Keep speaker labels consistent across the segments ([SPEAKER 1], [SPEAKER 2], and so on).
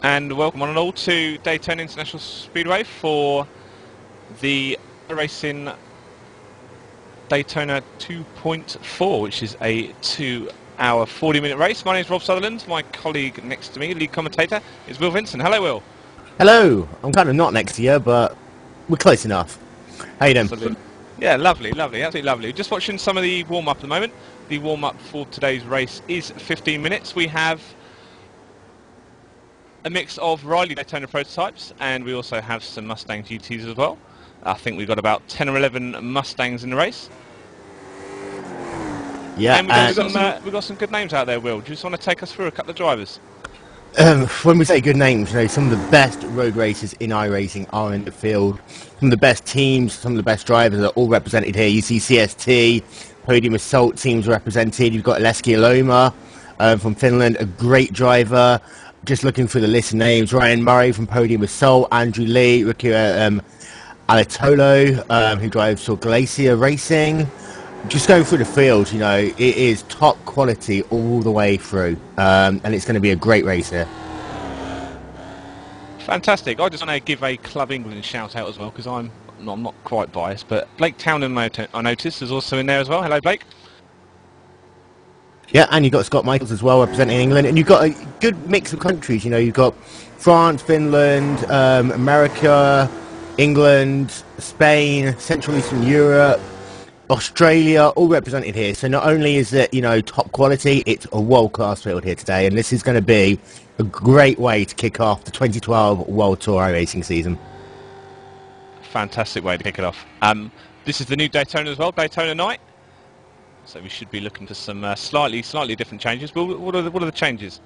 [SPEAKER 1] And welcome on and all to Daytona International Speedway for the racing Daytona 2.4, which is a 2-hour 40-minute race. My name is Rob Sutherland. My colleague next to me, lead commentator, is Will Vincent. Hello, Will.
[SPEAKER 2] Hello. I'm kind of not next to you, but we're close enough. How you doing?
[SPEAKER 1] Absolutely. Yeah, lovely, absolutely lovely. Just watching some of the warm-up at the moment. The warm-up for today's race is 15 minutes. We have a mix of Riley Daytona prototypes, and we also have some Mustang GTs as well. I think we've got about 10 or 11 Mustangs in the race.
[SPEAKER 2] Yeah,
[SPEAKER 1] and we've got some good names out there, Will. Do you just want to take us through a couple of drivers?
[SPEAKER 2] When we say good names, you know, some of the best road racers in iRacing are in the field. Some of the best teams, some of the best drivers are all represented here. You see CST, Podium Assault teams represented. You've got Leski Aloma from Finland, a great driver. Just looking through the list of names: Ryan Murray from Podium Assault, Andrew Lee, Ricky Alatolo, who drives for Glacier Racing. Just going through the field, you know, it is top quality all the way through, and it's going to be a great race here.
[SPEAKER 1] Fantastic. I just want to give a Club England shout out as well, because I'm not quite biased, but Blake Townend, I noticed, is also in there as well. Hello, Blake.
[SPEAKER 2] Yeah, and you've got Scott Michaels as well representing England, and you've got a good mix of countries. You know, you've got France, Finland, America, England, Spain, Central Eastern Europe, Australia, all represented here. So not only is it, you know, top quality, it's a world-class field here today, and this is going to be a great way to kick off the 2012 World Tour iRacing season.
[SPEAKER 1] Fantastic way to kick it off. This is the new Daytona as well, Daytona night. So we should be looking for some slightly different changes. Well, what are the changes?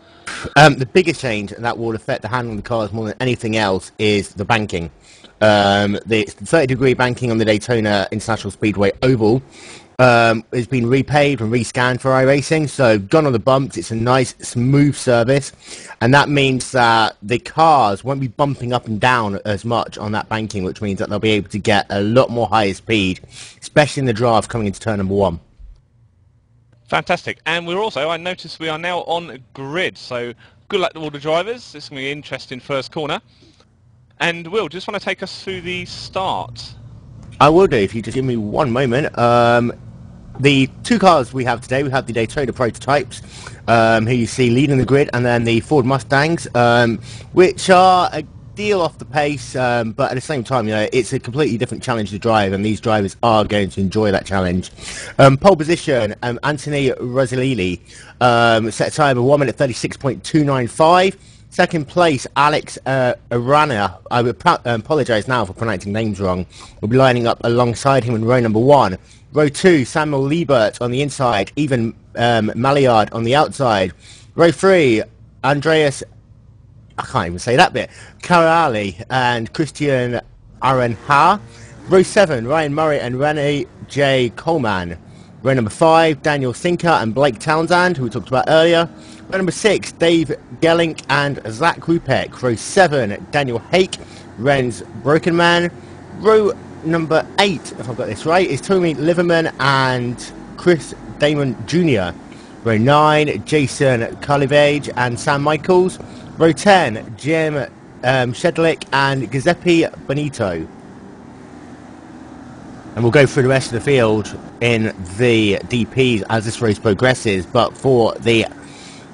[SPEAKER 2] The biggest change, and that will affect the handling of the cars more than anything else, is the banking. The 30-degree banking on the Daytona International Speedway Oval has been repaved and rescanned for iRacing. So gone on the bumps, it's a nice, smooth service. And that means that the cars won't be bumping up and down as much on that banking, which means that they'll be able to get a lot more higher speed, especially in the draft coming into turn number 1.
[SPEAKER 1] Fantastic. And I noticed we are now on grid, so good luck to all the drivers. This is going to be an interesting first corner. And Will, just want to take us through the start?
[SPEAKER 2] I will do, if you just give me one moment. The two cars we have today, we have the Daytona prototypes, who you see leading the grid, and then the Ford Mustangs, which are a deal off the pace, but at the same time, you know, it's a completely different challenge to drive, and these drivers are going to enjoy that challenge. Pole position, Anthony Rosalili set a time of 1 minute 36.295. Second place, Alex Arana. I would apologise now for pronouncing names wrong. We'll be lining up alongside him in row number 1. Row 2, Samuel Liebert on the inside, Even Maillard on the outside. Row 3, Andreas, I can't even say that bit, Karali and Christian Arenha. Row 7, Ryan Murray and Rene J. Coleman. Row number 5, Daniel Sinker and Blake Townsend, who we talked about earlier. Row number 6, Dave Gelink and Zach Rupek. Row 7, Daniel Hake, Renz Brokenman. Row number 8, if I've got this right, is Tommy Liverman and Chris Damon Jr. Row 9, Jason Carlivage and Sam Michaels. Row 10, Jim Shedlick and Giuseppe Bonito. And we'll go through the rest of the field in the DPs as this race progresses. But for the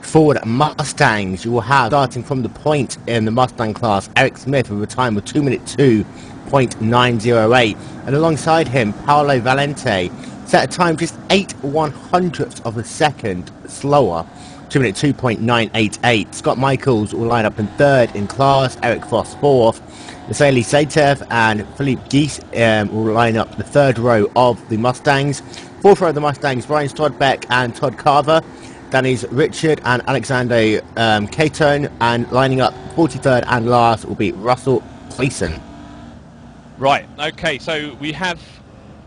[SPEAKER 2] Ford Mustangs, you will have, starting from the point in the Mustang class, Eric Smith with a time of 2 minute 2.908. And alongside him, Paolo Valente set a time just 8/100ths of a second slower, 2 minute 2.988. Scott Michaels will line up in third in class, Eric Foss fourth. Vasily Saitev and Philippe Gies will line up the third row of the Mustangs. Fourth row of the Mustangs, Brian Stodbeck and Todd Carver. Danny's Richard and Alexander Catone, and lining up 43rd and last will be Russell Cleason.
[SPEAKER 1] Right, okay, so we've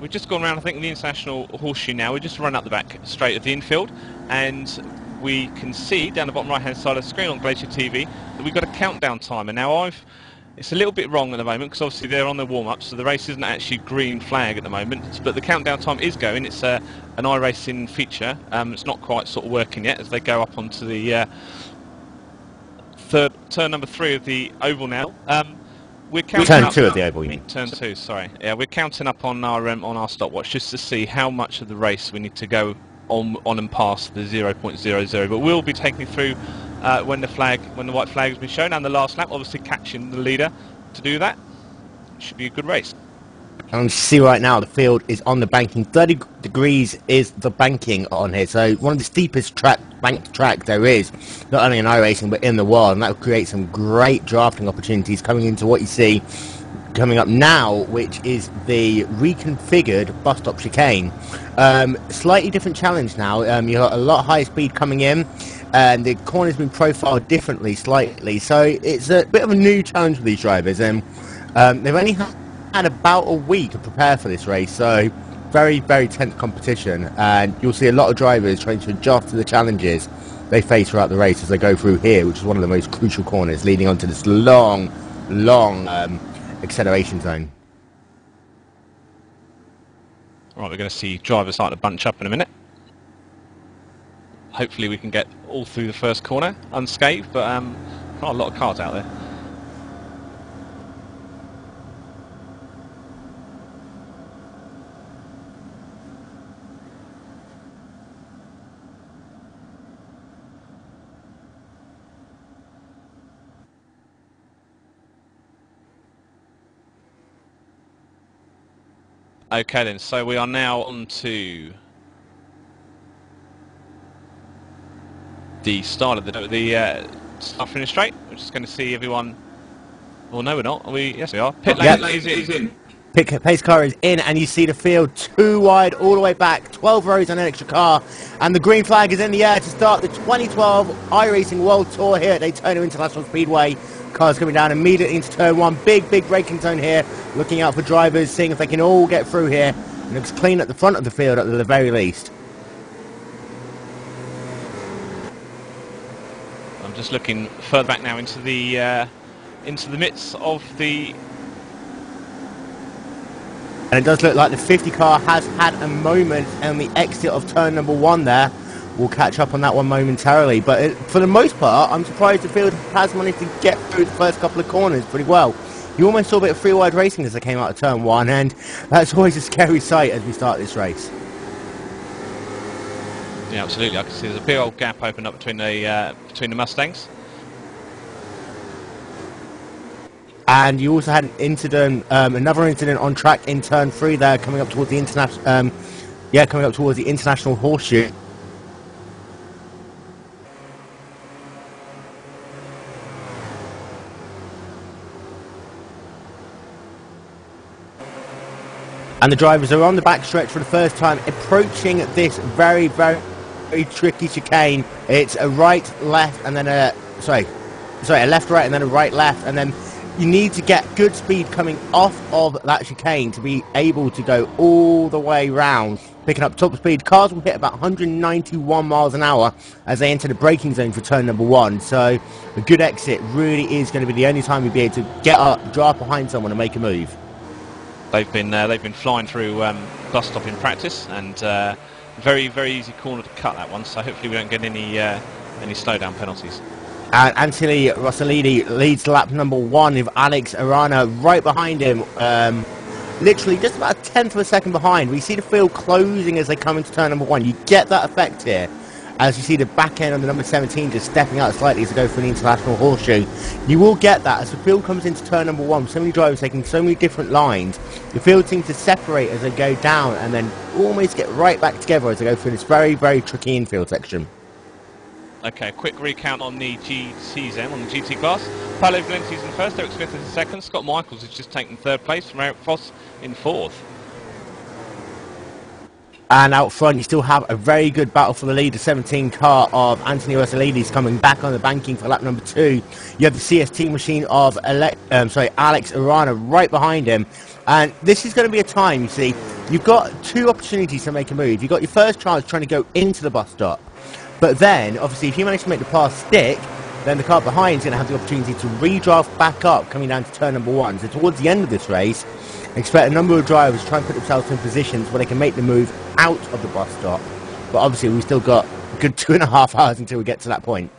[SPEAKER 1] just gone around, I think, the international horseshoe now. We just run up the back straight of the infield, and we can see down the bottom right hand side of the screen on Glaciertv that we've got a countdown timer. Now it's a little bit wrong at the moment, because obviously they're on the warm-up, so the race isn't actually green flag at the moment, but the countdown time is going. It's an iRacing feature. It's not quite sort of working yet as they go up onto the turn number 3 of the oval now. We're counting
[SPEAKER 2] Turn
[SPEAKER 1] up
[SPEAKER 2] 2 of the oval, you mean?
[SPEAKER 1] Turn 2, sorry. Yeah, we're counting up on our stopwatch just to see how much of the race we need to go on and past the 0.00. But we'll be taking you through when the white flag has been shown, and the last lap, obviously catching the leader to do that. Should be a good race.
[SPEAKER 2] And you see right now the field is on the banking. 30 degrees is the banking on here, so one of the steepest banked track there is, not only in iRacing but in the world, and that will create some great drafting opportunities coming into what you see coming up now, which is the reconfigured bus stop chicane. Slightly different challenge now. You've got a lot higher speed coming in, and the corner's been profiled differently slightly, so it's a bit of a new challenge for these drivers, and they've only had about a week to prepare for this race, so very, very tense competition, and you'll see a lot of drivers trying to adjust to the challenges they face throughout the race as they go through here, which is one of the most crucial corners leading onto this long acceleration zone.
[SPEAKER 1] Right, we're going to see drivers start to bunch up in a minute. Hopefully we can get all through the first corner unscathed, but not a lot of cars out there. Okay then, so we are now on to the start of the start finish straight. We're just going to see everyone. Well, no, we're not. Yes, we are. Pit lane is in.
[SPEAKER 2] Pace car is in, and you see the field too wide all the way back, 12 rows on an extra car, and the green flag is in the air to start the 2012 iRacing World Tour here at Daytona International Speedway. Cars coming down immediately into turn 1. Big braking zone here, looking out for drivers, seeing if they can all get through here. It looks clean at the front of the field at the very least.
[SPEAKER 1] I'm just looking further back now into the midst of the.
[SPEAKER 2] And it does look like the 50 car has had a moment on the exit of turn number 1 there. We'll catch up on that one momentarily, but for the most part, I'm surprised the field has managed to get through the first couple of corners pretty well. You almost saw a bit of free-wide racing as they came out of turn 1, and that's always a scary sight as we start this race.
[SPEAKER 1] Yeah, absolutely. I can see there's a big old gap opened up between the Mustangs.
[SPEAKER 2] And you also had an incident, another incident on track in turn 3 there, coming up towards the international horseshoe. And the drivers are on the backstretch for the first time, approaching this very, very tricky chicane. It's a right, left, and then a left, right, and then a right, left, and then you need to get good speed coming off of that chicane to be able to go all the way round, picking up top speed. Cars will hit about 191 miles an hour as they enter the braking zone for turn number 1. So a good exit really is going to be the only time you'll be able to get up, drive behind someone, and make a move.
[SPEAKER 1] They've been flying through bus stop in practice, and very, very easy corner to cut that one. So hopefully we don't get any slowdown penalties.
[SPEAKER 2] And Anthony Rossolini leads lap number 1 with Alex Arana right behind him, literally just about a tenth of a second behind. We see the field closing as they come into turn number 1. You get that effect here as you see the back end of the number 17 just stepping out slightly as they go for the international horseshoe. You will get that as the field comes into turn number 1. So many drivers taking so many different lines. The field seems to separate as they go down and then almost get right back together as they go through this very, very tricky infield section.
[SPEAKER 1] Okay, quick recount on the GTs then, on the GT class. Paolo Valenti's in first, Eric Smith is in second, Scott Michaels has just taken third place from Eric Foss in fourth.
[SPEAKER 2] And out front you still have a very good battle for the lead, the 17 car of Anthony Rossolidis coming back on the banking for lap number 2. You have the CST machine of Alex Arana right behind him. And this is going to be a time, you see, you've got 2 opportunities to make a move. You've got your first chance trying to go into the bus stop. But then, obviously, if you manage to make the pass stick, then the car behind is going to have the opportunity to redraft back up coming down to turn number 1. So towards the end of this race, expect a number of drivers to try and put themselves in positions where they can make the move out of the bus stop. But obviously, we've still got a good 2.5 hours until we get to that point.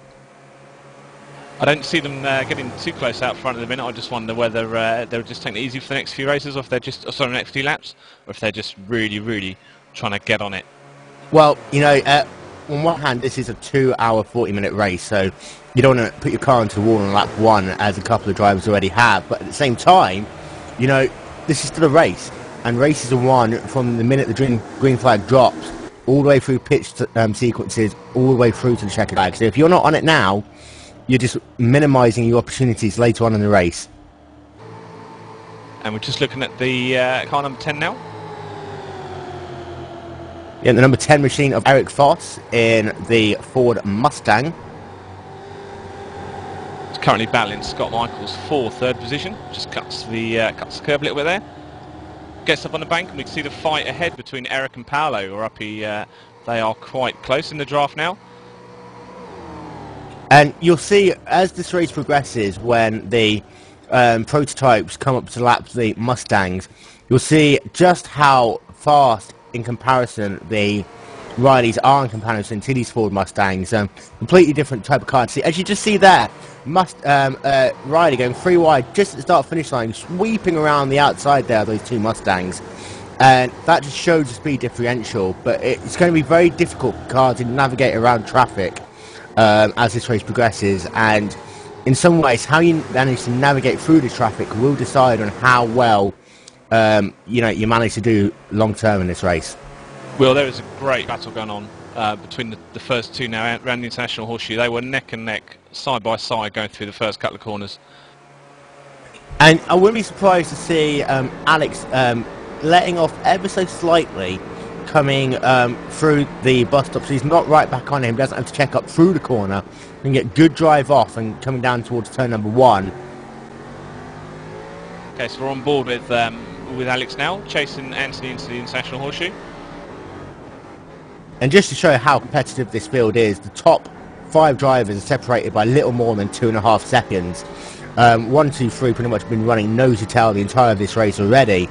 [SPEAKER 1] I don't see them getting too close out front at the minute. I just wonder whether they're just taking it easy for the next few races, or if they're just, sorry, the next few laps, or if they're just really, really trying to get on it.
[SPEAKER 2] Well, you know, on one hand, this is a 2-hour, 40-minute race, so you don't want to put your car into the wall on lap 1, as a couple of drivers already have. But at the same time, you know, this is still a race, and races are won from the minute the green flag drops, all the way through pitch sequences, all the way through to the checkered flag. So if you're not on it now, you're just minimising your opportunities later on in the race.
[SPEAKER 1] And we're just looking at the car number 10 now.
[SPEAKER 2] Yeah, the number 10 machine of Eric Foss in the Ford Mustang.
[SPEAKER 1] It's currently battling Scott Michaels for third position. Just cuts the curve a little bit there. Gets up on the bank, and we can see the fight ahead between Eric and Paolo, or up they are quite close in the draft now.
[SPEAKER 2] And you'll see as this race progresses, when the prototypes come up to lap the Mustangs, you'll see just how fast in comparison the Rileys are in comparison to these Ford Mustangs. Completely different type of car to see. As you just see there, Riley going 3 wide just at the start finish line, sweeping around the outside there, those two Mustangs. And that just shows the speed differential, but it's going to be very difficult for cars to navigate around traffic as this race progresses, and in some ways how you manage to navigate through the traffic will decide on how well you know, you manage to do long term in this race.
[SPEAKER 1] Well, there is a great battle going on between the first two now around the International Horseshoe. They were neck and neck, side by side, going through the first couple of corners.
[SPEAKER 2] And I wouldn't be surprised to see Alex letting off ever so slightly coming through the bus stop, so he's not right back on him, doesn't have to check up through the corner, and get good drive off and coming down towards turn number 1.
[SPEAKER 1] Okay, so we're on board with Alex now, chasing Anthony into the International Horseshoe.
[SPEAKER 2] And just to show how competitive this field is, the top 5 drivers are separated by little more than 2.5 seconds. 1, 2, 3 pretty much been running nose to tail the entire of this race already,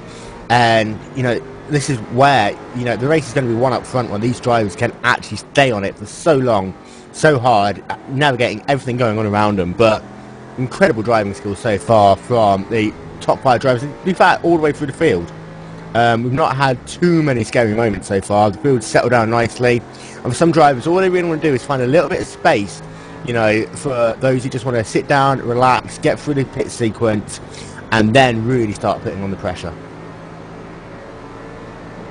[SPEAKER 2] and you know, this is where, you know, the race is going to be won up front when these drivers can actually stay on it for so long, so hard, navigating everything going on around them. But incredible driving skills so far from the top 5 drivers, in fact all the way through the field. We've not had too many scary moments so far. The field's settled down nicely, and for some drivers all they really want to do is find a little bit of space, you know, for those who just want to sit down, relax, get through the pit sequence, and then really start putting on the pressure.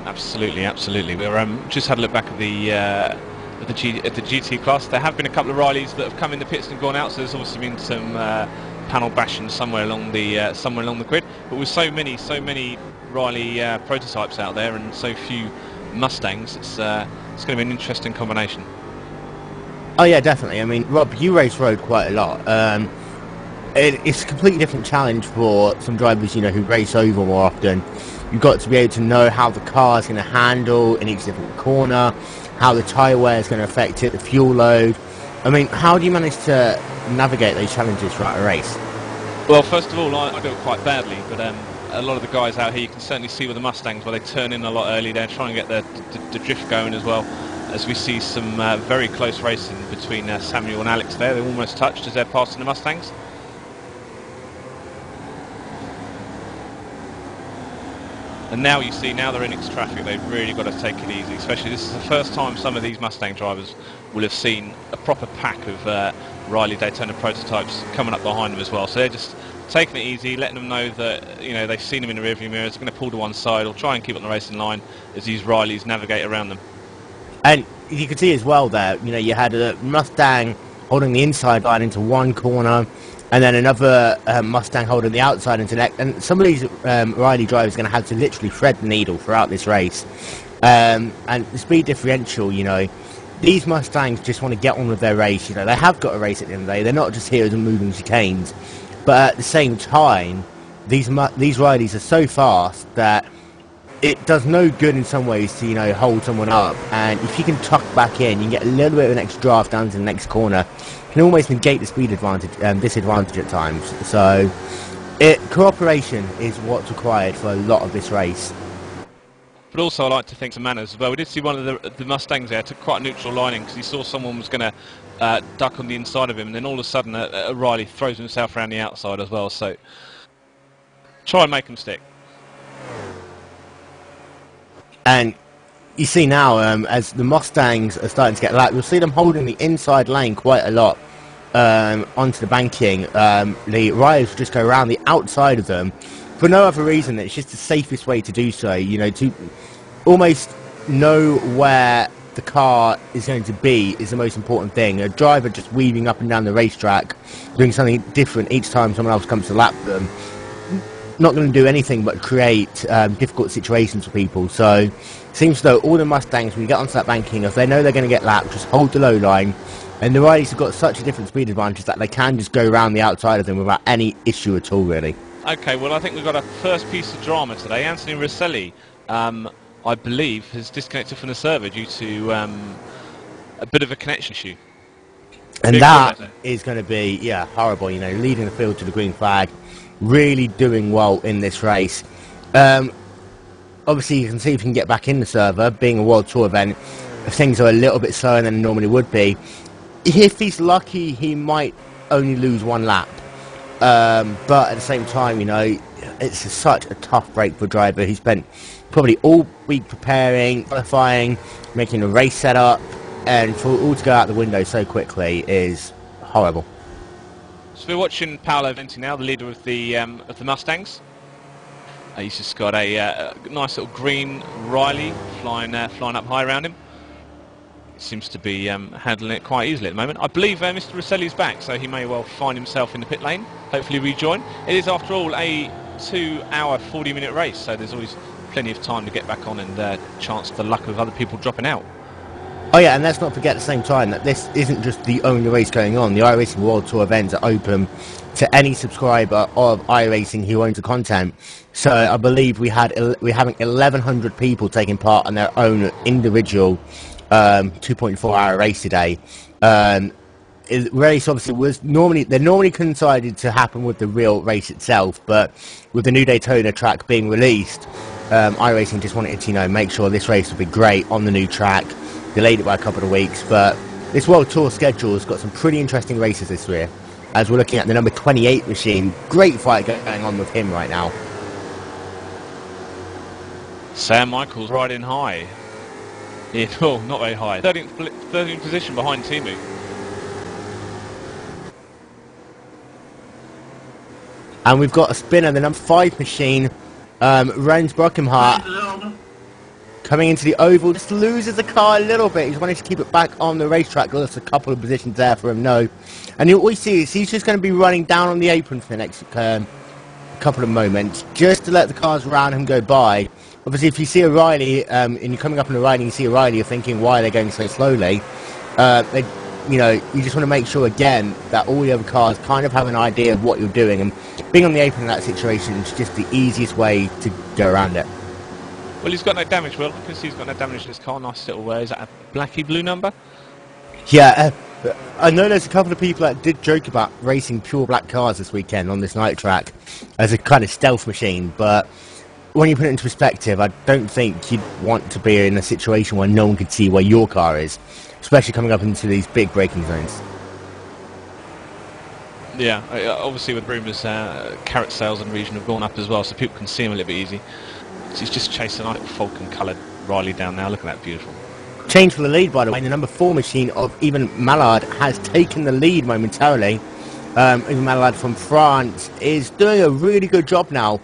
[SPEAKER 1] Absolutely, absolutely. We're just had a look back at the GT class. There have been a couple of Rileys that have come in the pits and gone out, so there's obviously been some panel bashing somewhere along the grid. But with so many Riley prototypes out there and so few Mustangs, it's going to be an interesting combination.
[SPEAKER 2] Oh yeah, definitely. I mean, Rob, you race road quite a lot. It's a completely different challenge for some drivers, you know, who race over more often. You've got to be able to know how the car is going to handle in each different corner, how the tyre wear is going to affect it, the fuel load. I mean, how do you manage to navigate those challenges throughout a race?
[SPEAKER 1] Well, first of all, I do it quite badly, but a lot of the guys out here, you can certainly see with the Mustangs where they turn in a lot early. They're trying to get the drift going as well, as we see some very close racing between Samuel and Alex there. They're almost touched as they're passing the Mustangs. And now you see, now they're in its traffic, they've really got to take it easy. Especially this is the first time some of these Mustang drivers will have seen a proper pack of Riley Daytona prototypes coming up behind them as well. So they're just taking it easy, letting them know that, you know, they've seen them in the rearview mirrors, they're going to pull to one side or try and keep on the racing line as these Rileys navigate around them. And
[SPEAKER 2] you can see as well there, you know, you had a Mustang holding the inside line into one corner, and then another Mustang holding the outside into the next. And some of these Riley drivers are going to have to literally thread the needle throughout this race. And the speed differential, you know, these Mustangs just want to get on with their race. You know, they have got a race at the end of the day. They're not just here as moving chicanes. But at the same time, these Rileys are so fast that it does no good in some ways to, you know, hold someone up. And if you can tuck back in, you can get a little bit of an extra draft down to the next corner. Can almost negate the speed advantage, disadvantage at times. So, cooperation is what's required for a lot of this race.
[SPEAKER 1] but also I like to think some manners as well. We did see one of the Mustangs there took quite a neutral lining because he saw someone was going to duck on the inside of him, and then all of a sudden Riley throws himself around the outside as well. So try and make him stick.
[SPEAKER 2] And you see now, as the Mustangs are starting to get lapped, you'll see them holding the inside lane quite a lot onto the banking. The riders will just go around the outside of them for no other reason. It's just the safest way to do so, you know, to almost know where the car is going to be is the most important thing. A driver just weaving up and down the racetrack, doing something different each time someone else comes to lap them, not going to do anything but create difficult situations for people. So it seems as though all the Mustangs, when you get onto that banking, if they know they're going to get lapped, just hold the low line. And the riders have got such a different speed advantage that they can just go around the outside of them without any issue at all, really.
[SPEAKER 1] Okay, well, I think we've got a first piece of drama today. Anthony Rosselli, I believe, has disconnected from the server due to a bit of a connection issue.
[SPEAKER 2] And that is going to be, yeah, horrible, you know, leading the field to the green flag, really doing well in this race. Obviously, you can see if you can get back in the server, being a World Tour event, things are a little bit slower than they normally would be. If he's lucky, he might only lose one lap. But at the same time, you know, it's such a tough break for a driver who spent probably all week preparing, qualifying, making a race setup, and for all to go out the window so quickly is horrible.
[SPEAKER 1] So we're watching Paolo Venti now, the leader of the Mustangs. He's just got a nice little green Riley flying up high around him. Seems to be handling it quite easily at the moment. I believe Mr. Rosselli's back, so he may well find himself in the pit lane. Hopefully rejoin. It is, after all, a 2-hour, 40-minute race, so there's always plenty of time to get back on and chance the luck of other people dropping out.
[SPEAKER 2] Oh yeah, and let's not forget at the same time that this isn't just the only race going on. The iRacing World Tour events are open to any subscriber of iRacing who owns the content. So I believe we're having 1,100 people taking part in their own individual 2.4-hour race today. Race obviously they're normally coincided to happen with the real race itself, but with the new Daytona track being released, iRacing just wanted to, you know, make sure this race would be great on the new track. Delayed it by a couple of weeks, but this World Tour schedule has got some pretty interesting races this year, as we're looking at the number 28 machine. Great fight going on with him right now.
[SPEAKER 1] Sam Michaels riding high. Yeah, oh, not very high. 13th position behind Timu.
[SPEAKER 2] And we've got a spinner, the number 5 machine, Rens Brockenhart, coming into the oval, just loses the car a little bit. He's managed to keep it back on the racetrack. There's a couple of positions there for him, no. And all you see is he's just going to be running down on the apron for the next couple of moments, just to let the cars around him go by. Obviously, if you see a Riley, and you're coming up on the ride and you see a Riley, you're thinking, why are they going so slowly? You know, you just want to make sure, again, that all the other cars kind of have an idea of what you're doing. And being on the apron in that situation is just the easiest way to go around it.
[SPEAKER 1] Well, he's got no damage, Will. I can see he's got no damage to his car. Nice little, is that a blacky blue number?
[SPEAKER 2] Yeah, I know there's a couple of people that did joke about racing pure black cars this weekend on this night track as a kind of stealth machine, but when you put it into perspective, I don't think you'd want to be in a situation where no one could see where your car is, especially coming up into these big braking zones.
[SPEAKER 1] Yeah, obviously with rumours, carrot sales in the region have gone up as well, so people can see him a little bit easy. So he's just chasing a little Falcon-coloured Riley down now. Look at that, beautiful.
[SPEAKER 2] Change for the lead, by the way. The number 4 machine of Even Mallard has taken the lead momentarily. Even Mallard from France is doing a really good job now,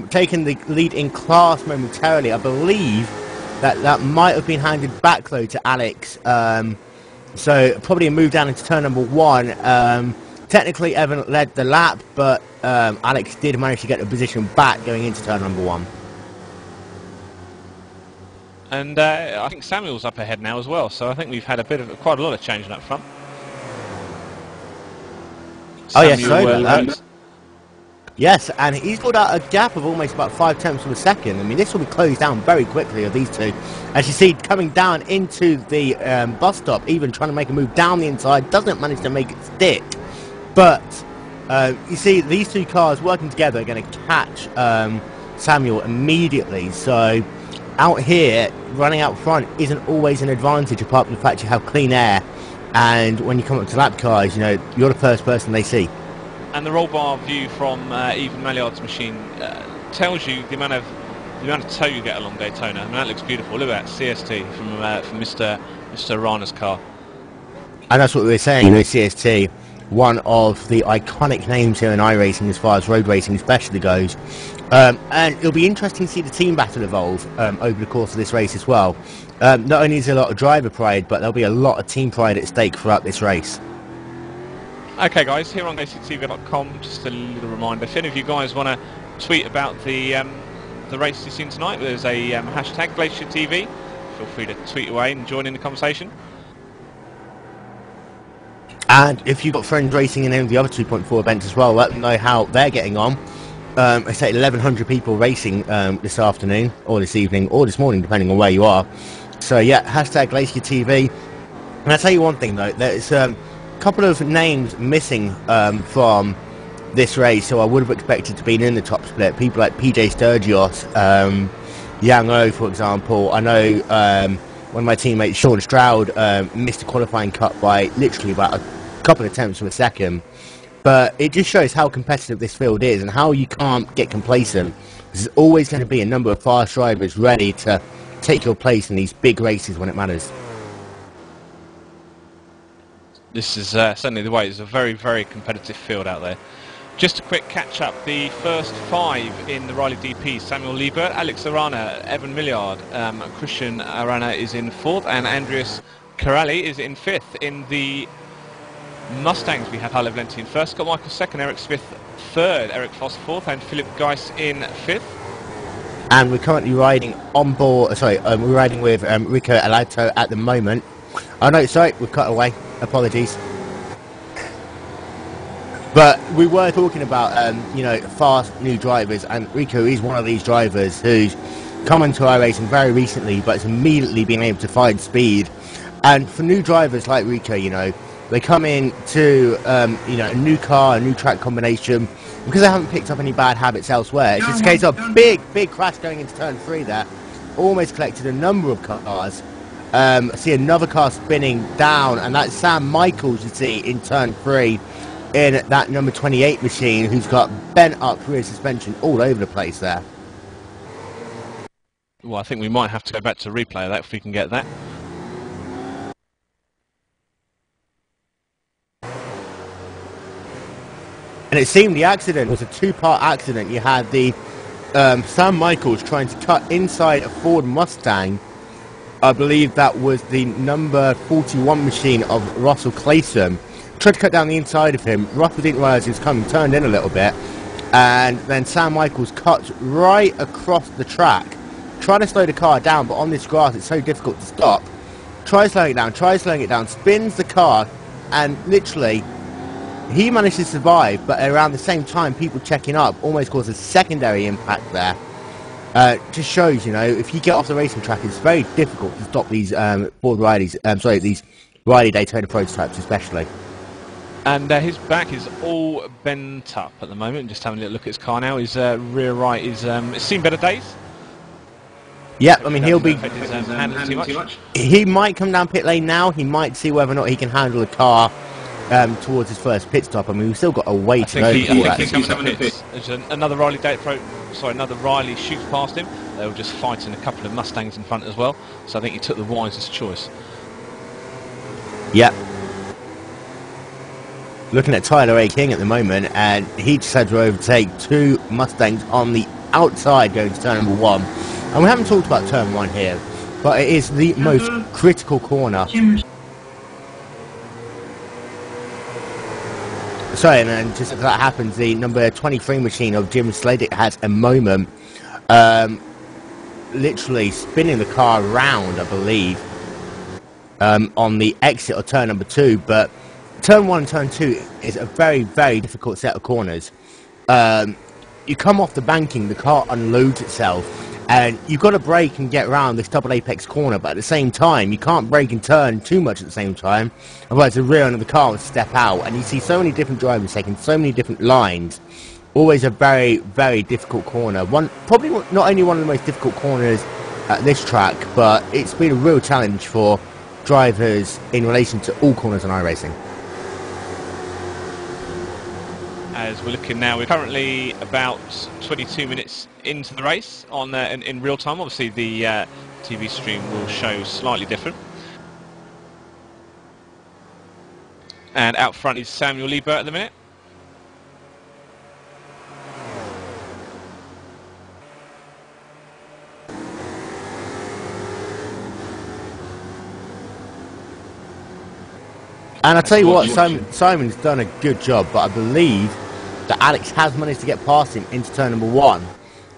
[SPEAKER 2] taking the lead in class momentarily. I believe that might have been handed back, though, to Alex. So probably a move down into turn number 1. Technically, Evan led the lap, but Alex did manage to get the position back going into turn number 1.
[SPEAKER 1] And I think Samuel's up ahead now as well, so I think we've had quite a lot of change in up front.
[SPEAKER 2] Oh yes, so yes, and he's got out a gap of almost about 5/10 of a second. I mean, this will be closed down very quickly of these two. As you see, coming down into the bus stop, even trying to make a move down the inside, doesn't manage to make it stick. But you see, these two cars working together are going to catch Samuel immediately. So out here, running out front isn't always an advantage, apart from the fact you have clean air, and when you come up to lap cars, you know, you're the first person they see.
[SPEAKER 1] And the roll bar view from Even Maillard's machine tells you the amount of tow you get along Daytona. I mean, that looks beautiful. Look at that CST from Mr. Rana's car.
[SPEAKER 2] And that's what we were saying, you know, CST, one of the iconic names here in iRacing as far as road racing especially goes. And it'll be interesting to see the team battle evolve over the course of this race as well. Not only is there a lot of driver pride, but there'll be a lot of team pride at stake throughout this race.
[SPEAKER 1] Okay guys, here on Glaciertv.com, just a little reminder, if any of you guys want to tweet about the race you've seen tonight, there's a hashtag Glaciertv. Feel free to tweet away and join in the conversation.
[SPEAKER 2] And if you've got friends racing in any of the other 2.4 events as well, let them know how they're getting on. I say 1,100 people racing this afternoon, or this evening, or this morning, depending on where you are. So yeah, hashtag Glaciertv. And I'll tell you one thing though, there's a couple of names missing from this race, so I would have expected to be in the top split. People like PJ Sturgios, Yang O, for example. I know one of my teammates, Sean Stroud, missed a qualifying cut by literally about a couple of tenths of a second. But it just shows how competitive this field is and how you can't get complacent. There's always going to be a number of fast drivers ready to take your place in these big races when it matters.
[SPEAKER 1] This is certainly the way. It's a very, very competitive field out there. Just a quick catch-up. The first 5 in the Riley DP, Samuel Liebert, Alex Arana, Evan Millard, Christian Arana is in 4th, and Andreas Corrali is in 5th. In the Mustangs, we have Harlow Valenti in 1st, got Michael 2nd, Eric Smith 3rd, Eric Foss 4th, and Philip Geiss in 5th.
[SPEAKER 2] And we're currently riding on board, we're riding with Rico Alato at the moment. Oh no, sorry, we've cut away, apologies. But we were talking about, you know, fast new drivers, and Rico is one of these drivers who's come into iRacing very recently, but has immediately been able to find speed. And for new drivers like Rico, you know, they come in to, you know, a new car, a new track combination, because they haven't picked up any bad habits elsewhere. It's just a case of big crash going into turn 3 there. Almost collected a number of cars. I see another car spinning down, and that's Sam Michaels you see in turn 3 in that number 28 machine, who's got bent up rear suspension all over the place there.
[SPEAKER 1] Well, I think we might have to go back to replay of that if we can get that.
[SPEAKER 2] And it seemed the accident was a 2-part accident. You had the Sam Michaels trying to cut inside a Ford Mustang. I believe that was the number 41 machine of Russell Clayson. Tried to cut down the inside of him. Russell didn't realise he was coming, turned in a little bit, and then Sam Michaels cuts right across the track. Trying to slow the car down, but on this grass it's so difficult to stop. Tries slowing it down, spins the car, and literally he managed to survive, but around the same time people checking up almost caused a secondary impact there. Just shows, you know, if you get off the racing track, it's very difficult to stop these Ford Rileys, these Riley Daytona prototypes especially.
[SPEAKER 1] And his back is all bent up at the moment. Just having a little look at his car now. His rear right is it's seen better days.
[SPEAKER 2] Yep, I mean he'll be.
[SPEAKER 1] Handling too much.
[SPEAKER 2] He might come down pit lane now. He might see whether or not he can handle the car towards his first pit stop. I mean we've still got a way to go before that.
[SPEAKER 1] There's another Riley another Riley shoots past him. They were just fighting a couple of Mustangs in front as well. So I think he took the wisest choice.
[SPEAKER 2] Yep. Looking at Tyler A. King at the moment, and he just had to overtake 2 Mustangs on the outside going to turn number 1. And we haven't talked about turn 1 here, but it is the most critical corner. Sorry, and then just as that happens, the number 23 machine of Jim Sladek has a moment, literally spinning the car around, I believe, on the exit of turn number 2, but turn 1 and turn 2 is a very, very difficult set of corners. You come off the banking, the car unloads itself, and you've got to brake and get around this double apex corner, but at the same time, you can't brake and turn too much at the same time, otherwise the rear end of the car will step out, and you see so many different drivers taking so many different lines. Always a very, very difficult corner. Probably not only one of the most difficult corners at this track, but it's been a real challenge for drivers in relation to all corners on iRacing.
[SPEAKER 1] As we're looking now, we're currently about 22 minutes into the race on in real time. Obviously the TV stream will show slightly different. And out front is Samuel Liebert at the minute.
[SPEAKER 2] And I tell you what, Simon's done a good job, but I believe that Alex has managed to get past him into turn number 1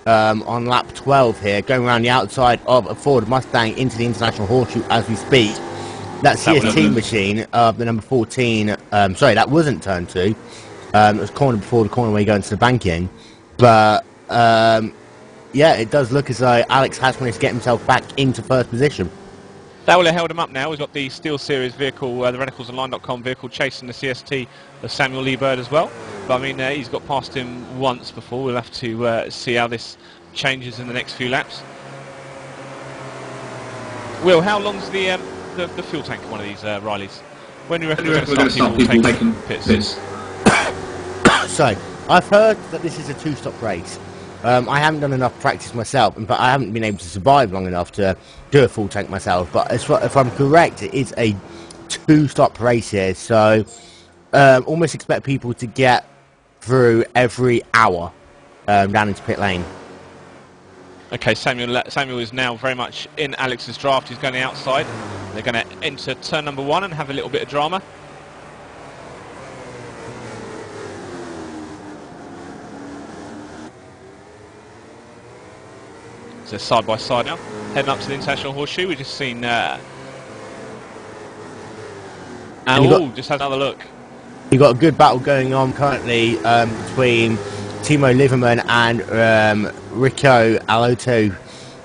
[SPEAKER 2] on lap 12 here, going around the outside of a Ford Mustang into the International Horseshoe as we speak. That CST machine of the number 14, sorry, that wasn't turn 2. It was corner before the corner where you go into the banking. But, yeah, it does look as though Alex has managed to get himself back into first position.
[SPEAKER 1] That will have held him up now. He's got the Steel Series vehicle, the RentalsOnline.com vehicle, chasing the CST of Samuel Liebert as well. But I mean, he's got past him once before. We'll have to see how this changes in the next few laps. Will, how long's the fuel tank of one of these Rileys? When do you reckon we're going to start people taking pits?
[SPEAKER 2] So, I've heard that this is a 2-stop race. I haven't done enough practice myself, but I haven't been able to survive long enough to do a full tank myself. But if I'm correct, it is a 2-stop race here, so almost expect people to get through every hour down into pit lane.
[SPEAKER 1] Okay, Samuel is now very much in Alex's draft. He's going outside. They're going to enter turn number 1 and have a little bit of drama. So side by side now, heading up to the International Horseshoe. We've just seen, just had another look.
[SPEAKER 2] You've got a good battle going on currently between Timo Liverman and Rico Alotto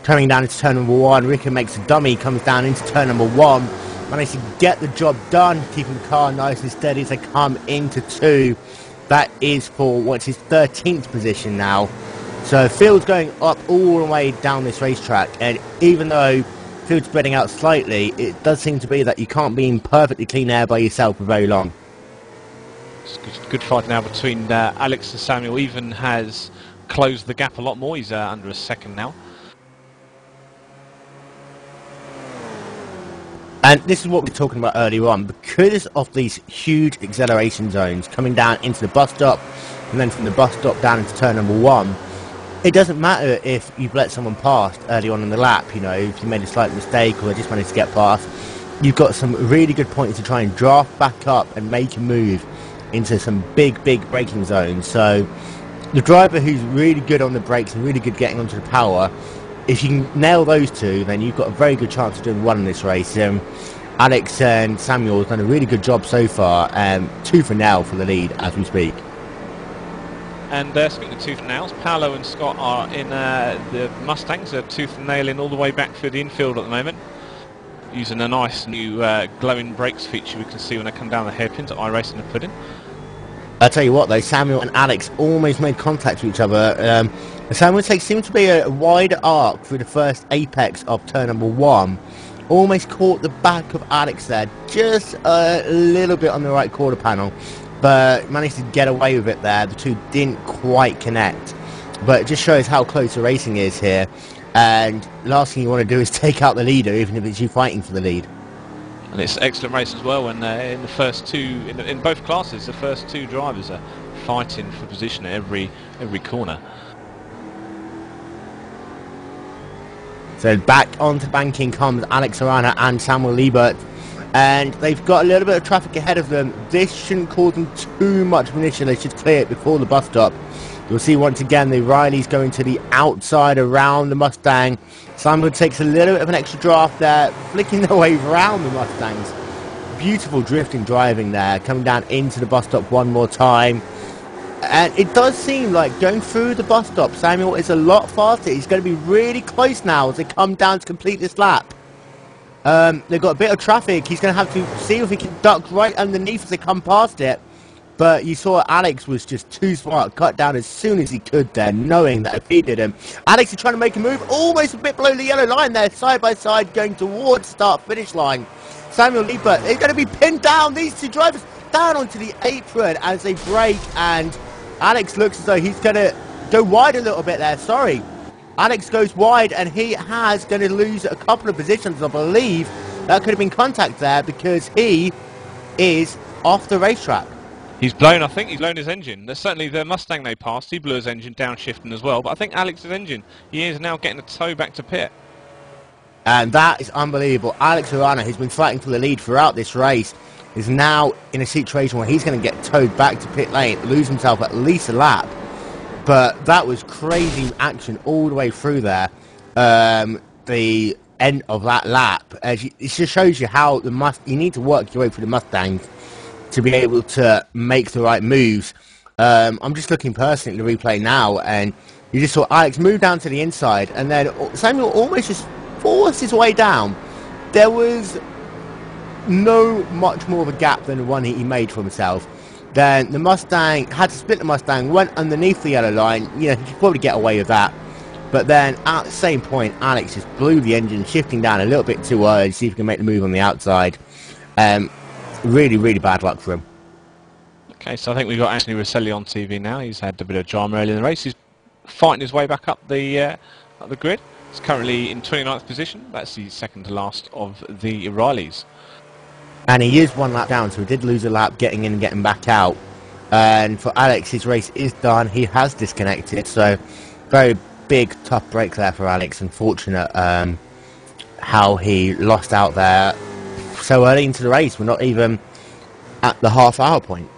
[SPEAKER 2] coming down into turn number 1. Rico makes a dummy, comes down into turn number 1, managed to get the job done, keeping the car nice and steady as they come into 2. That is for what's his 13th position now. So field's going up all the way down this racetrack, and even though field's spreading out slightly, it does seem to be that you can't be in perfectly clean air by yourself for very long.
[SPEAKER 1] It's a good fight now between Alex and Samuel. Even has closed the gap a lot more. He's under a second now.
[SPEAKER 2] And this is what we were talking about earlier on. Because of these huge acceleration zones coming down into the bus stop, and then from the bus stop down into turn number 1, it doesn't matter if you've let someone past early on in the lap, you know, if you made a slight mistake or just managed to get past. You've got some really good points to try and draft back up and make a move into some big braking zones. So the driver who's really good on the brakes and really good getting onto the power, if you can nail those two, then you've got a very good chance of doing well in this race. Alex and Samuel have done a really good job so far, 2 for now for the lead as we speak.
[SPEAKER 1] And speaking of tooth and nails, Paolo and Scott are in the Mustangs. They're tooth and nailing all the way back through the infield at the moment, using a nice new glowing brakes feature we can see when they come down the hairpins at iRacing and Pudding.
[SPEAKER 2] I'll tell you what though, Samuel and Alex almost made contact with each other. Samuel seemed to be a wider arc through the first apex of turn number 1. Almost caught the back of Alex there, just a little bit on the right quarter panel, but managed to get away with it there. The two didn't quite connect, but it just shows how close the racing is here. And last thing you want to do is take out the leader, even if it's you fighting for the lead.
[SPEAKER 1] And it's an excellent race as well. And in the first two, in both classes, the first 2 drivers are fighting for position at every corner.
[SPEAKER 2] So back onto banking comes Alex Arana and Samuel Liebert, and they've got a little bit of traffic ahead of them. This shouldn't cause them too much of an issue. They should clear it before the bus stop. You'll see once again the Rileys going to the outside around the Mustang. Samuel takes a little bit of an extra draft there, flicking their way around the Mustangs. Beautiful drifting driving there, coming down into the bus stop one more time. And it does seem like going through the bus stop, Samuel is a lot faster. He's going to be really close now as they come down to complete this lap. They've got a bit of traffic. He's going to have to see if he can duck right underneath as they come past it. But you saw Alex was just too smart, cut down as soon as he could there, knowing that if he did him, Alex is trying to make a move, almost a bit below the yellow line there, side by side, going towards start-finish line. Samuel Liebert is going to be pinned down, these two drivers down onto the apron as they break, and Alex looks as though he's going to go wide a little bit there, sorry. Alex goes wide, and he has going to lose a couple of positions, I believe. That could have been contact there, because he is off the racetrack.
[SPEAKER 1] He's blown, I think he's blown his engine. There's certainly the Mustang they passed, he blew his engine downshifting as well, but I think Alex's engine, he is now getting a tow back to pit.
[SPEAKER 2] And that is unbelievable. Alex Arana, who's been fighting for the lead throughout this race, is now in a situation where he's going to get towed back to pit lane, lose himself at least a lap. But that was crazy action all the way through there. The end of that lap, it just shows you how you need to work your way through the Mustangs to be able to make the right moves. I'm just looking personally at the replay now, and you just saw Alex move down to the inside, and then Samuel almost just forced his way down. There was no much more of a gap than the one he made for himself. Then the Mustang had to split the Mustang, went underneath the yellow line. You know, he could probably get away with that. But then at the same point, Alex just blew the engine, shifting down a little bit too early, see if he can make the move on the outside. Really, really bad luck for him.
[SPEAKER 1] Okay, so I think we've got Anthony Rosselli on TV now. He's had a bit of drama early in the race. He's fighting his way back up the grid. He's currently in 29th position. That's the second to last of the Rileys.
[SPEAKER 2] And he is one lap down, so he did lose a lap getting in and getting back out. And for Alex, his race is done. He has disconnected, so very big, tough break there for Alex. Unfortunate how he lost out there so early into the race. We're not even at the half-hour point.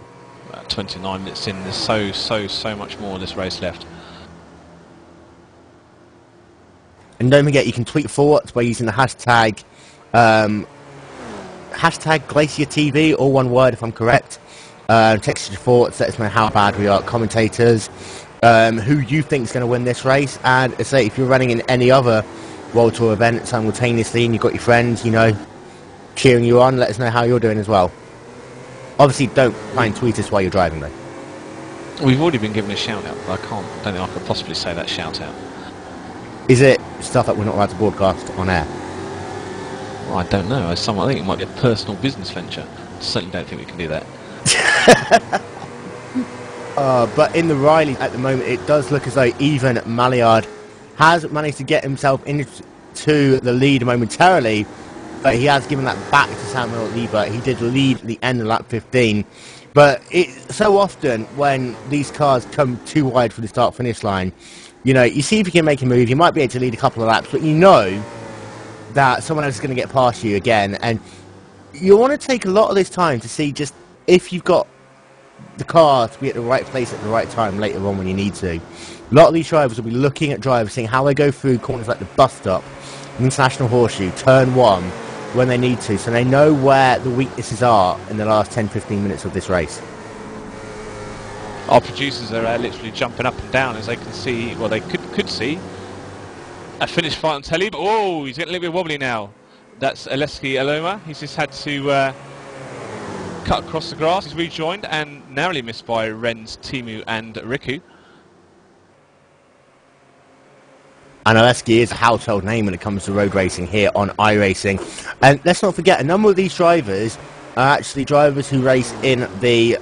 [SPEAKER 1] About 29 minutes in. There's so much more of this race left.
[SPEAKER 2] And don't forget, you can tweet thoughts by using the hashtag Glaciertv, all one word if I'm correct. Text your thoughts, let us know how bad we are at commentators, who you think is going to win this race, and say if you're running in any other World Tour event simultaneously and you've got your friends, you know, cheering you on, let us know how you're doing as well. Obviously, don't try and tweet us while you're driving, though.
[SPEAKER 1] We've already been given a shout-out, but I don't think I could possibly say that shout-out.
[SPEAKER 2] Is it stuff that we're not allowed to broadcast on air?
[SPEAKER 1] Well, I don't know. I think it might be a personal business venture. I certainly don't think we can do that.
[SPEAKER 2] But in the Riley at the moment, it does look as though even Maillard has managed to get himself into the lead momentarily, but he has given that back to Samuel Liebert. He did lead the end of lap 15, but so often when these cars come too wide for the start-finish line, you know, you see if you can make a move, you might be able to lead a couple of laps, but you know that someone else is going to get past you again, and you want to take a lot of this time to see just if you've got the car to be at the right place at the right time later on when you need to. A lot of these drivers will be looking at drivers, seeing how they go through corners like the bus stop, International Horseshoe, turn 1, when they need to, so they know where the weaknesses are in the last 10-15 minutes of this race.
[SPEAKER 1] Our producers are literally jumping up and down as they can see, well, they could see a finished fight on telly, but oh, he's getting a little bit wobbly now. That's Aleski Aloma. He's just had to cut across the grass. He's rejoined and narrowly missed by Renz, Timu and Riku.
[SPEAKER 2] And Aleski is a household name when it comes to road racing here on iRacing. And let's not forget, a number of these drivers are actually drivers who race in the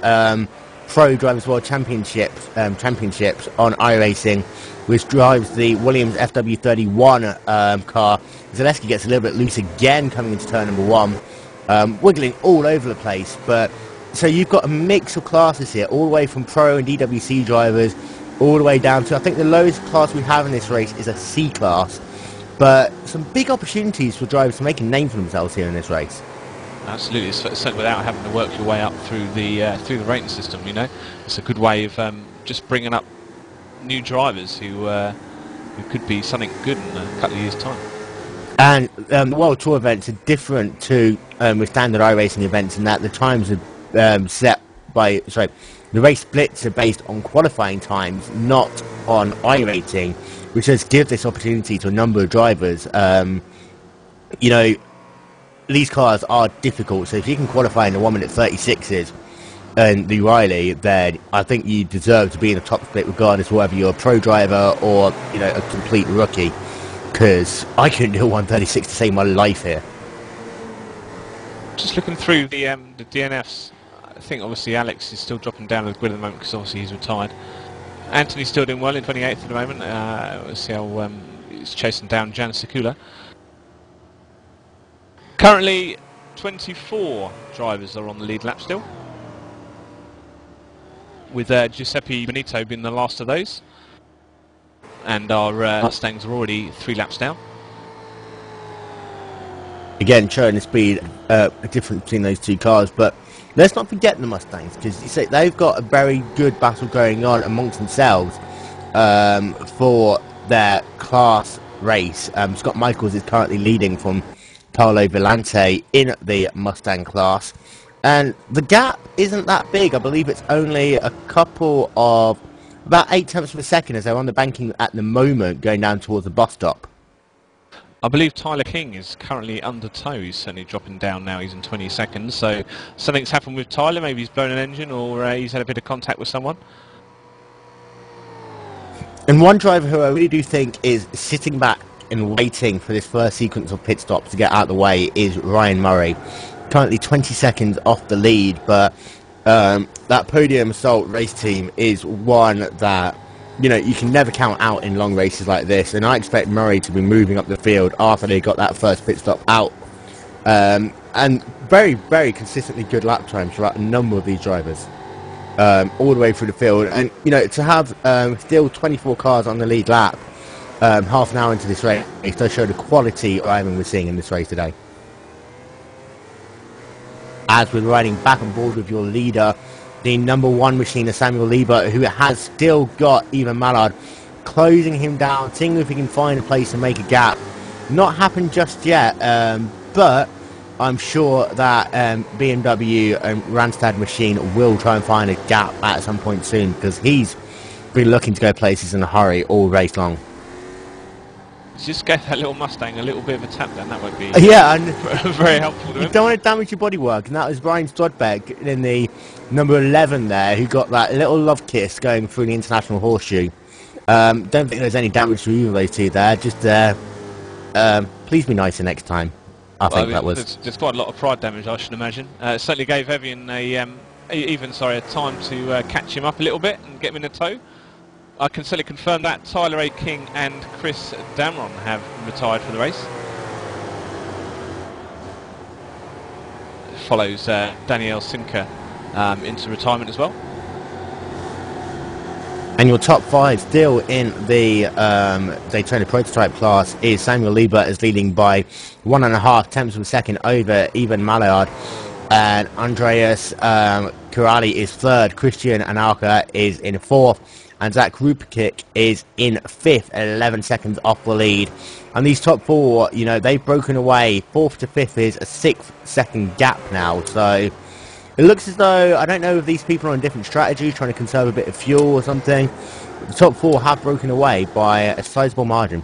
[SPEAKER 2] Pro Drivers World Championships on iRacing, which drives the Williams FW31 car. Zaleski gets a little bit loose again coming into turn number 1, wiggling all over the place. But so you've got a mix of classes here, all the way from Pro and DWC drivers, all the way down to, I think the lowest class we have in this race is a C class. But some big opportunities for drivers to make a name for themselves here in this race.
[SPEAKER 1] Absolutely, certainly without having to work your way up through the rating system. You know, it's a good way of just bringing up new drivers who could be something good in a couple of years' time. And
[SPEAKER 2] the World Tour events are different to with standard iRacing events in that the times are set by the race splits are based on qualifying times, not on iRating, which does give this opportunity to a number of drivers. You know, these cars are difficult, so if you can qualify in the 1 minute 36s, and the Riley, then I think you deserve to be in the top split regardless of whether you're a pro driver or, you know, a complete rookie. Because I couldn't do 136 to save my life here.
[SPEAKER 1] Just looking through the DNFs, I think obviously Alex is still dropping down the grid at the moment because obviously he's retired. Anthony's still doing well in 28th at the moment. We'll see how he's chasing down Jan Sikula. Currently, 24 drivers are on the lead lap still, with Giuseppe Benito being the last of those. And our Mustangs are already 3 laps down.
[SPEAKER 2] Again, showing the speed, a difference between those two cars, but let's not forget the Mustangs, because you say they've got a very good battle going on amongst themselves for their class race. Scott Michaels is currently leading from Paolo Villante in the Mustang class, and the gap isn't that big. I believe it's only a couple of about 8 tenths of a second as they're on the banking at the moment going down towards the bus stop.
[SPEAKER 1] I believe Tyler King is currently under tow. He's certainly dropping down now. He's in 20 seconds. So something's happened with Tyler. Maybe he's blown an engine, or he's had a bit of contact with someone.
[SPEAKER 2] And one driver who I really do think is sitting back and waiting for this first sequence of pit stops to get out of the way is Ryan Murray. Currently 20 seconds off the lead, but that podium assault race team is one that, you know, you can never count out in long races like this, and I expect Murray to be moving up the field after they got that first pit stop out. And very, very consistently good lap times throughout a number of these drivers, all the way through the field. And, you know, to have still 24 cars on the lead lap half an hour into this race does show the quality of driving we're seeing in this race today. As we're riding back on board with your leader, the number 1 machine, Samuel Liebert, who has still got Ivan Mallard closing him down, seeing if he can find a place to make a gap. Not happened just yet, but I'm sure that BMW and Randstad machine will try and find a gap at some point soon, because he's been looking to go places in a hurry all race long.
[SPEAKER 1] Just gave that little Mustang a little bit of a tap then. That won't be very helpful to him.
[SPEAKER 2] You don't want to damage your bodywork, and that was Brian Stodbeck in the number 11 there, who got that little love kiss going through the International Horseshoe. Don't think there's any damage to either of those two there. Just please be nicer next time. I think that was.
[SPEAKER 1] There's quite a lot of pride damage, I should imagine. It certainly gave Evian a time to catch him up a little bit and get him in a tow. I can certainly confirm that Tyler A. King and Chris Damron have retired for the race. Follows Danielle Simker into retirement as well.
[SPEAKER 2] And your top 5 still in the Daytona prototype class is Samuel Liebert is leading by 1.5 tenths of a second over Ivan Mallard, and Andreas Corrali is 3rd, Christian Analka is in 4th, and Zach Ruperkick is in 5th at 11 seconds off the lead. And these top 4, you know, they've broken away. 4th to 5th is a 6-second gap now, so it looks as though, I don't know if these people are on different strategies, trying to conserve a bit of fuel or something. The top 4 have broken away by a sizable margin.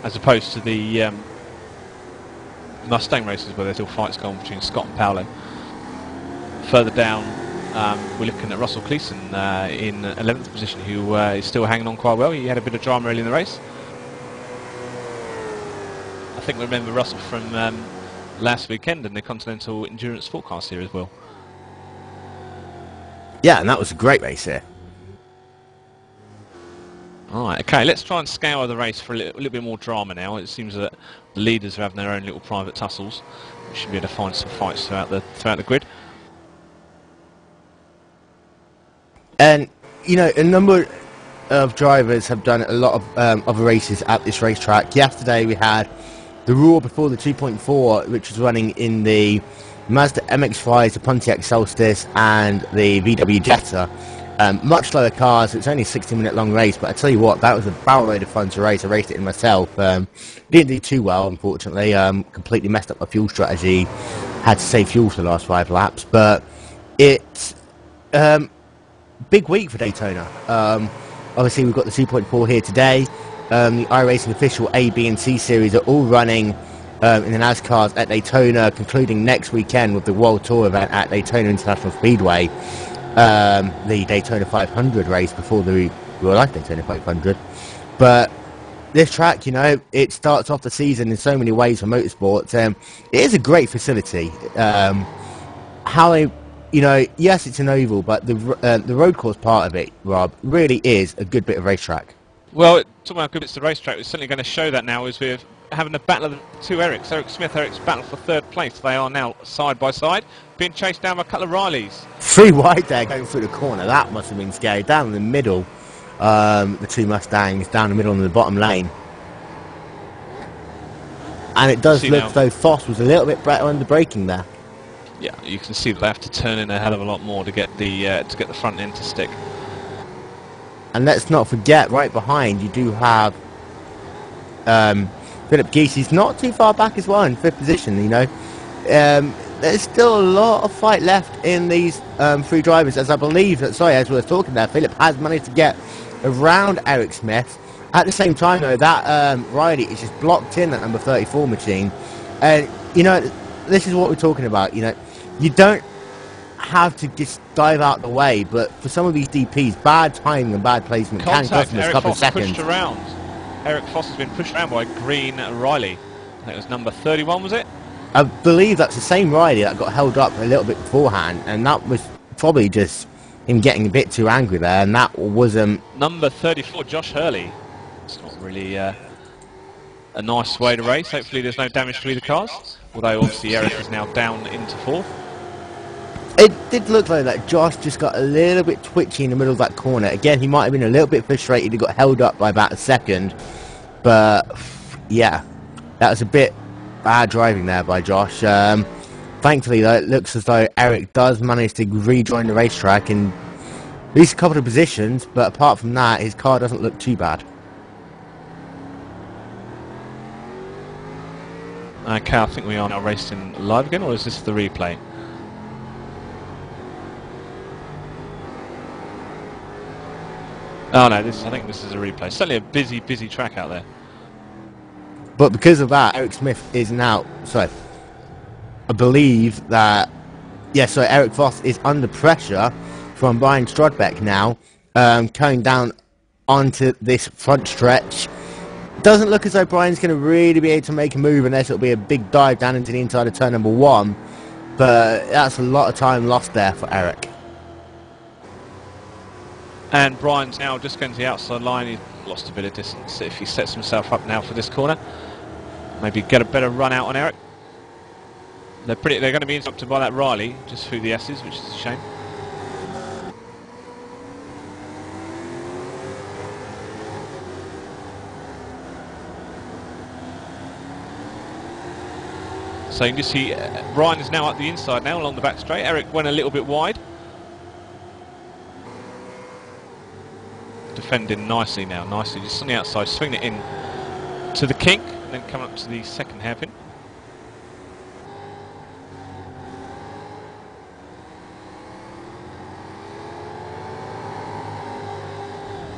[SPEAKER 1] As opposed to the Mustang races where there's still fights going between Scott and Paolo. Further down, we're looking at Russell Cleason in 11th position, who is still hanging on quite well. He had a bit of drama early in the race. I think we remember Russell from last weekend in the Continental Endurance Forecast here as well.
[SPEAKER 2] Yeah, and that was a great race here.
[SPEAKER 1] Alright, okay, let's try and scour the race for a little bit more drama now. It seems that the leaders are having their own little private tussles. We should be able to find some fights throughout the grid.
[SPEAKER 2] And, you know, a number of drivers have done a lot of other races at this racetrack. Yesterday we had the Roar before the 2.4, which was running in the Mazda MX-5, the Pontiac Solstice, and the VW Jetta. Much slower cars. It's only a 60-minute long race, but I tell you what, that was a barrel load of fun to race. I raced it in myself. Didn't do too well, unfortunately. Completely messed up my fuel strategy. Had to save fuel for the last 5 laps, but it's big week for Daytona. Obviously, we've got the 2.4 here today. The iRacing official A, B, and C series are all running in the NASCARs at Daytona, concluding next weekend with the World Tour event at Daytona International Speedway, the Daytona 500 race before the real life Daytona 500. But this track, you know, it starts off the season in so many ways for motorsports. It is a great facility. How they, you know, yes, it's an oval, but the road course part of it, Rob, really is a good bit of racetrack.
[SPEAKER 1] Well, talking about good bits of racetrack, we're certainly going to show that now as we're having a battle of the two Erics. Eric Smith, Eric's battle for third place. They are now side by side, being chased down by a couple of Rileys.
[SPEAKER 2] 3 wide there going through the corner. That must have been scary. Down in the middle, the 2 Mustangs down the middle in the bottom lane. And it does look as though Foss was a little bit better under braking there.
[SPEAKER 1] Yeah, you can see that they have to turn in a hell of a lot more to get the front end to stick.
[SPEAKER 2] And let's not forget, right behind you do have Philip Geese. He's not too far back as well in 5th position, you know. There's still a lot of fight left in these 3 drivers, as I believe that, sorry, as we were talking there, Philip has managed to get around Eric Smith. At the same time, though, that Riley is just blocked in that number 34 machine. And, you know, this is what we're talking about, you know. You don't have to just dive out the way, but for some of these DPs, bad timing and bad placement can cost them a couple of seconds.
[SPEAKER 1] Pushed around. Eric Foss has been pushed around by Green Riley. I think it was number 31, was it?
[SPEAKER 2] I believe that's the same Riley that got held up a little bit beforehand, and that was probably just him getting a bit too angry there, and that was
[SPEAKER 1] number 34, Josh Hurley. It's not really a nice way to race. Hopefully there's no damage to either cars, although obviously Eric is now down into 4th.
[SPEAKER 2] It did look like that Josh just got a little bit twitchy in the middle of that corner. Again, he might have been a little bit frustrated. He got held up by about a second. But, yeah, that was a bit bad driving there by Josh. Thankfully, though, it looks as though Eric does manage to rejoin the racetrack in at least a couple of positions. But apart from that, his car doesn't look too bad.
[SPEAKER 1] Okay, I think we are now racing live again, or is this the replay? Oh no, I think this is a replay. Certainly a busy track out there.
[SPEAKER 2] But because of that, Eric Smith is now, sorry, I believe that, yeah, so Eric Foss is under pressure from Brian Strodbeck now, coming down onto this front stretch. Doesn't look as though Brian's going to really be able to make a move unless it'll be a big dive down into the inside of turn number 1. But that's a lot of time lost there for Eric.
[SPEAKER 1] And Brian's now just going to the outside line. He's lost a bit of distance. If he sets himself up now for this corner, maybe get a better run out on Eric. They're going to be interrupted by that Riley just through the S's, which is a shame. So you can just see Brian is now up the inside now along the back straight. Eric went a little bit wide. Defending nicely now, just on the outside, swinging it in to the kink, then coming up to the second hairpin.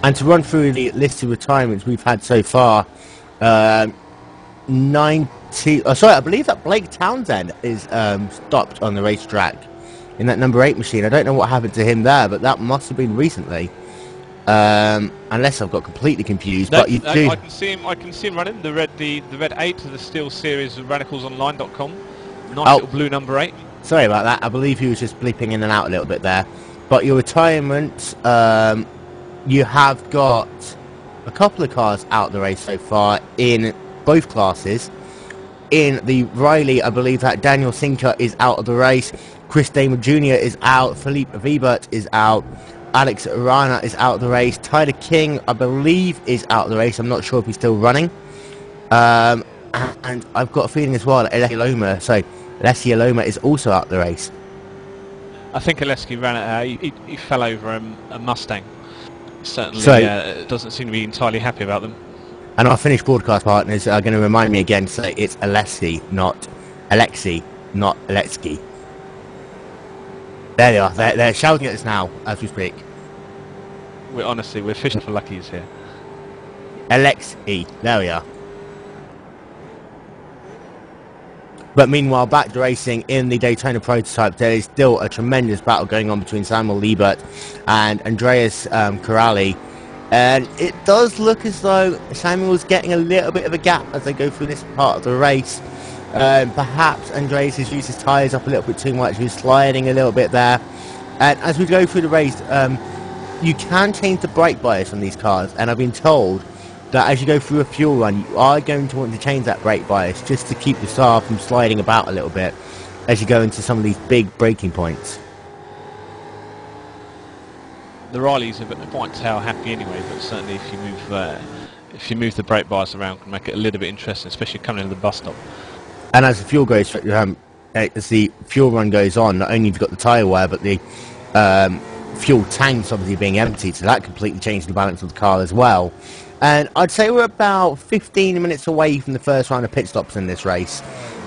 [SPEAKER 2] And to run through the list of retirements we've had so far, 90. Oh, sorry, I believe that Blake Townsend is stopped on the racetrack in that number 8 machine. I don't know what happened to him there, but that must have been recently. Unless I've got completely confused, but you do.
[SPEAKER 1] I can see him running the red 8 to the Steel Series of radicalsonline.com. Nice little blue number 8.
[SPEAKER 2] Sorry about that. I believe he was just bleeping in and out a little bit there. But your retirement, you have got a couple of cars out of the race so far in both classes. In the Riley, I believe that Daniel Sinker is out of the race. Chris Damer Jr. is out. Philippe Wiebert is out. Alex Arana is out of the race. Tyler King, I believe, is out of the race. I'm not sure if he's still running. And I've got a feeling as well that Alessi Loma is also out of the race.
[SPEAKER 1] I think Alessi ran he fell over a Mustang. Certainly doesn't seem to be entirely happy about them.
[SPEAKER 2] And our Finnish broadcast partners are going to remind me again to say it's Alessi, not Alexi, not Alexki. There they are. They're shouting at us now as we speak.
[SPEAKER 1] We're fishing for luckies here.
[SPEAKER 2] Alexi. There we are. But meanwhile, back to racing in the Daytona prototype, there is still a tremendous battle going on between Samuel Liebert and Andreas Corrali. And it does look as though Samuel's getting a little bit of a gap as they go through this part of the race. Perhaps Andreas has used his tyres up a little bit too much. He's sliding a little bit there. And as we go through the race, you can change the brake bias on these cars. And I've been told that as you go through a fuel run, you are going to want to change that brake bias just to keep the car from sliding about a little bit as you go into some of these big braking points.
[SPEAKER 1] The Rileys are quite tail happy anyway, but certainly if you move the brake bias around, can make it a little bit interesting, especially coming into the bus stop.
[SPEAKER 2] And as the fuel goes, as the fuel run goes on, not only have you got the tyre wear, but the fuel tanks obviously being emptied, so that completely changed the balance of the car as well. And I'd say we're about 15 minutes away from the first round of pit stops in this race.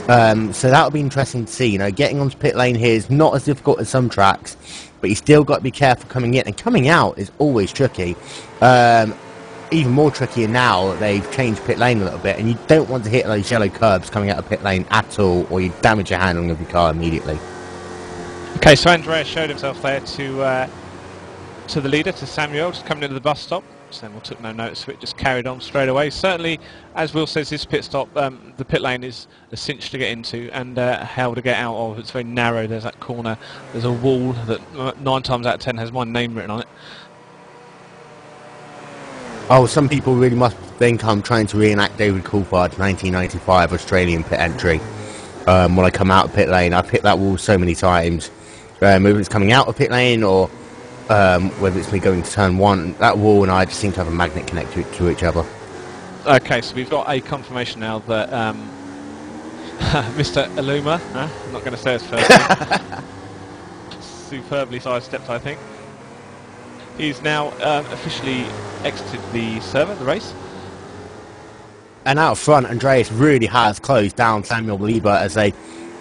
[SPEAKER 2] So that'll be interesting to see. You know, getting onto pit lane here is not as difficult as some tracks, but you still got to be careful coming in, and coming out is always tricky. Even more trickier now that they've changed pit lane a little bit, and you don't want to hit those yellow curbs coming out of pit lane at all, or you damage your handling of your car immediately.
[SPEAKER 1] Okay, so Andreas showed himself there to the leader, to Samuel, just coming into the bus stop. Samuel took no notice of it, just carried on straight away. Certainly, as Will says, this pit stop, the pit lane is a cinch to get into and hell to get out of. It's very narrow. There's that corner. There's a wall that 9 times out of 10 has my name written on it.
[SPEAKER 2] Oh, some people really must think I'm trying to reenact David Coulthard's 1995 Australian pit entry. When I come out of pit lane, I've hit that wall so many times. Whether it's coming out of pit lane or whether it's me going to turn 1, that wall and I just seem to have a magnet connected to each other.
[SPEAKER 1] Okay, so we've got a confirmation now that Mr. Aluma, I'm not going to say his first name, superbly sidestepped, I think. He's now officially exited the server, the race.
[SPEAKER 2] And out front, Andreas really has closed down Samuel Liebert as they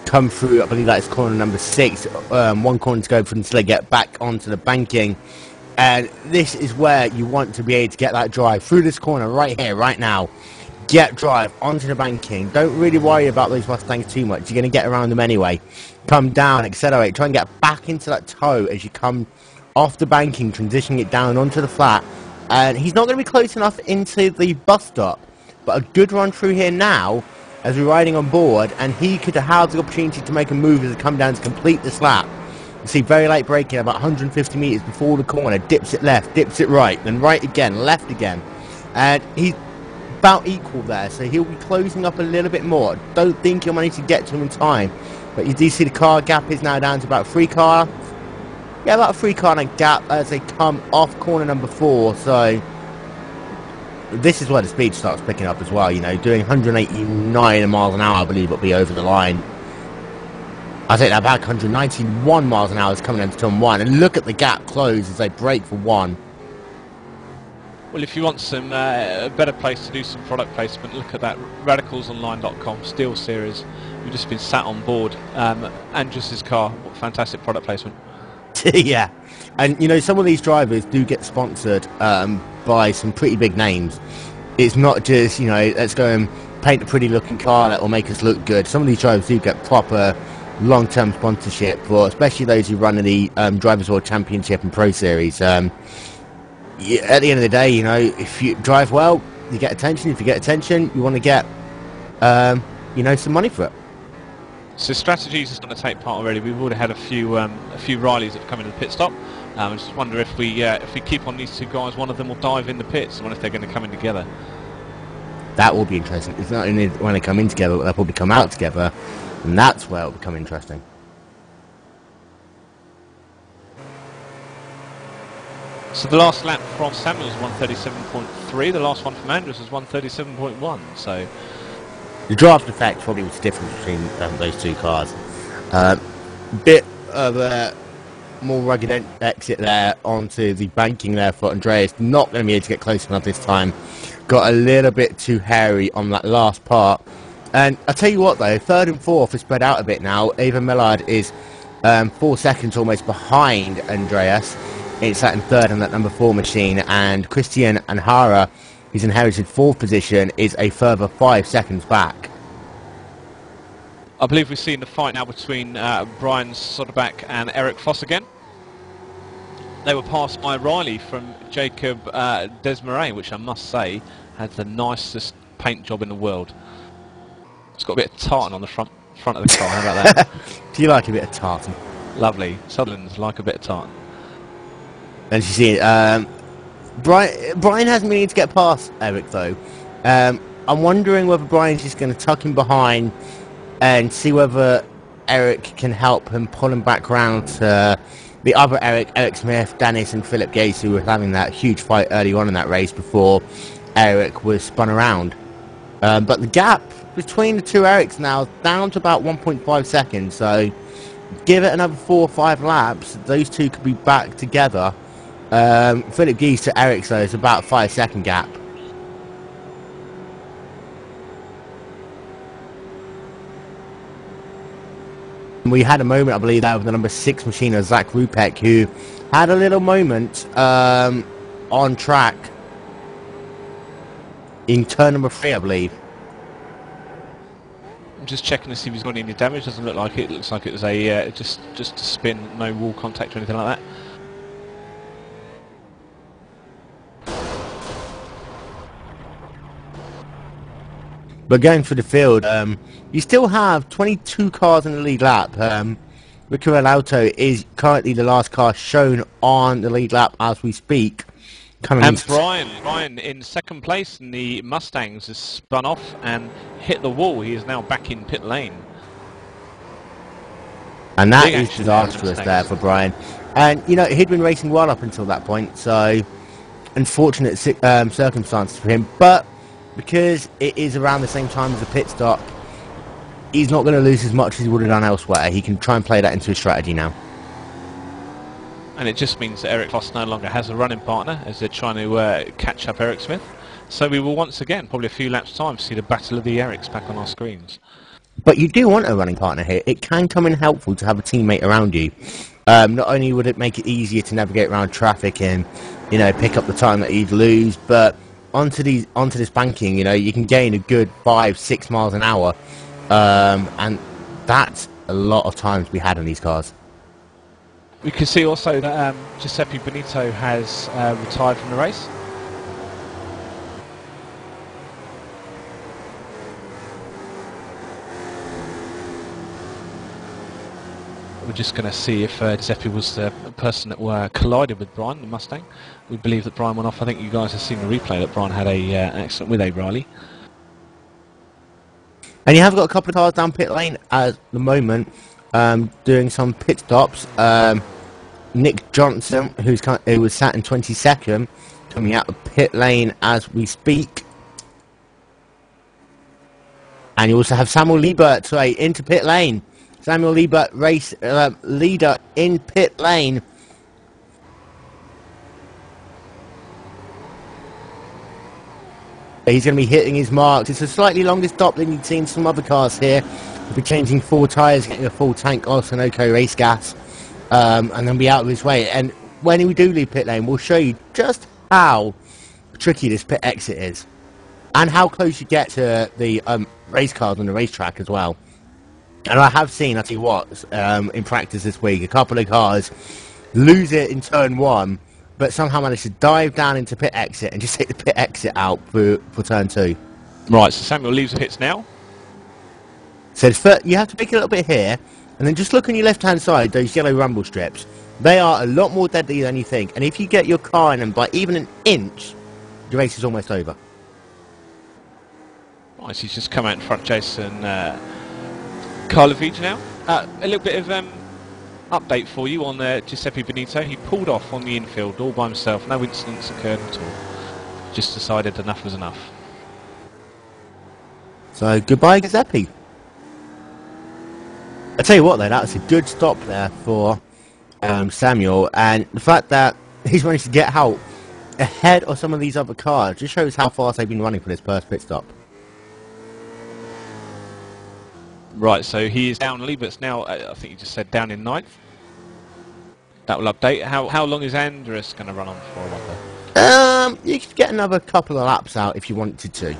[SPEAKER 2] come through, I believe that is corner number 6, 1 corner to go for them to get back onto the banking. And this is where you want to be able to get that drive through this corner right here, right now. Get drive onto the banking. Don't really worry about those Mustangs too much. You're going to get around them anyway. Come down, accelerate, try and get back into that toe as you come off the banking, transitioning it down onto the flat. And he's not going to be close enough into the bus stop, but a good run through here now as we're riding on board, and he could have the opportunity to make a move as it come down to complete this lap. You see very late braking about 150 metres before the corner, dips it left, dips it right, then right again, left again, and he's about equal there, so he'll be closing up a little bit more. Don't think he'll manage to get to him in time, but you do see the car gap is now down to about 3 car. Yeah, about a 3 car length gap as they come off corner number 4, so this is where the speed starts picking up as well, you know, doing 189 miles an hour, I believe, will be over the line. I take that back, 191 miles an hour is coming into turn 1, and look at the gap close as they brake for 1.
[SPEAKER 1] Well, if you want some a better place to do some product placement, look at that radicalsonline.com Steel Series. We've just been sat on board. Andrews's car, what fantastic product placement.
[SPEAKER 2] Yeah, and you know, some of these drivers do get sponsored by some pretty big names. It's not just, you know, let's go and paint a pretty looking car that will make us look good. Some of these drivers do get proper long-term sponsorship, for especially those who run in the Drivers' World Championship and Pro Series. At the end of the day, you know, if you drive well, you get attention. If you get attention, you want to get, you know, some money for it.
[SPEAKER 1] So strategies is going to take part already. We've already had a few Rileys that have come into the pit stop. I just wonder if we keep on these 2 guys, one of them will dive in the pits. I wonder if they're going to come in together.
[SPEAKER 2] That will be interesting. It's not only when they come in together, but they'll probably come out together, and that's where it'll become interesting.
[SPEAKER 1] So the last lap from Samuel's 137.3. The last one from Andrews was 137.1. So
[SPEAKER 2] the draft effect probably was the difference between those 2 cars. Bit of a more rugged exit there onto the banking there for Andreas. Not going to be able to get close enough this time. Got a little bit too hairy on that last part. And I'll tell you what though, 3rd and 4th are spread out a bit now. Ava Millard is 4 seconds almost behind Andreas. It's sat in 3rd on that number 4 machine, and Christian Anhara, who's inherited 4th position, is a further 5 seconds back.
[SPEAKER 1] I believe we've seen the fight now between Brian Soderback and Eric Foss again. They were passed by Riley from Jacob Desmarais, which I must say has the nicest paint job in the world. It's got a bit of tartan on the front of the car. How about that?
[SPEAKER 2] Do you like a bit of tartan?
[SPEAKER 1] Lovely. Sutherland's like a bit of tartan.
[SPEAKER 2] And you see, Brian hasn't been able to get past Eric though. I'm wondering whether Brian's just going to tuck him behind and see whether Eric can help him pull him back round to the other Eric Smith, Dennis and Philip Gates, who were having that huge fight early on in that race before Eric was spun around. But the gap between the two Erics now is down to about 1.5 seconds, so give it another 4 or 5 laps, those two could be back together. Philip Geese to Eric, so it's about a 5-second gap. We had a moment, I believe, that with the number 6 machiner, Zach Rupek, who had a little moment on track in turn number 3, I believe.
[SPEAKER 1] I'm just checking to see if he's got any damage. Doesn't look like it. Looks like it was a just a spin, no wall contact or anything like that.
[SPEAKER 2] But going through the field, you still have 22 cars in the lead lap. Ricky Alto is currently the last car shown on the lead lap as we speak.
[SPEAKER 1] And Brian in second place in the Mustangs has spun off and hit the wall. He is now back in pit lane.
[SPEAKER 2] And that is disastrous there for Brian. And, you know, he'd been racing well up until that point, so unfortunate circumstances for him. But because it is around the same time as the pit stop, he's not going to lose as much as he would have done elsewhere. He can try and play that into his strategy now.
[SPEAKER 1] And it just means that Eric Foss no longer has a running partner as they're trying to catch up Eric Smith. So we will once again, probably a few laps time, see the battle of the Erics back on our screens.
[SPEAKER 2] But you do want a running partner here. It can come in helpful to have a teammate around you. Not only would it make it easier to navigate around traffic and, you know, pick up the time that you'd lose, but onto this banking, you know, you can gain a good 5-6 miles an hour, and that's a lot of time to be had on these cars.
[SPEAKER 1] We can see also that Giuseppe Benito has retired from the race. We're just going to see if Giuseppe was the person that collided with Brian, the Mustang. We believe that Brian went off. I think you guys have seen the replay that Brian had an accident with Riley.
[SPEAKER 2] And you have got a couple of cars down pit lane at the moment, doing some pit stops. Nick Johnson, who was sat in 22nd, coming out of pit lane as we speak. And you also have Samuel Liebert into pit lane. Samuel Liebert, race leader in pit lane. He's going to be hitting his marks. It's a slightly longer stop than you'd see in some other cars here. He'll be changing 4 tyres, getting a full tank of Sunoco race gas, and then be out of his way. And when we do leave pit lane, we'll show you just how tricky this pit exit is, and how close you get to the race cars on the racetrack as well. And I have seen, I tell you what, in practice this week, a couple of cars lose it in turn 1, but somehow manage to dive down into pit exit and just take the pit exit out for turn 2.
[SPEAKER 1] Right, so Samuel leaves the pits now.
[SPEAKER 2] So you have to make it a little bit here, and then just look on your left-hand side, those yellow rumble strips. They are a lot more deadly than you think, and if you get your car in them by even an inch, the race is almost over.
[SPEAKER 1] Right, so he's just come out in front, Jason Carlovich now. A little bit of update for you on Giuseppe Benito. He pulled off on the infield all by himself. No incidents occurred at all. Just decided enough was enough.
[SPEAKER 2] So goodbye, Giuseppe. I tell you what, though, that was a good stop there for Samuel, and the fact that he's managed to get out ahead of some of these other cars just shows how fast they've been running for this first pit stop.
[SPEAKER 1] Right, so he is down. Liebert's now, I think you just said, down in 9th. That will update. How long is Andrus going to run on for, I wonder?
[SPEAKER 2] You could get another couple of laps out if you wanted to.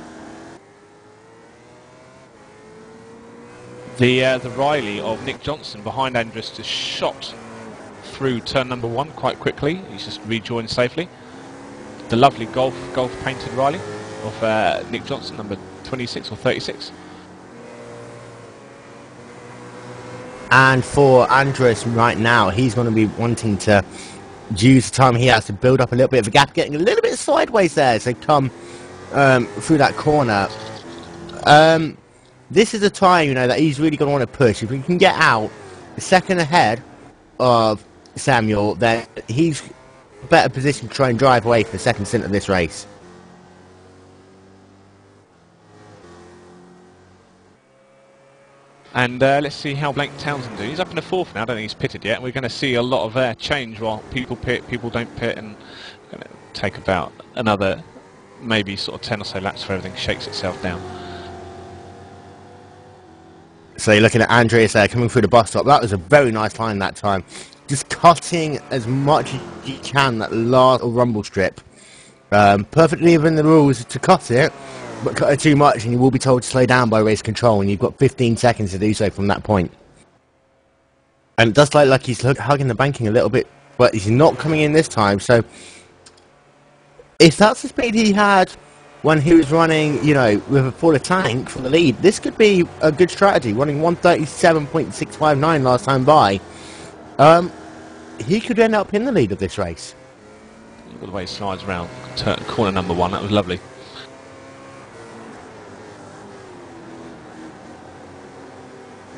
[SPEAKER 1] The Riley of Nick Johnson behind Andres just shot through turn number 1 quite quickly. He's just rejoined safely. The lovely golf painted Riley of Nick Johnson, number 26 or 36.
[SPEAKER 2] And for Andres right now, he's going to be wanting to use the time he has to build up a little bit of a gap, getting a little bit sideways there, so come through that corner. This is a time, you know, that he's really going to want to push. If he can get out a second ahead of Samuel, then he's better position to try and drive away for the second stint of this race.
[SPEAKER 1] And let's see how Blake Townsend do. He's up in the 4th now. I don't think he's pitted yet. We're going to see a lot of change while people pit, people don't pit, and going to take about another maybe sort of 10 or so laps before everything shakes itself down.
[SPEAKER 2] So you're looking at Andreas there coming through the bus stop. That was a very nice line that time. Just cutting as much as you can that last rumble strip. Perfectly within the rules to cut it, but cut it too much and you will be told to slow down by race control, and you've got 15 seconds to do so from that point. And it does look like he's hugging the banking a little bit, but he's not coming in this time. So if that's the speed he had when he was running, you know, with a fuller tank for the lead, this could be a good strategy. Running 137.659 last time by, he could end up in the lead of this race.
[SPEAKER 1] Look at the way he slides around corner number 1. That was lovely.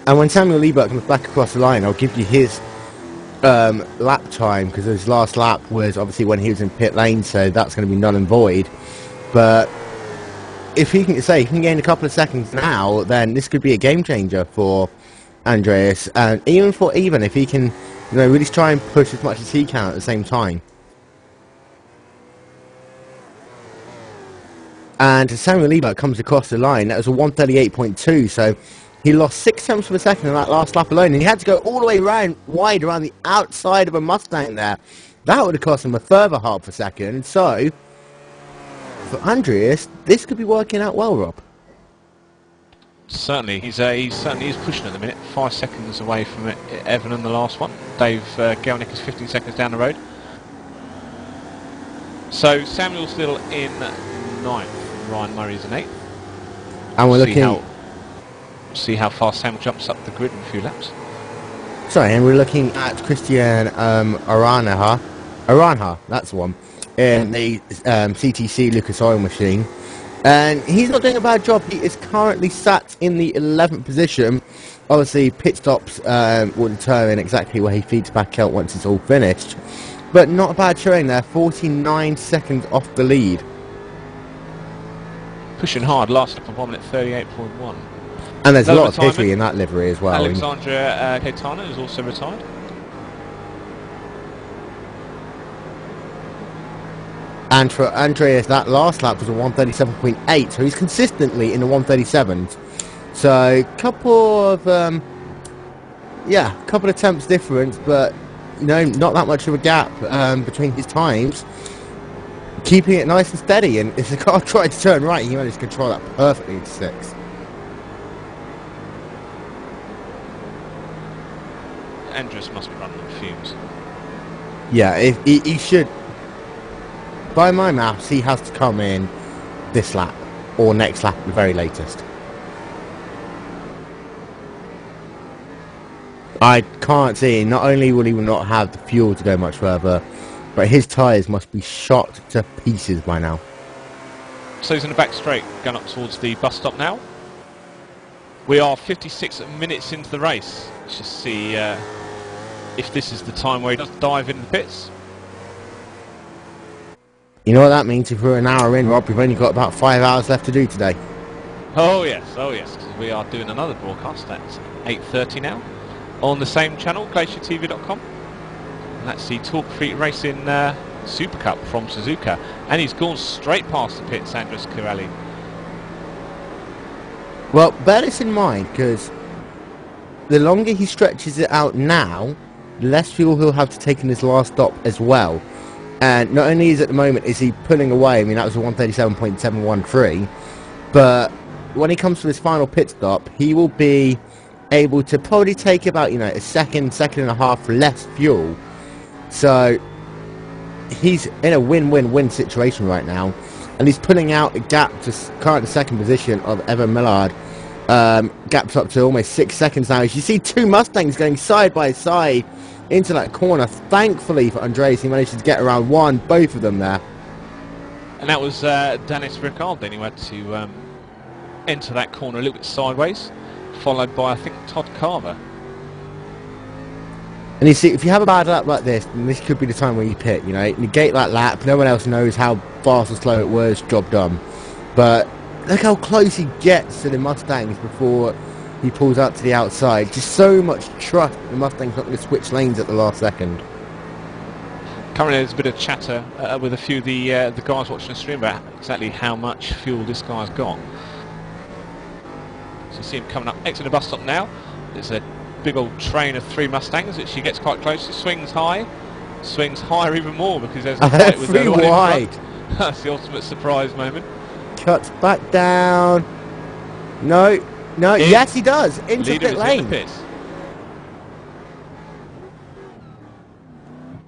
[SPEAKER 2] And when Samuel Liebert comes back across the line, I'll give you his lap time, because his last lap was obviously when he was in pit lane, so that's going to be null and void. But if he can say he can gain a couple of seconds now, then this could be a game changer for Andreas, and even for Even, if he can, you know, really try and push as much as he can at the same time. And Samuel Liebert comes across the line. That was a 138.2, so he lost 6 tenths of a second in that last lap alone, and he had to go all the way around, wide around the outside of a Mustang there. That would have cost him a further half a second. So for Andreas, this could be working out well, Rob.
[SPEAKER 1] Certainly, he certainly is pushing at the minute. 5 seconds away from it, Evan in the last one. Dave Gelnick is 15 seconds down the road. So Samuel's still in 9th. Ryan Murray's in 8th.
[SPEAKER 2] And we're looking.
[SPEAKER 1] See how fast Samuel jumps up the grid in a few laps.
[SPEAKER 2] Sorry, and we're looking at Christian Aranha, that's the one, in the CTC Lucas Oil machine. And he's not doing a bad job. He is currently sat in the 11th position. Obviously, pit stops will determine exactly where he feeds back out once it's all finished. But not a bad showing there, 49 seconds off the lead.
[SPEAKER 1] Pushing hard, last lap of 1 minute 38.1.
[SPEAKER 2] And there's a lot of history in that livery as well.
[SPEAKER 1] Alexandra Daytona is also retired.
[SPEAKER 2] And for Andreas, that last lap was a 137.8, so he's consistently in the 137s. So couple of attempts difference, but you know, not that much of a gap between his times. Keeping it nice and steady, and if the car tried to turn right, he managed to control that perfectly into 6th.
[SPEAKER 1] Andreas must be running on fumes.
[SPEAKER 2] Yeah, he should. By my maths, he has to come in this lap or next lap at the very latest. I can't see. Not only will he not have the fuel to go much further, but his tyres must be shot to pieces by now.
[SPEAKER 1] So he's in the back straight, going up towards the bus stop now. We are 56 minutes into the race. Let's just see if this is the time where he does dive into the pits.
[SPEAKER 2] You know what that means? If we're an hour in, Rob, we've only got about 5 hours left to do today.
[SPEAKER 1] Oh yes, because we are doing another broadcast at 8:30 now on the same channel, Glaciertv.com. And that's the Talk Free Racing Super Cup from Suzuka. And he's gone straight past the pits, Andres Corelli.
[SPEAKER 2] Well, bear this in mind, because the longer he stretches it out now, the less fuel he'll have to take in his last stop as well. And not only is at the moment is he pulling away, I mean that was a 137.713, but when he comes to his final pit stop, he will be able to probably take about, you know, a second and a half less fuel. So he's in a win-win-win situation right now, and he's putting out a gap to current second position of Evan Millard. Gaps up to almost 6 seconds now. As you see two Mustangs going side by side into that corner. Thankfully for Andreas, he managed to get around both of them there.
[SPEAKER 1] And that was Dennis Ricard then, who had to enter that corner a little bit sideways, followed by, I think, Todd Carver.
[SPEAKER 2] And you see, if you have a bad lap like this, then this could be the time where you pit, you know, negate that lap, no one else knows how fast or slow it was, job done. But look how close he gets to the Mustangs before he pulls out to the outside. Just so much trust the Mustangs not going to switch lanes at the last second.
[SPEAKER 1] Currently there's a bit of chatter with a few of the guys watching the stream about exactly how much fuel this guy's got. So you see him coming up, exiting the bus stop now. There's a big old train of 3 Mustangs that she gets quite close to, swings higher even more because there's a fight with the one in front. That's the ultimate surprise moment.
[SPEAKER 2] Cuts back down. No, yes he does, into pit lane.
[SPEAKER 1] In the pit.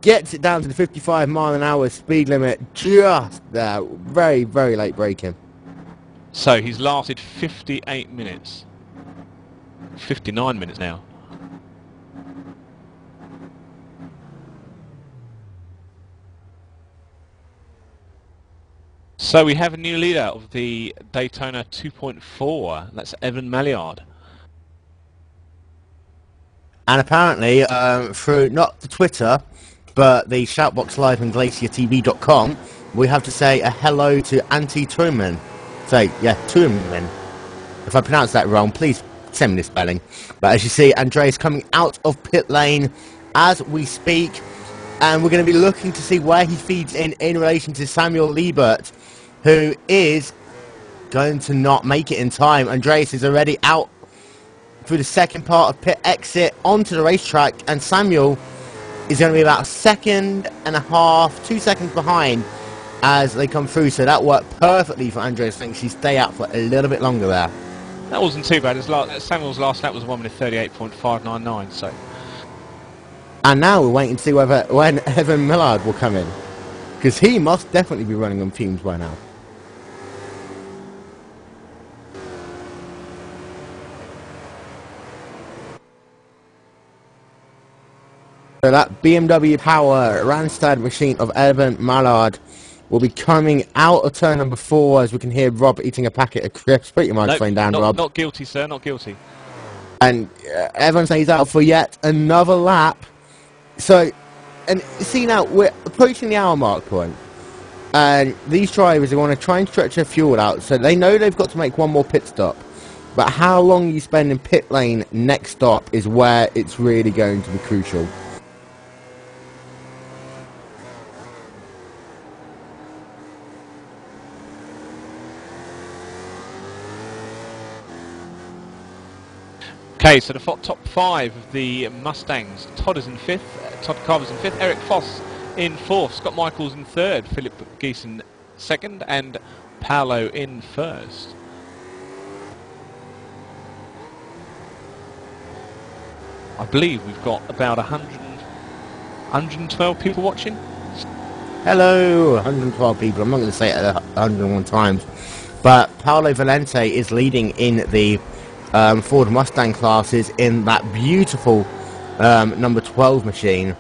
[SPEAKER 2] Gets it down to the 55-mile-an-hour speed limit just there. Very, very late braking.
[SPEAKER 1] So he's lasted 58 minutes. 59 minutes now. So we have a new leader of the Daytona 2.4. That's Evan Malliard.
[SPEAKER 2] And apparently, through not the Twitter, but the Shoutbox Live and Glaciertv.com, we have to say a hello to Anti-Truman. So, yeah, Truman. If I pronounce that wrong, please send me the spelling. But as you see, Andreas coming out of pit lane as we speak. And we're going to be looking to see where he feeds in relation to Samuel Liebert, who is going to not make it in time. Andreas is already out through the second part of pit exit onto the racetrack, and Samuel is going to be about a second and a half, 2 seconds behind as they come through. So that worked perfectly for Andreas. Thinks he stay out for a little bit longer there.
[SPEAKER 1] That wasn't too bad. Samuel's last lap was 1:38.599. So.
[SPEAKER 2] And now we're waiting to see when Evan Millard will come in, because he must definitely be running on fumes by now. So that BMW Power Randstad machine of Evan Mallard will be coming out of turn number 4 as we can hear Rob eating a packet of crisps. Put your microphone down, Rob.
[SPEAKER 1] Not guilty, sir, not guilty.
[SPEAKER 2] And Evan says he's out for yet another lap. So, and see now, we're approaching the hour mark point. And these drivers are going to try and stretch their fuel out, so they know they've got to make one more pit stop. But how long you spend in pit lane next stop is where it's really going to be crucial.
[SPEAKER 1] Okay, so the top 5 of the Mustangs. Todd is in 5th, Todd Carver's in 5th, Eric Foss in 4th, Scott Michaels in 3rd, Philip Geeson 2nd, and Paolo in 1st. I believe we've got about 112 people watching.
[SPEAKER 2] Hello, 112 people. I'm not going to say it 101 times. But Paolo Valente is leading in the Ford Mustang classes in that beautiful number 12 machine.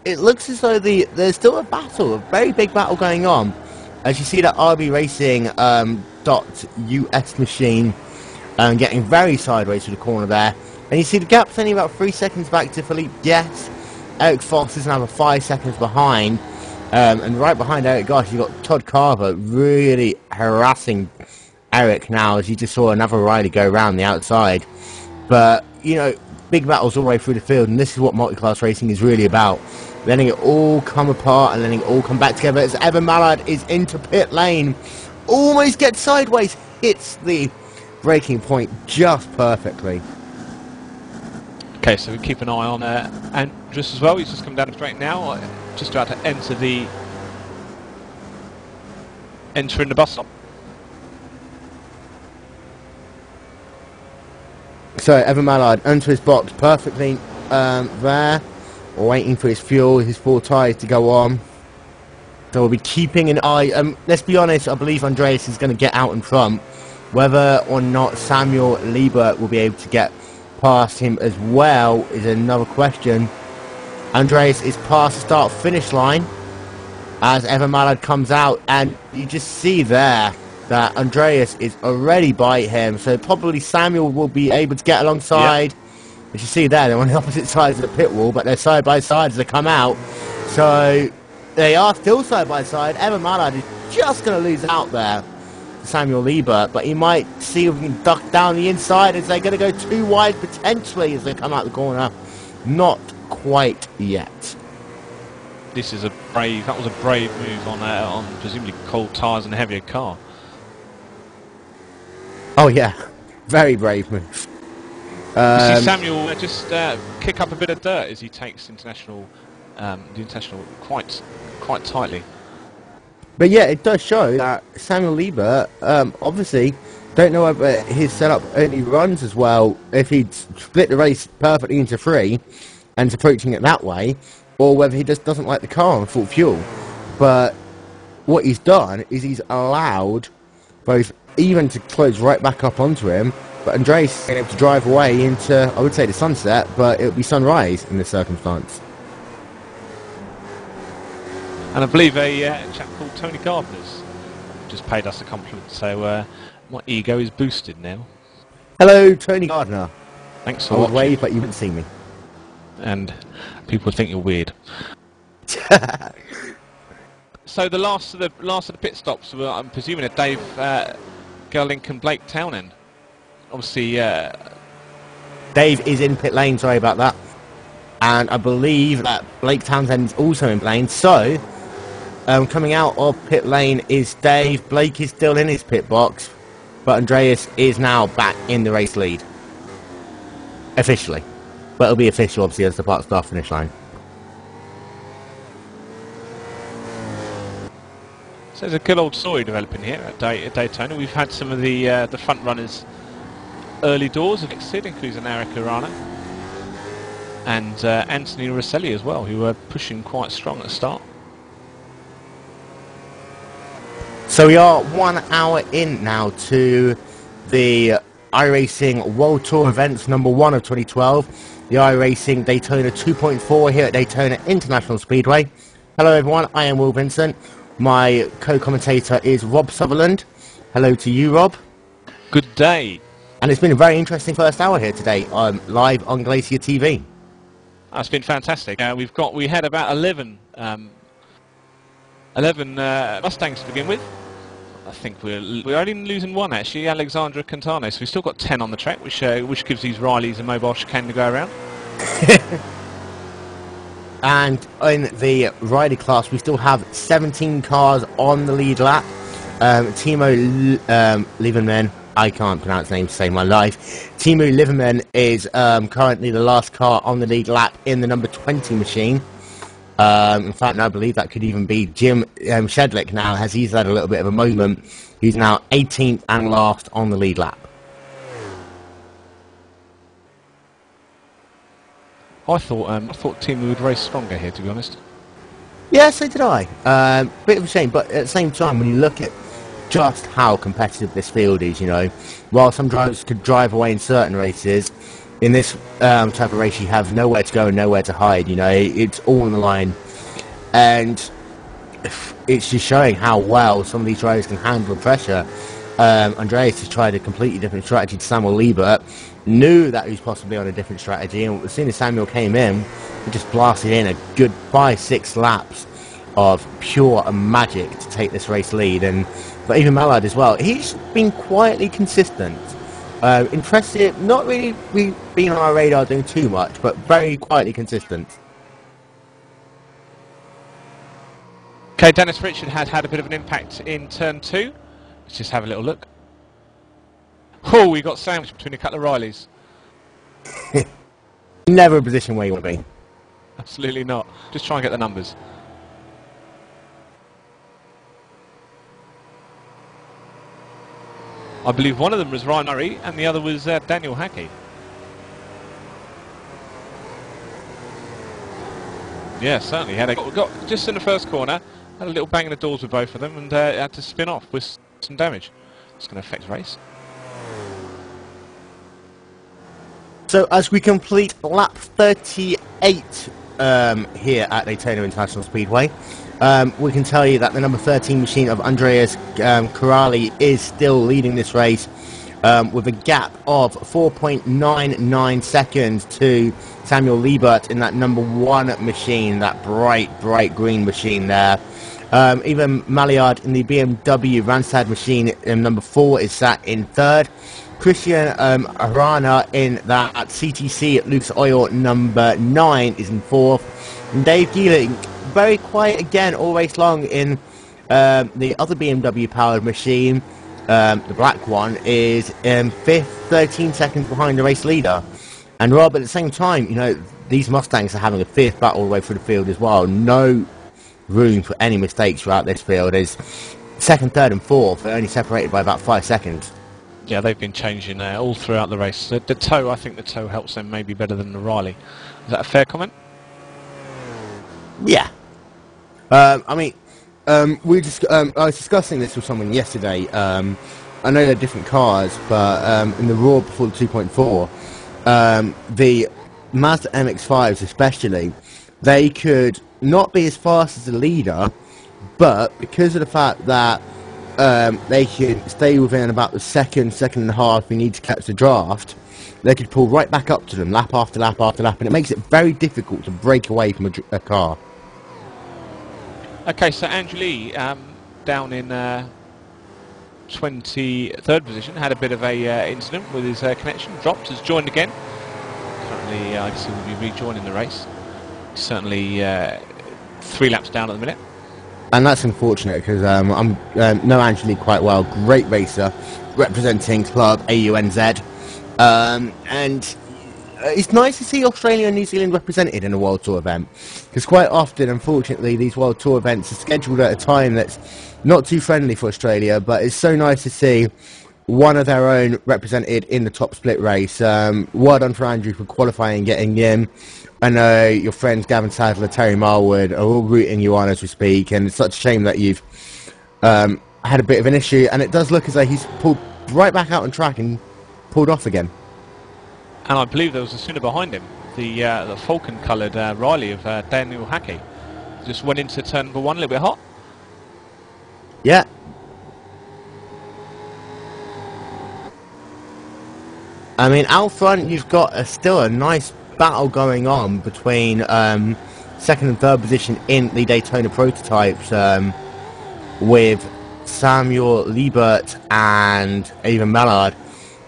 [SPEAKER 2] It looks as though there's still a very big battle going on. As you see that RB Racing .US machine getting very sideways to the corner there. And you see the gap's only about 3 seconds back to Philippe Guess. Eric Foss is now 5 seconds behind. And right behind Eric, gosh, you've got Todd Carver really harassing Eric now, as you just saw another rider go around the outside. But, you know, big battles all the way through the field, and this is what multi-class racing is really about. Letting it all come apart and letting it all come back together as Evan Mallard is into pit lane. Almost gets sideways, hits the braking point just perfectly.
[SPEAKER 1] Okay, so we keep an eye on Andrews as well. He's just come down the straight now, just about to enter in the bus stop.
[SPEAKER 2] So Evan Mallard into his box perfectly there, waiting for his fuel, his 4 tyres to go on. So we'll be keeping an eye. Let's be honest, I believe Andreas is going to get out in front. Whether or not Samuel Liebert will be able to get past him as well is another question. Andreas is past the start-finish line as Evan Mallard comes out, and you just see there that Andreas is already by him, so probably Samuel will be able to get alongside. Yep. As you see there, they're on the opposite sides of the pit wall, but they're side by side as they come out. So they are still side by side. Evan Mallard is just going to lose out there to Samuel Liebert, but he might see if he can duck down the inside as they're going to go too wide potentially as they come out the corner. Not quite yet.
[SPEAKER 1] This is that was a brave move on presumably cold tyres and a heavier car.
[SPEAKER 2] Oh yeah, very brave move.
[SPEAKER 1] You see Samuel just kick up a bit of dirt as he takes the international quite tightly. But
[SPEAKER 2] yeah, it does show that Samuel Liebert, obviously, don't know whether his setup only runs as well if he'd split the race perfectly into 3 and is approaching it that way, or whether he just doesn't like the car and full fuel. But what he's done is he's allowed both even to close right back up onto him, but Andreas being able to drive away into, I would say, the sunset, but it would be sunrise in this circumstance.
[SPEAKER 1] And I believe a chap called Tony Gardner's just paid us a compliment, so my ego is boosted now.
[SPEAKER 2] Hello, Tony Gardner.
[SPEAKER 1] Thanks for
[SPEAKER 2] watching. I would wave, but you wouldn't see me.
[SPEAKER 1] And people would think you're weird. So the last of the pit stops were, I'm presuming, a Dave Gerlink and Blake Townend. Obviously,
[SPEAKER 2] Dave is in pit lane. Sorry about that. And I believe that Blake Townsend is also in lane. So coming out of pit lane is Dave. Blake is still in his pit box, but Andreas is now back in the race lead officially. But it'll be official, obviously, as the part start finish line.
[SPEAKER 1] So there's a good old story developing here at Daytona. We've had some of the front runners early doors of Exit, including Eric Arana and Anthony Rosselli as well, who were pushing quite strong at the start.
[SPEAKER 2] So we are 1 hour in now to the iRacing World Tour events number 1 of 2012. The iRacing Daytona 2.4 here at Daytona International Speedway. Hello everyone, I am Will Vincent. My co-commentator is Rob Sutherland. Hello to you, Rob.
[SPEAKER 1] Good day.
[SPEAKER 2] And it's been a very interesting first hour here today, live on Glaciertv.
[SPEAKER 1] It's been fantastic. We had about 11 Mustangs to begin with. I think we're only losing one actually, Alexandra Cantano. So we've still got 10 on the track, which gives these Rileys a mobile chicane to go around.
[SPEAKER 2] And in the rider class, we still have 17 cars on the lead lap. Timo Lieberman, I can't pronounce names to save my life. Timo Lieberman is currently the last car on the lead lap in the number 20 machine. In fact, I believe that could even be Jim Shedlick now, as he's had a little bit of a moment. He's now 18th and last on the lead lap.
[SPEAKER 1] I thought Timo would race stronger here, to be honest.
[SPEAKER 2] Yeah, so did I. Bit of a shame, but at the same time, when you look at just how competitive this field is, you know, while some drivers could drive away in certain races, in this type of race you have nowhere to go and nowhere to hide, you know, it's all on the line. And it's just showing how well some of these drivers can handle the pressure. Andreas has tried a completely different strategy to Samuel Liebert, knew that he was possibly on a different strategy, and as soon as Samuel came in, he just blasted in a good 5-6 laps of pure magic to take this race lead. But even Mallard as well, he's been quietly consistent. Impressive, not really been on our radar doing too much, but very quietly consistent.
[SPEAKER 1] Okay, Dennis Richard had a bit of an impact in turn 2. Let's just have a little look. Oh, we got sandwiched between a couple of Rileys.
[SPEAKER 2] Never a position where you want to be.
[SPEAKER 1] Absolutely not. Just try and get the numbers. I believe one of them was Ryan Murray and the other was Daniel Hackey. Yeah, certainly. Got just in the first corner, had a little bang in the doors with both of them, and had to spin off with some damage. It's going to affect the race.
[SPEAKER 2] So as we complete lap 38 here at Daytona International Speedway, we can tell you that the number 13 machine of Andreas Corrali is still leading this race with a gap of 4.99 seconds to Samuel Liebert in that number 1 machine, that bright green machine there. Even Maillard in the BMW Randstad machine in number 4 is sat in 3rd. Christian Arana in that CTC Lucas Oil number 9 is in 4th. And Dave Geeling, very quiet again all race long in the other BMW powered machine, the black one, is in 5th, 13 seconds behind the race leader. And Rob, at the same time, you know, these Mustangs are having a fierce battle all the way through the field as well. No room for any mistakes throughout this field, as 2nd, 3rd and 4th are only separated by about 5 seconds.
[SPEAKER 1] Yeah, they've been changing all throughout the race. The toe, I think the toe helps them maybe better than the Riley. Is that a fair comment?
[SPEAKER 2] Yeah. I mean, I was discussing this with someone yesterday. I know they're different cars, but in the Raw before the 2.4, the Mazda MX-5s especially, they could not be as fast as the leader, but because of the fact that they could stay within about the second and a half we need to catch the draft, they could pull right back up to them lap after lap after lap, and it makes it very difficult to break away from a car.
[SPEAKER 1] Okay, so Andrew Lee down in 23rd position, had a bit of a incident with his connection, dropped, has joined again. Currently, I guess he will be rejoining the race. Certainly 3 laps down at the minute.
[SPEAKER 2] And that's unfortunate because I know Andrew Lee quite well, great racer, representing Club AUNZ. And it's nice to see Australia and New Zealand represented in a World Tour event, because quite often, unfortunately, these World Tour events are scheduled at a time that's not too friendly for Australia, but it's so nice to see one of their own represented in the top split race. Well done for Andrew for qualifying and getting in. I know your friends Gavin Sadler, Terry Marwood are all rooting you on as we speak, and it's such a shame that you've had a bit of an issue, and it does look as though he's pulled right back out on track and pulled off again.
[SPEAKER 1] And I believe there was a sooner behind him, the falcon-coloured Riley of Daniel Hackey. Just went into turn number 1 a little bit hot.
[SPEAKER 2] Yeah. I mean, out front you've got still a nice battle going on between 2nd and 3rd position in the Daytona prototypes, with Samuel Liebert and Even Mallard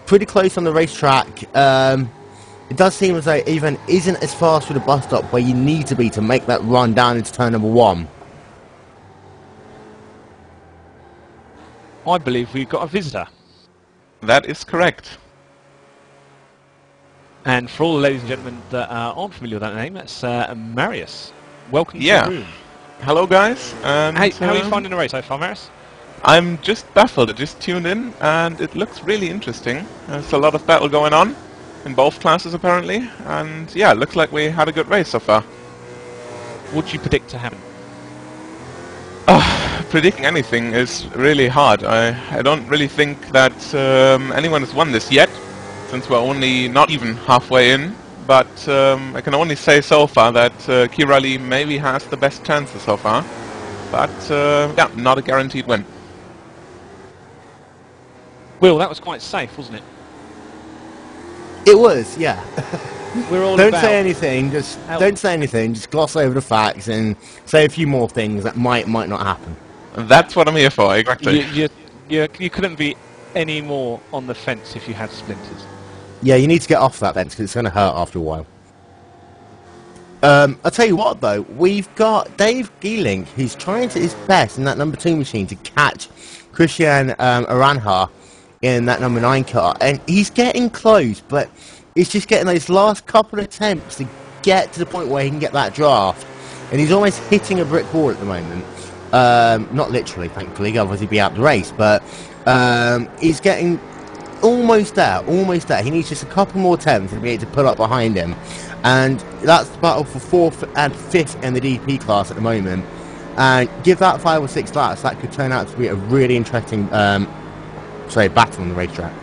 [SPEAKER 2] pretty close on the racetrack. It does seem as though Even isn't as fast for the bus stop where you need to be to make that run down into turn number 1.
[SPEAKER 1] I believe we've got a visitor.
[SPEAKER 3] That is correct.
[SPEAKER 1] And for all the ladies and gentlemen that aren't familiar with that name, that's Marius. Welcome to the room.
[SPEAKER 3] Hello, guys. And
[SPEAKER 1] hey, how are you finding the race so far, Marius?
[SPEAKER 3] I'm just baffled. I just tuned in, and it looks really interesting. There's a lot of battle going on in both classes, apparently. And yeah, it looks like we had a good race so far.
[SPEAKER 1] What do you predict to happen?
[SPEAKER 3] Predicting anything is really hard. I don't really think that anyone has won this yet, since we're only not even halfway in, but I can only say so far that Kirali maybe has the best chances so far, but yeah, not a guaranteed win.
[SPEAKER 1] Will, that was quite safe, wasn't it?
[SPEAKER 2] It was, yeah.
[SPEAKER 1] We're all
[SPEAKER 2] don't say anything, don't say anything, just gloss over the facts and say a few more things that might not happen.
[SPEAKER 3] That's what I'm here for, exactly.
[SPEAKER 1] You couldn't be any more on the fence if you had splinters.
[SPEAKER 2] Yeah, you need to get off that fence because it's going to hurt after a while. I'll tell you what though, we've got Dave Geeling, who's trying to his best in that number 2 machine to catch Christian Aranha in that number 9 car, and he's getting close, but it's just getting those last couple of attempts to get to the point where he can get that draft, and he's almost hitting a brick wall at the moment. Not literally, thankfully, otherwise he'd be out the race, but he's getting almost there, almost there. He needs just a couple more attempts to be able to pull up behind him. And that's the battle for 4th and 5th in the DP class at the moment. And give that 5 or 6 laps, that could turn out to be a really interesting battle on the racetrack.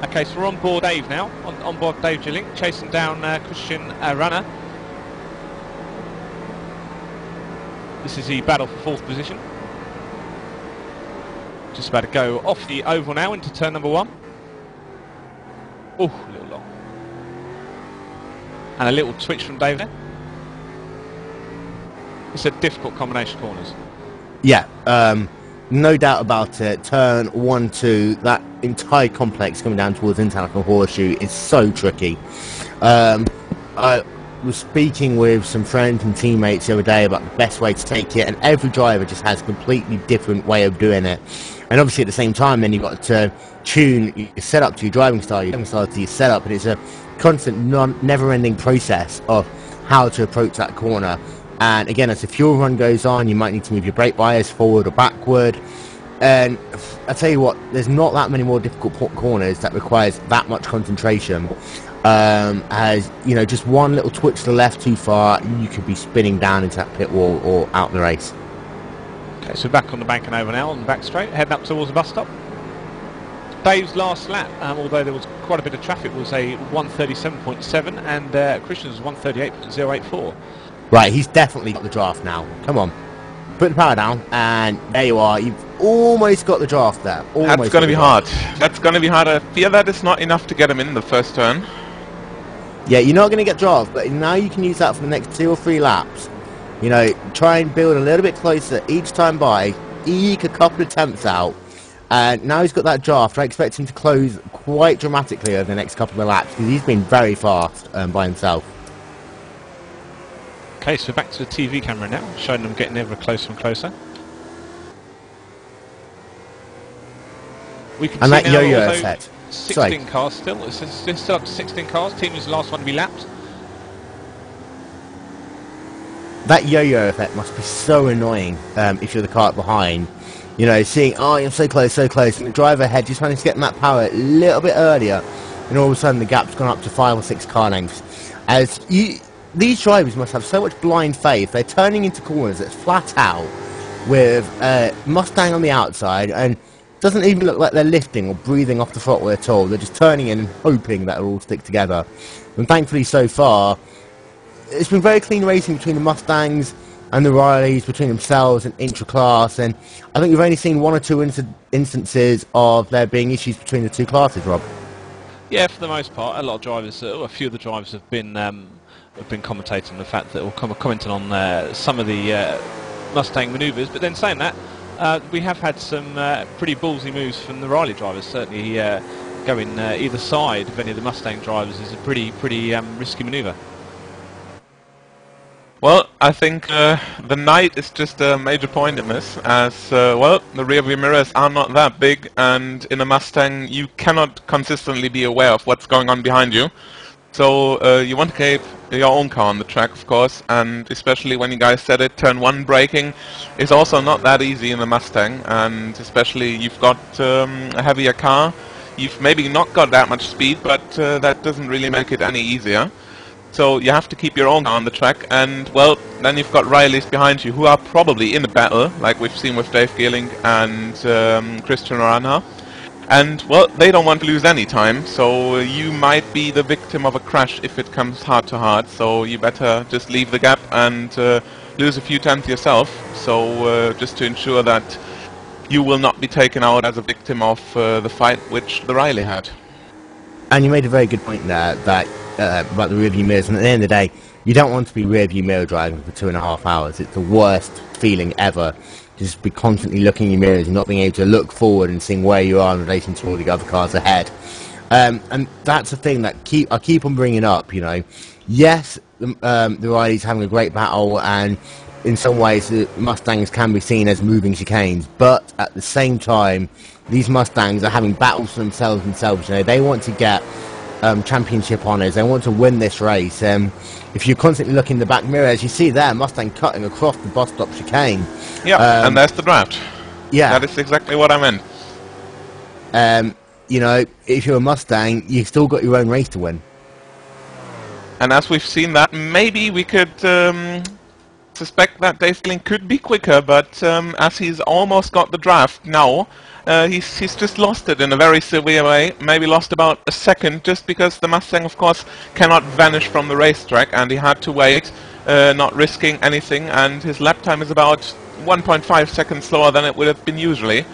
[SPEAKER 1] Okay, so we're on board Dave now, on board Dave Gilling, chasing down Christian Runner. This is the battle for 4th position. Just about to go off the oval now into turn number 1. Oh, a little long. And a little twitch from Dave there. It's a difficult combination of corners.
[SPEAKER 2] Yeah, no doubt about it. Turn 1, 2, that entire complex coming down towards International Horseshoe is so tricky. I was speaking with some friends and teammates the other day about the best way to take it, and every driver just has a completely different way of doing it. And obviously at the same time then you've got to tune your setup to your driving style to your setup, and it's a constant never-ending process of how to approach that corner. And again, as the fuel run goes on, you might need to move your brake bias forward or backward. And I tell you what, there's not that many more difficult corners that requires that much concentration. As you know, just one little twitch to the left too far, you could be spinning down into that pit wall or out in the race.
[SPEAKER 1] Okay, so back on the bank and over now on the back straight, heading up towards the bus stop. Dave's last lap, although there was quite a bit of traffic, was a 1:37.7, and Christian's 1:38.084.
[SPEAKER 2] Right, he's definitely got the draft now. Come on. Put the power down, and there you are. You've almost got the draft there. Almost.
[SPEAKER 3] That's going to be hard. That's going to be hard. I fear that it's not enough to get him in the first turn.
[SPEAKER 2] Yeah, you're not going to get draft, but now you can use that for the next 2 or 3 laps. You know, try and build a little bit closer each time by. Eke a couple of attempts out. And now he's got that draft. I expect him to close quite dramatically over the next couple of laps, because he's been very fast by himself.
[SPEAKER 1] Okay, so back to the TV camera now, showing them getting ever closer and closer. We can
[SPEAKER 2] and
[SPEAKER 1] see
[SPEAKER 2] that
[SPEAKER 1] now
[SPEAKER 2] yo-yo
[SPEAKER 1] also
[SPEAKER 2] effect.
[SPEAKER 1] 16 cars still. It's still up to 16 cars. Team is the last one to be lapped.
[SPEAKER 2] That yo-yo effect must be so annoying if you're the car behind. You know, seeing, oh, I'm so close, and the driver ahead just managed to get in that power a little bit earlier, and all of a sudden the gap's gone up to 5 or 6 car lengths. As these drivers must have so much blind faith. They're turning into corners that's flat out with Mustang on the outside, and doesn't even look like they're lifting or breathing off the throttle at all. They're just turning in and hoping that it'll all stick together. And thankfully so far, it's been very clean racing between the Mustangs and the Rileys, between themselves and intra-class, and I think we've only seen 1 or 2 instances of there being issues between the 2 classes, Rob.
[SPEAKER 1] Yeah, for the most part, a lot of drivers, a few of the drivers have been commentating on the fact that, or commenting on some of the Mustang manoeuvres. But then saying that, we have had some pretty ballsy moves from the Riley drivers. Certainly, going either side of any of the Mustang drivers is a pretty risky manoeuvre.
[SPEAKER 3] Well, I think the night is just a major point in this, as, well, the rear view mirrors are not that big, and in a Mustang you cannot consistently be aware of what's going on behind you. So you want to keep your own car on the track, of course, and especially when you guys said it, turn 1 braking is also not that easy in the Mustang, and especially you've got a heavier car. You've maybe not got that much speed, but that doesn't really make it any easier. So you have to keep your own car on the track, and well, then you've got Rileys behind you who are probably in a battle, like we've seen with Dave Geerling and Christian Arana. And well, they don't want to lose any time, so you might be the victim of a crash if it comes heart to heart. So you better just leave the gap and lose a few tenths yourself. So just to ensure that you will not be taken out as a victim of the fight which the Riley had.
[SPEAKER 2] And you made a very good point there that about the rearview mirrors, and at the end of the day, you don't want to be rearview mirror driving for 2.5 hours. It's the worst feeling ever. Just be constantly looking in your mirrors and not being able to look forward and seeing where you are in relation to all the other cars ahead. And that's the thing that I keep on bringing up, you know. Yes, the Rileys having a great battle, and in some ways the Mustangs can be seen as moving chicanes, but at the same time, these Mustangs are having battles for themselves. You know, they want to get championship honours. They want to win this race. If you're constantly looking in the back mirror, as you see there, Mustang cutting across the bus stop chicane.
[SPEAKER 3] Yeah, and there's the draft.
[SPEAKER 2] Yeah,
[SPEAKER 3] that is exactly what I meant.
[SPEAKER 2] you know, if you're a Mustang, you've still got your own race to win.
[SPEAKER 3] And as we've seen that, maybe we could suspect that Daytona could be quicker, but as he's almost got the draft now, he's just lost it in a very severe way. Maybe lost about a second, just because the Mustang, of course, cannot vanish from the racetrack, and he had to wait, not risking anything, and his lap time is about 1.5 seconds slower than it would have been usually.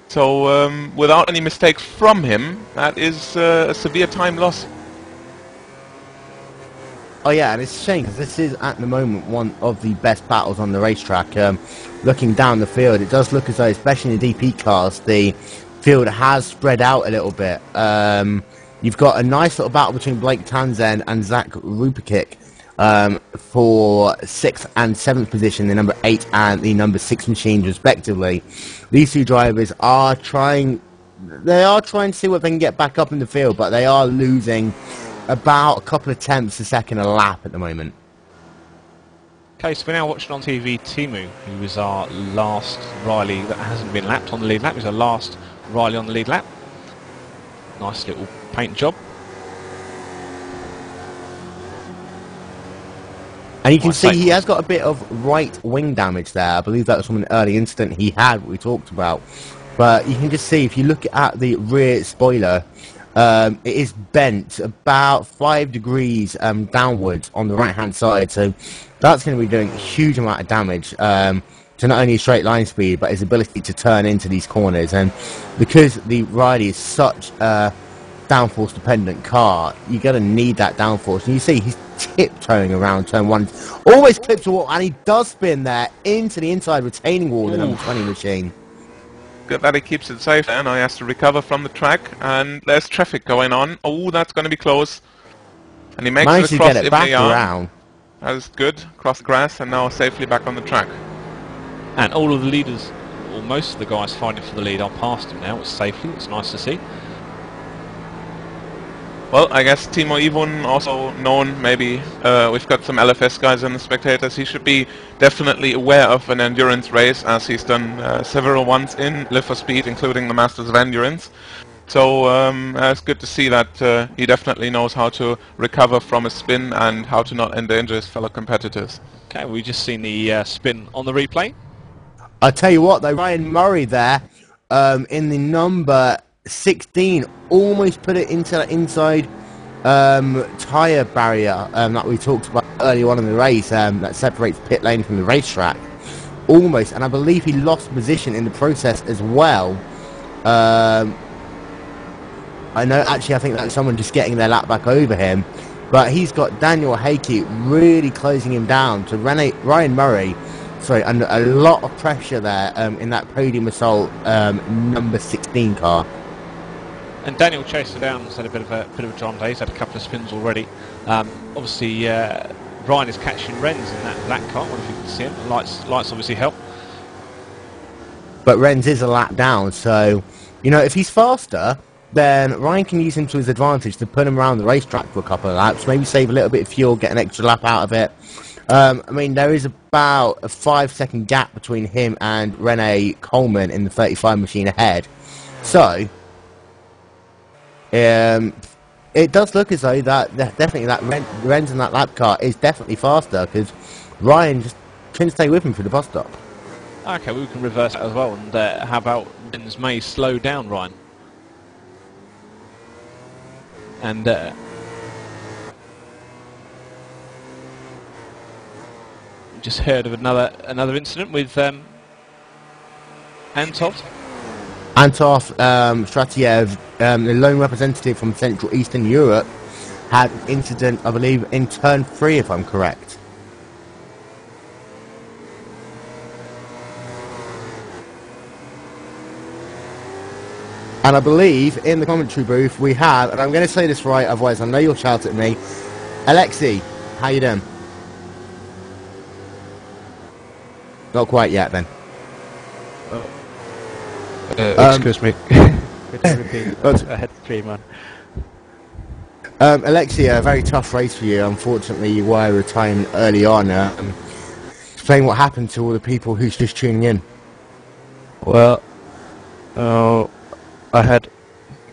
[SPEAKER 3] So without any mistakes from him, that is a severe time loss.
[SPEAKER 2] Oh yeah, and it's a shame because this is at the moment one of the best battles on the racetrack. Looking down the field, it does look as though, especially in the DP cars, the field has spread out a little bit. You've got a nice little battle between Blake Townsend and Zach Ruperkick for 6th and 7th position, the number 8 and the number 6 machines respectively. These two drivers are trying to see what they can get back up in the field, but they are losing about a couple of tenths a second a lap at the moment.
[SPEAKER 1] Okay, so we're now watching on TV Timu, who was our last Riley that hasn't been lapped on the lead lap. He was our last Riley on the lead lap. Nice little paint job.
[SPEAKER 2] And you can see he has got a bit of right wing damage there. I believe that was from an early incident he had, what we talked about. But you can just see, if you look at the rear spoiler, it is bent about 5 degrees downwards on the right hand side, so that's going to be doing a huge amount of damage to not only straight line speed but his ability to turn into these corners. And because the Riley is such a downforce dependent car, you're going to need that downforce. And you see he's tiptoeing around turn 1, always clips a wall, and he does spin there into the inside retaining wall of the number 20 machine.
[SPEAKER 3] Good that he keeps it safe there. Now he has to recover from the track, and there's traffic going on. Oh, that's going to be close. And he makes
[SPEAKER 2] Managed
[SPEAKER 3] it
[SPEAKER 2] to
[SPEAKER 3] across
[SPEAKER 2] get it back around.
[SPEAKER 3] That is good. Across the grass, and now safely back on the track.
[SPEAKER 1] And all of the leaders, or most of the guys fighting for the lead, are past him now. It's safely. It's nice to see.
[SPEAKER 3] Well, I guess Timo Ivon, also known, maybe we've got some LFS guys in the spectators. He should be definitely aware of an endurance race, as he's done several ones in Live for Speed, including the Masters of Endurance. So it's good to see that he definitely knows how to recover from a spin and how to not endanger his fellow competitors.
[SPEAKER 1] Okay, we've just seen the spin on the replay.
[SPEAKER 2] I tell you what, though, Ryan Murray there in the number 16 almost put it into that inside tyre barrier that we talked about earlier on in the race, that separates pit lane from the racetrack. Almost, and I believe he lost position in the process as well. I know, actually, I think that's someone just getting their lap back over him, but he's got Daniel Hakey really closing him down to Ryan Murray. Sorry, under a lot of pressure there in that podium assault number 16 car.
[SPEAKER 1] And Daniel chased her down and had a bit of a drum day. He's had a couple of spins already. Obviously, Ryan is catching Renz in that black car. I wonder if you can see him. Lights obviously help.
[SPEAKER 2] But Renz is a lap down, so you know, if he's faster, then Ryan can use him to his advantage to put him around the racetrack for a couple of laps, maybe save a little bit of fuel, get an extra lap out of it. I mean, there is about a 5-second gap between him and Rene Coleman in the 35 machine ahead. So it does look as though that definitely that Renz in that lap car is definitely faster, because Ryan just couldn't stay with him for the bus stop.
[SPEAKER 1] Okay, we can reverse that as well. And how about Renz may slow down Ryan? And just heard of another incident with Antov.
[SPEAKER 2] Antov Stratiev, the lone representative from Central Eastern Europe, had an incident, I believe, in turn 3, if I'm correct. And I believe in the commentary booth we have, and I'm going to say this right, otherwise I know you'll shout at me, Alexei, how you doing? Not quite yet, then.
[SPEAKER 4] Excuse me. Could you repeat? I had 3 man.
[SPEAKER 2] Alexei, a very tough race for you. Unfortunately, you were retiring early on. Explain what happened to all the people who's just tuning in.
[SPEAKER 4] Well, I had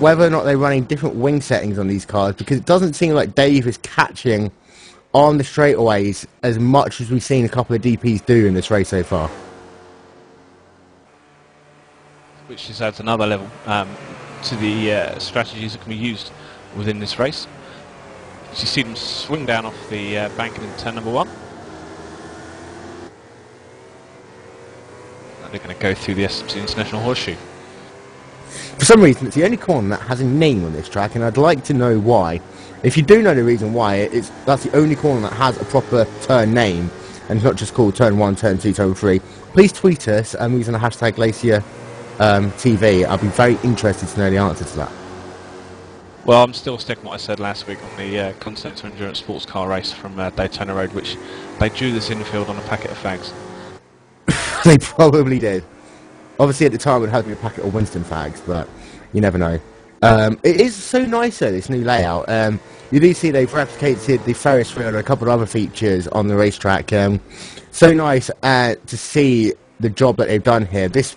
[SPEAKER 2] whether or not they're running different wing settings on these cars, because it doesn't seem like Dave is catching on the straightaways as much as we've seen a couple of DPs do in this race so far.
[SPEAKER 1] Which just adds another level to the strategies that can be used within this race. As you see them swing down off the banking in turn number 1. And they're going to go through the SMC International Horseshoe.
[SPEAKER 2] For some reason, it's the only corner that has a name on this track, and I'd like to know why. If you do know the reason why, that's the only corner that has a proper turn name, and it's not just called turn 1, turn 2, turn 3. Please tweet us using the hashtag Glaciertv. I'll be very interested to know the answer to that.
[SPEAKER 1] Well, I'm still sticking what I said last week on the Continental Endurance Sports Car race from Daytona Road, which they drew this infield on a packet of fags.
[SPEAKER 2] They probably did. Obviously, at the time, it would have been a packet of Winston fags, but you never know. It is so nice, though, this new layout. You do see they've replicated the Ferris wheel and a couple of other features on the racetrack. So nice to see the job that they've done here. This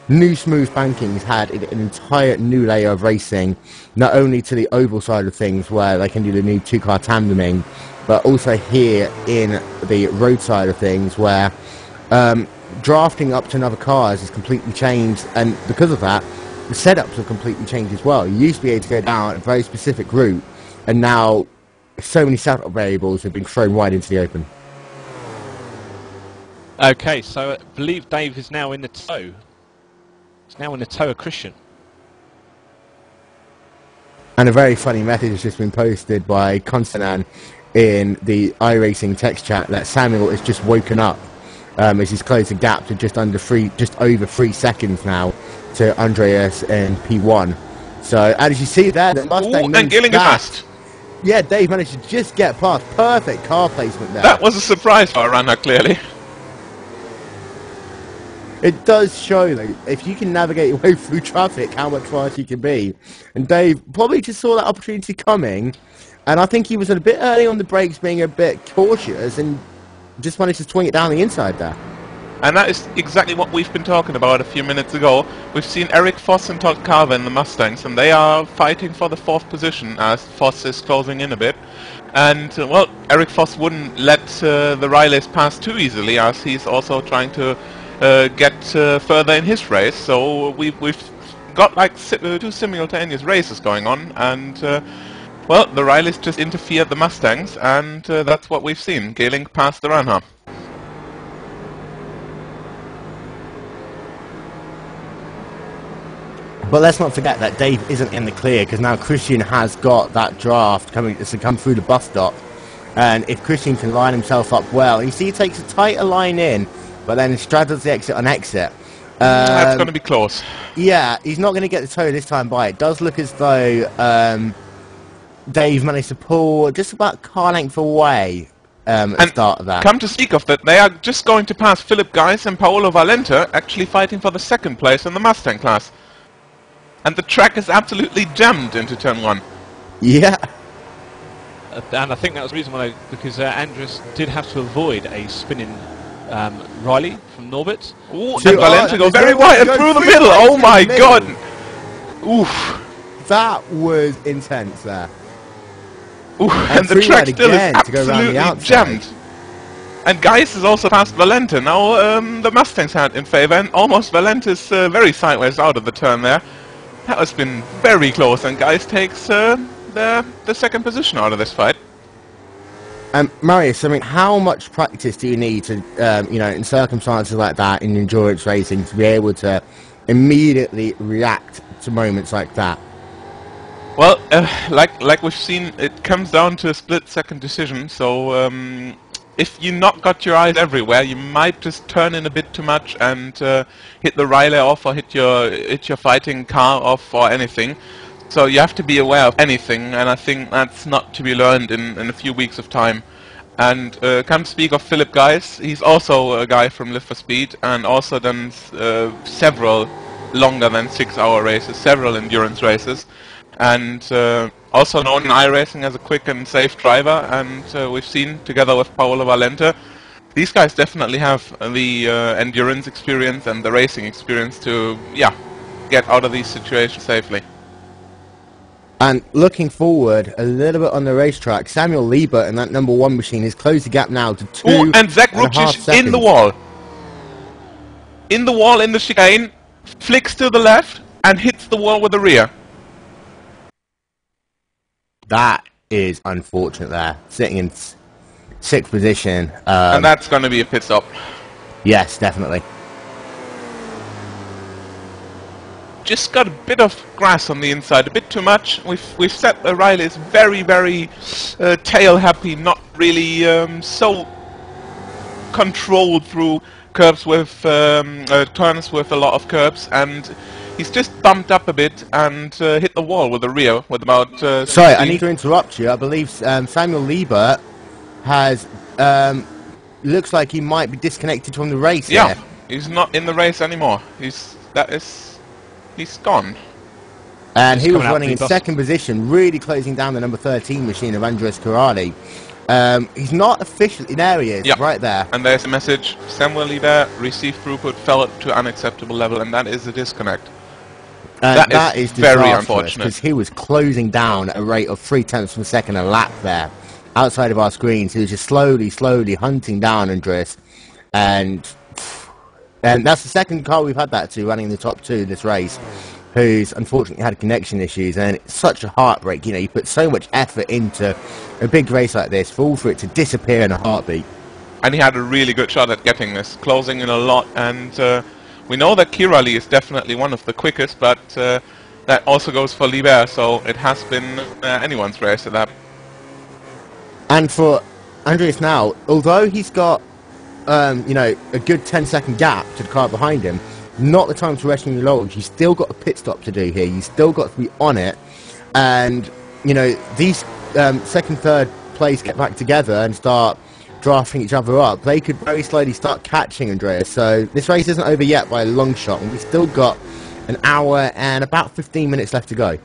[SPEAKER 2] new smooth banking's had an entire new layer of racing, not only to the oval side of things, where they can do the new two-car tandeming, but also here in the road side of things, where drafting up to another cars has completely changed, and because of that, the setups have completely changed as well. You used to be able to go down a very specific route, and now so many setup variables have been thrown wide into the open.
[SPEAKER 1] Okay, so I believe Dave is now in the tow. He's now in the tow of Christian.
[SPEAKER 2] And a very funny message has just been posted by Konstantin in the iRacing text chat that Samuel has just woken up as he's closed the gap to just over 3 seconds now to Andreas in P1. So, and as you see there, the Mustang
[SPEAKER 3] and Gilling fast.
[SPEAKER 2] Yeah, Dave managed to just get past. Perfect car placement there.
[SPEAKER 3] That was a surprise for a runner, clearly.
[SPEAKER 2] It does show that if you can navigate your way through traffic, how much faster you can be. And Dave probably just saw that opportunity coming, and I think he was a bit early on the brakes, being a bit cautious, and just managed to swing it down the inside there.
[SPEAKER 3] And that is exactly what we've been talking about a few minutes ago. We've seen Eric Voss and Todd Carver in the Mustangs, and they are fighting for the 4th position as Voss is closing in a bit. And, well, Eric Voss wouldn't let the Rileys pass too easily, as he's also trying to get further in his race. So we've got like 2 simultaneous races going on, and well, the Rileys just interfered the Mustangs, and that's what we've seen. Gehling passed the runner.
[SPEAKER 2] But let's not forget that Dave isn't in the clear, because now Christian has got that draft coming to come through the bus stop. And if Christian can line himself up well, you see he takes a tighter line in, but then straddles the exit on exit.
[SPEAKER 3] That's going to be close.
[SPEAKER 2] Yeah, he's not going to get the toe this time by. It does look as though Dave managed to pull just about car length away at the start of that.
[SPEAKER 3] Come to speak of that, they are just going to pass Philip Geis and Paolo Valente, actually fighting for the 2nd place in the Mustang class. And the track is absolutely jammed into turn 1.
[SPEAKER 2] Yeah.
[SPEAKER 1] And I think that was the reason why, because Andres did have to avoid a spinning Riley from Norbert.
[SPEAKER 3] Ooh, and Valente go very wide and through the middle. Oh my god! Oof.
[SPEAKER 2] That was intense there.
[SPEAKER 3] Ooh, and the track still is absolutely jammed. And Geis is also past Valente. Now the Mustangs had in favour, and almost Valente is very sideways out of the turn there. That has been very close, and Geis takes the 2nd position out of this fight.
[SPEAKER 2] Marius, I mean, how much practice do you need to, you know, in circumstances like that in endurance racing, to be able to immediately react to moments like that?
[SPEAKER 3] Well, like we've seen, it comes down to a split-second decision. So if you not got your eyes everywhere, you might just turn in a bit too much and hit the Riley off, or hit your fighting car off, or anything. So you have to be aware of anything, and I think that's not to be learned in a few weeks of time. And come to speak of Philip Geis, he's also a guy from Live for Speed, and also done several longer than 6-hour races, several endurance races, and also known in iRacing as a quick and safe driver. And we've seen, together with Paolo Valente, these guys definitely have the endurance experience and the racing experience to, yeah, get out of these situations safely.
[SPEAKER 2] And looking forward a little bit on the racetrack, Samuel Liebert in that number 1 machine has closed the gap now to 2
[SPEAKER 3] Ooh, and Zach
[SPEAKER 2] and a half
[SPEAKER 3] Rucic
[SPEAKER 2] seconds.
[SPEAKER 3] in the wall. In the wall, in the chicane, flicks to the left and hits the wall with the rear.
[SPEAKER 2] That is unfortunate there. Sitting in 6th position.
[SPEAKER 3] And that's going to be a pit stop.
[SPEAKER 2] Yes, definitely.
[SPEAKER 3] Just got a bit of grass on the inside, a bit too much. We've set Riley is very, very tail happy, not really so controlled through curbs with turns with a lot of curbs, and he's just bumped up a bit and hit the wall with the rear with about.
[SPEAKER 2] Sorry, I need to interrupt you. I believe Samuel Liebert has looks like he might be disconnected from the race.
[SPEAKER 3] Yeah,
[SPEAKER 2] here.
[SPEAKER 3] he's not in the race anymore. He's gone.
[SPEAKER 2] And
[SPEAKER 1] Just
[SPEAKER 2] he was
[SPEAKER 1] coming out
[SPEAKER 2] running in
[SPEAKER 1] the
[SPEAKER 2] 2nd position, really closing down the number 13 machine of Andres Carrari. He's not officially... There he is,
[SPEAKER 3] Yep.
[SPEAKER 2] right there.
[SPEAKER 3] And there's a message, Samuel Liebert, received throughput fell to unacceptable level, and that is a disconnect.
[SPEAKER 2] And
[SPEAKER 3] that is very unfortunate.
[SPEAKER 2] because he was closing down at a rate of 0.3 of a second a lap there, outside of our screens. He was just slowly hunting down Andres, and that's the second car we've had that to running in the top 2 this race, who's unfortunately had connection issues, and it's such a heartbreak. You know, you put so much effort into a big race like this, for it to disappear in a heartbeat.
[SPEAKER 3] And he had a really good shot at getting this, closing in a lot, and we know that Kirali is definitely one of the quickest, but that also goes for Liebert, so it has been anyone's race at that.
[SPEAKER 2] And for Andreas now, although he's got you know, a good 10-second gap to the car behind him, not the time to rest on your laurels. You've still got a pit stop to do here. You've still got to be on it. And, you know, these 2nd, 3rd place get back together and start drafting each other up. They could very slowly start catching Andreas. So this race isn't over yet by a long shot. And we've still got an hour and about 15 minutes left to go.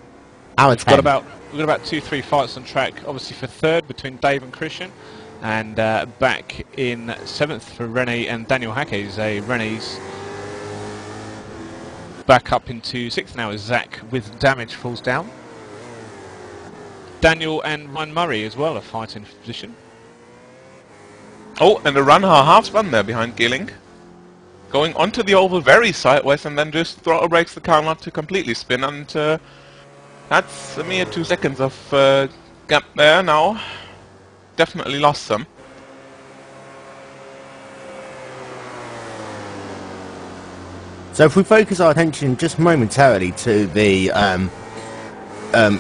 [SPEAKER 2] Hour 10.
[SPEAKER 1] We've got about 2-3 fights on track, obviously for 3rd between Dave and Christian. And back in 7th for Rene and Daniel Hackes. Rene's back up into 6th now as Zach with damage falls down. Daniel and Ryan Murray as well are fighting for position.
[SPEAKER 3] Oh, and a half run there behind Gilling. Going onto the oval very sideways and then just throttle brakes the car not to completely spin, and that's a mere 2 seconds of gap there now. Definitely lost some.
[SPEAKER 2] So if we focus our attention just momentarily to the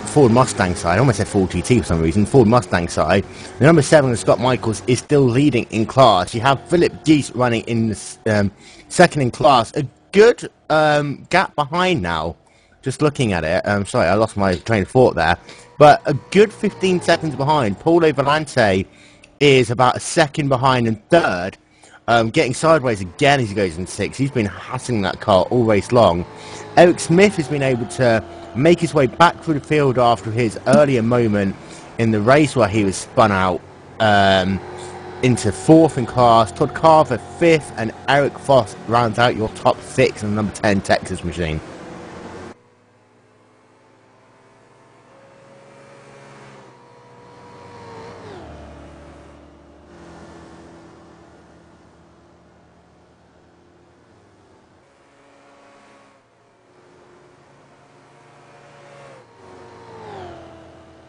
[SPEAKER 2] Ford Mustang side, I almost said Ford GT for some reason, Ford Mustang side, the number 7, Scott Michaels, is still leading in class. You have Philip Geese running in the 2nd in class. A good gap behind now, just looking at it. Sorry, I lost my train of thought there. But a good 15 seconds behind. Paulo Volante is about a second behind in 3rd. Getting sideways again as he goes in 6th. He's been hassling that car all race long. Eric Smith has been able to make his way back through the field after his earlier moment in the race where he was spun out into 4th in class. Todd Carver 5th, and Eric Foss rounds out your top 6 in the number 10 Texas machine.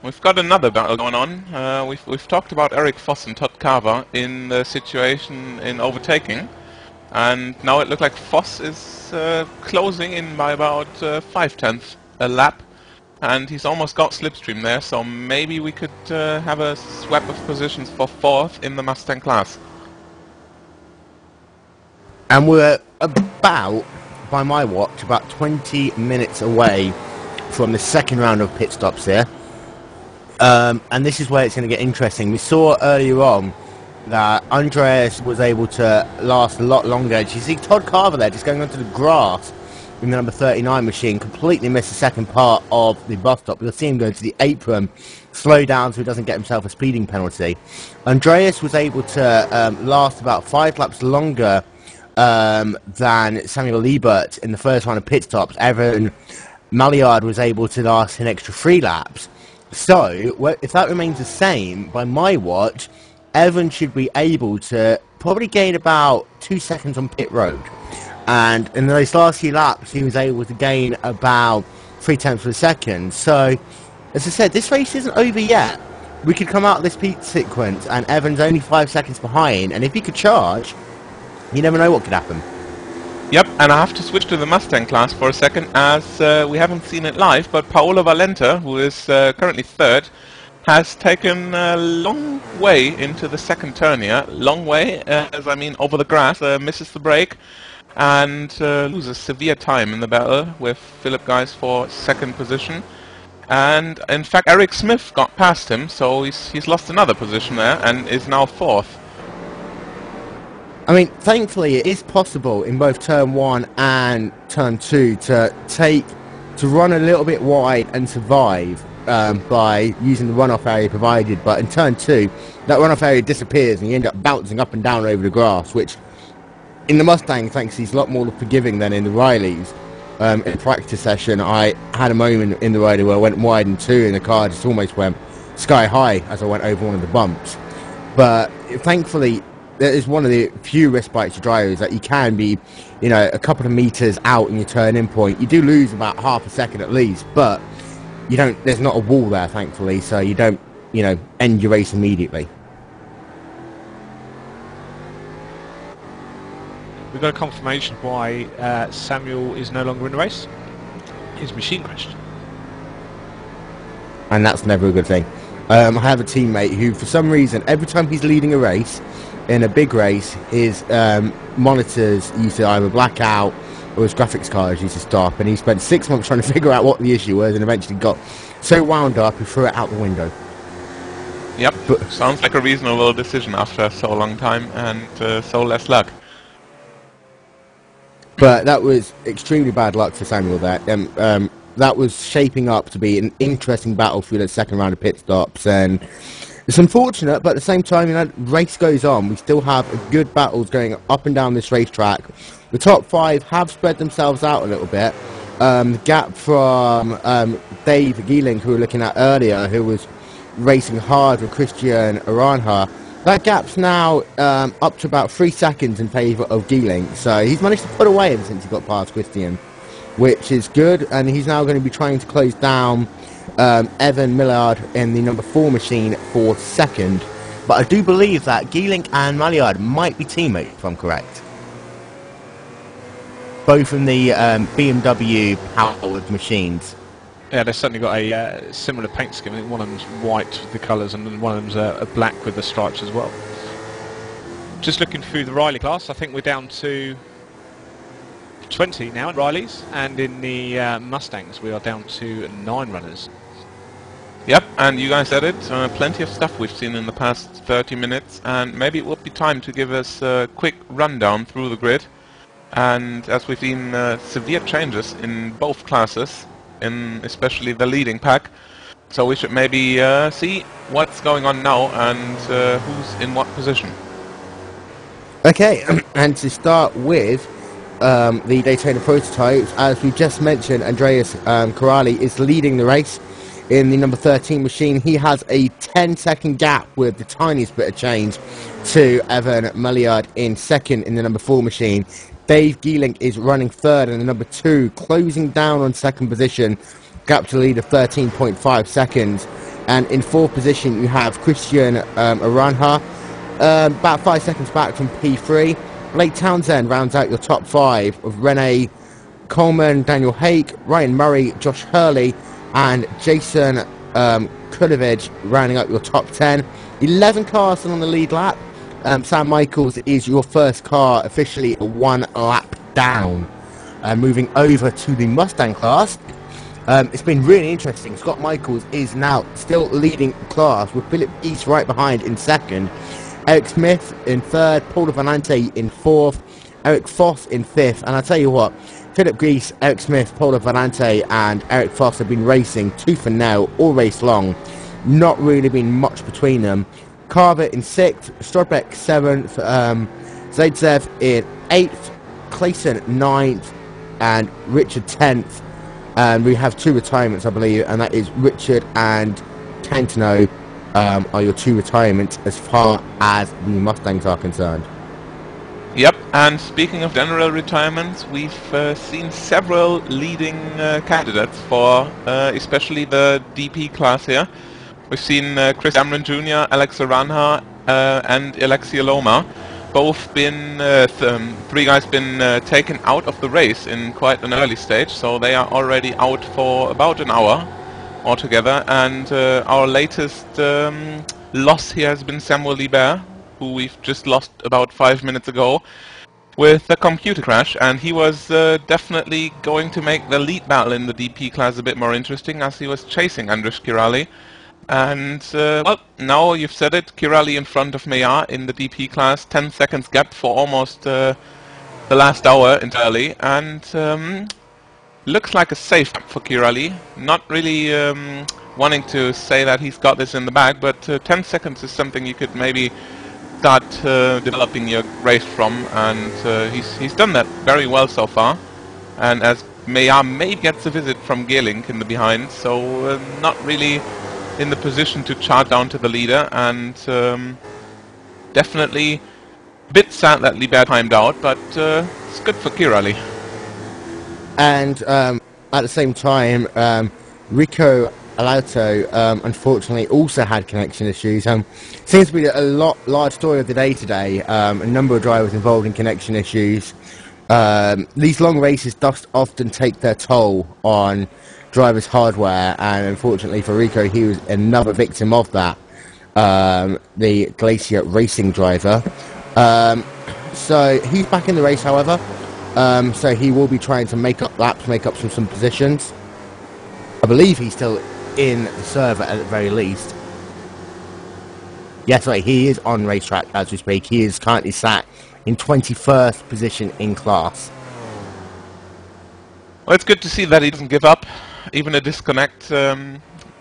[SPEAKER 3] We've got another battle going on. We've talked about Eric Foss and Todd Carver in the situation in overtaking, and now it looks like Foss is closing in by about 5/10 a lap, and he's almost got slipstream there, so maybe we could have a swap of positions for 4th in the Mustang class.
[SPEAKER 2] And we're about, by my watch, about 20 minutes away from the 2nd round of pit stops here. And this is where it's going to get interesting. We saw earlier on that Andreas was able to last a lot longer. You see Todd Carver there just going onto the grass in the number 39 machine, completely missed the second part of the bus stop. You'll see him go to the apron, slow down so he doesn't get himself a speeding penalty. Andreas was able to last about 5 laps longer than Samuel Liebert in the first round of pit stops. Evan Maillard was able to last an extra 3 laps. So, if that remains the same, by my watch, Evan should be able to probably gain about 2 seconds on pit road. And in those last few laps, he was able to gain about 0.3 of a second. So, as I said, this race isn't over yet. We could come out of this pit sequence, and Evan's only 5 seconds behind, and if he could charge, you never know what could happen.
[SPEAKER 3] Yep, and I have to switch to the Mustang class for a second, as we haven't seen it live, but Paolo Valenta, who is currently 3rd, has taken a long way into the second turn here. Long way, as I mean over the grass, misses the brake, and loses severe time in the battle with Philip Geis for 2nd position. And in fact, Eric Smith got past him, so he's lost another position there, and is now 4th.
[SPEAKER 2] I mean, thankfully, it is possible in both turn 1 and turn 2 to run a little bit wide and survive by using the runoff area provided. But in turn 2, that runoff area disappears and you end up bouncing up and down over the grass, which in the Mustang, thanks, he's a lot more forgiving than in the Rileys. In practice session, I had a moment in the Riley where I went wide in 2 and the car just almost went sky high as I went over one of the bumps. But thankfully, that is one of the few respites to drivers that you can be, you know, a couple of meters out in your turn-in point. You do lose about half a second at least, but you don't. There's not a wall there, thankfully, so you don't, you know, end your race immediately.
[SPEAKER 1] We've got a confirmation why Samuel is no longer in the race. His machine crashed.
[SPEAKER 2] And that's never a good thing. I have a teammate who, for some reason, every time he's leading a race, in a big race, his monitors used to either black out or his graphics cards used to stop, and he spent 6 months trying to figure out what the issue was and eventually got so wound up he threw it out the window.
[SPEAKER 3] Yep, sounds like a reasonable decision after so long time and so less luck.
[SPEAKER 2] But that was extremely bad luck for Samuel there. That was shaping up to be an interesting battle through the second round of pit stops, and it's unfortunate, but at the same time, you know, the race goes on. We still have good battles going up and down this racetrack. The top 5 have spread themselves out a little bit. The gap from Dave Geeling, who we were looking at earlier, who was racing hard with Christian Aranja, that gap's now up to about 3 seconds in favour of Geeling. So he's managed to put away him since he got past Christian, which is good, and he's now going to be trying to close down Evan Millard in the number 4 machine for 2nd. But I do believe that Geeling and Maillard might be teammates, if I'm correct. Both from the BMW powered machines.
[SPEAKER 1] Yeah, they've certainly got a similar paint scheme. I think one of them's white with the colours and one of them's a black with the stripes as well. Just looking through the Riley class, I think we're down to 20 now in Rileys, and in the Mustangs we are down to 9 runners.
[SPEAKER 3] Yep, and you guys said it, plenty of stuff we've seen in the past 30 minutes, and maybe it would be time to give us a quick rundown through the grid. And as we've seen severe changes in both classes, in especially the leading pack, so we should maybe see what's going on now and who's in what position. Okay,
[SPEAKER 2] and to start with the Daytona prototypes, as we just mentioned, Andreas Corrali is leading the race in the number 13 machine. He has a 10-second gap with the tiniest bit of change to Evan Maillard in 2nd in the number 4 machine. Dave Geeling is running 3rd in the number 2, closing down on 2nd position, gap to lead of 13.5 seconds. And in 4th position you have Christian Aranja, about 5 seconds back from P3. Blake Townsend rounds out your top 5 with Rene Coleman, Daniel Hake, Ryan Murray, Josh Hurley and Jason Kulovich rounding up your top 10. 11 cars on the lead lap. Sam Michaels is your first car officially 1 lap down. Moving over to the Mustang class, it's been really interesting. Scott Michaels is now still leading class with Philip East right behind in 2nd. Eric Smith in 3rd, Paul Valente in 4th, Eric Foss in 5th, and I'll tell you what, Philip Geese, Eric Smith, Paul Valente and Eric Foss have been racing tooth and nail all race long. Not really been much between them. Carver in 6th, Strodbeck 7th, Zaidzev in 8th, Clayson 9th, and Richard 10th. and we have 2 retirements, I believe, and that is Richard and Cantino are your 2 retirements as far as the Mustangs are concerned.
[SPEAKER 3] Yep, and speaking of general retirements, we've seen several leading candidates for especially the DP class here. We've seen Chris Amron Jr., Alex Aranha, and Alexia Loma. Both been, 3 guys been taken out of the race in quite an early stage, so they are already out for about an hour altogether. And our latest loss here has been Samuel Libert, who we've just lost about 5 minutes ago with a computer crash, and he was definitely going to make the lead battle in the DP class a bit more interesting, as he was chasing Andris Kirali. And well, now you've said it, Kirali in front of Meyer in the DP class, 10 seconds gap for almost the last hour entirely, and looks like a safe gap for Kirali. Not really wanting to say that he's got this in the bag, but 10 seconds is something you could maybe start developing your race from, and he's done that very well so far. And as Meyer maybe gets a visit from Geerling in the behind, so not really in the position to charge down to the leader, and definitely a bit sad that Libert timed out, but it's good for Kirali.
[SPEAKER 2] And at the same time, Rico Alauto unfortunately also had connection issues. Seems to be a large story of the day today. A number of drivers involved in connection issues. These long races does often take their toll on drivers' hardware, and unfortunately for Rico, he was another victim of that. The Glacier Racing driver. So he's back in the race, however. So he will be trying to make up laps, make up some positions. I believe he's still in the server at the very least. Yes, right, he is on racetrack as we speak. He is currently sat in 21st position in class.
[SPEAKER 3] Well, it's good to see that he doesn't give up. Even a disconnect, I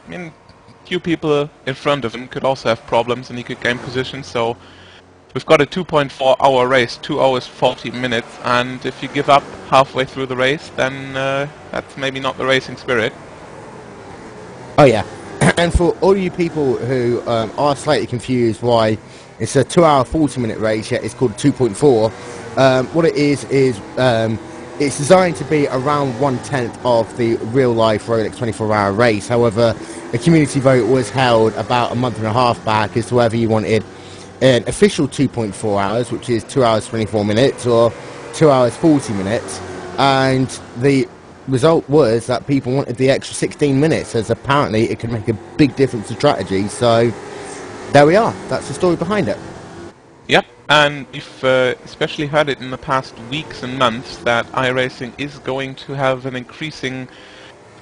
[SPEAKER 3] mean, few people in front of him could also have problems and he could gain position, so we've got a 2.4 hour race, 2 hours 40 minutes, and if you give up halfway through the race, then that's maybe not the racing spirit.
[SPEAKER 2] Oh yeah, and for all you people who are slightly confused why it's a 2 hour 40 minute race, yet it's called 2.4, what it is it's designed to be around 1/10 of the real-life Rolex 24-hour race. However, a community vote was held about a month and a half back as to whether you wanted an official 2.4 hours, which is 2 hours 24 minutes, or 2 hours 40 minutes. And the result was that people wanted the extra 16 minutes, as apparently it could make a big difference to strategy. So there we are. That's the story behind it.
[SPEAKER 3] Yep, and we've especially heard it in the past weeks and months that iRacing is going to have an increasing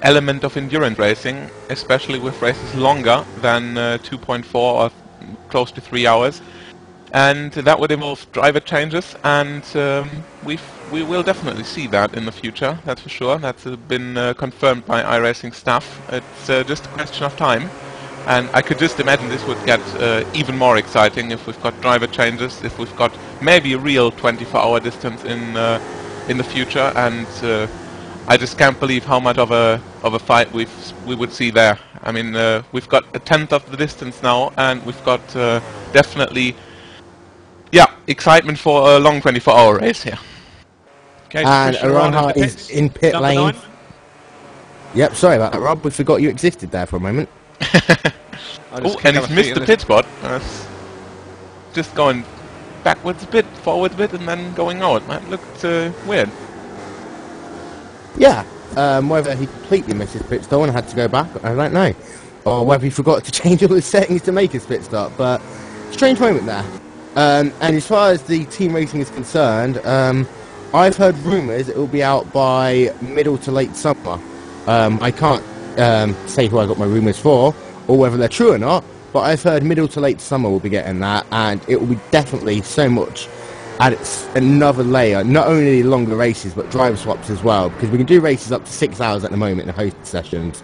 [SPEAKER 3] element of endurance racing, especially with races longer than 2.4 or close to 3 hours. And that would involve driver changes, and we will definitely see that in the future, that's for sure. That's been confirmed by iRacing staff. It's just a question of time. And I could just imagine this would get even more exciting if we've got driver changes, if we've got maybe a real 24-hour distance in the future. And I just can't believe how much of a fight we would see there. I mean, we've got a tenth of the distance now, and we've got definitely, yeah, excitement for a long 24-hour race here.
[SPEAKER 1] Okay,
[SPEAKER 2] And
[SPEAKER 1] Christian Ryan
[SPEAKER 2] Aranha is in pit
[SPEAKER 1] number
[SPEAKER 2] lane.
[SPEAKER 1] 9.
[SPEAKER 2] Yep, sorry about that, Rob. We forgot you existed there for a moment.
[SPEAKER 3] Oh, and he's missed the pit spot. Just going backwards a bit, forward a bit, and then going out. That looked weird.
[SPEAKER 2] Yeah, whether he completely missed his pit stop and had to go back, I don't know. Or whether he forgot to change all his settings to make his pit stop, but strange moment there. And as far as the team racing is concerned, I've heard rumours it will be out by middle to late summer. I can't say who I got my rumours for, or whether they're true or not, but I've heard middle to late summer we'll be getting that, and it will be definitely so much add another layer, not only longer races, but driver swaps as well, because we can do races up to 6 hours at the moment in the hosted sessions,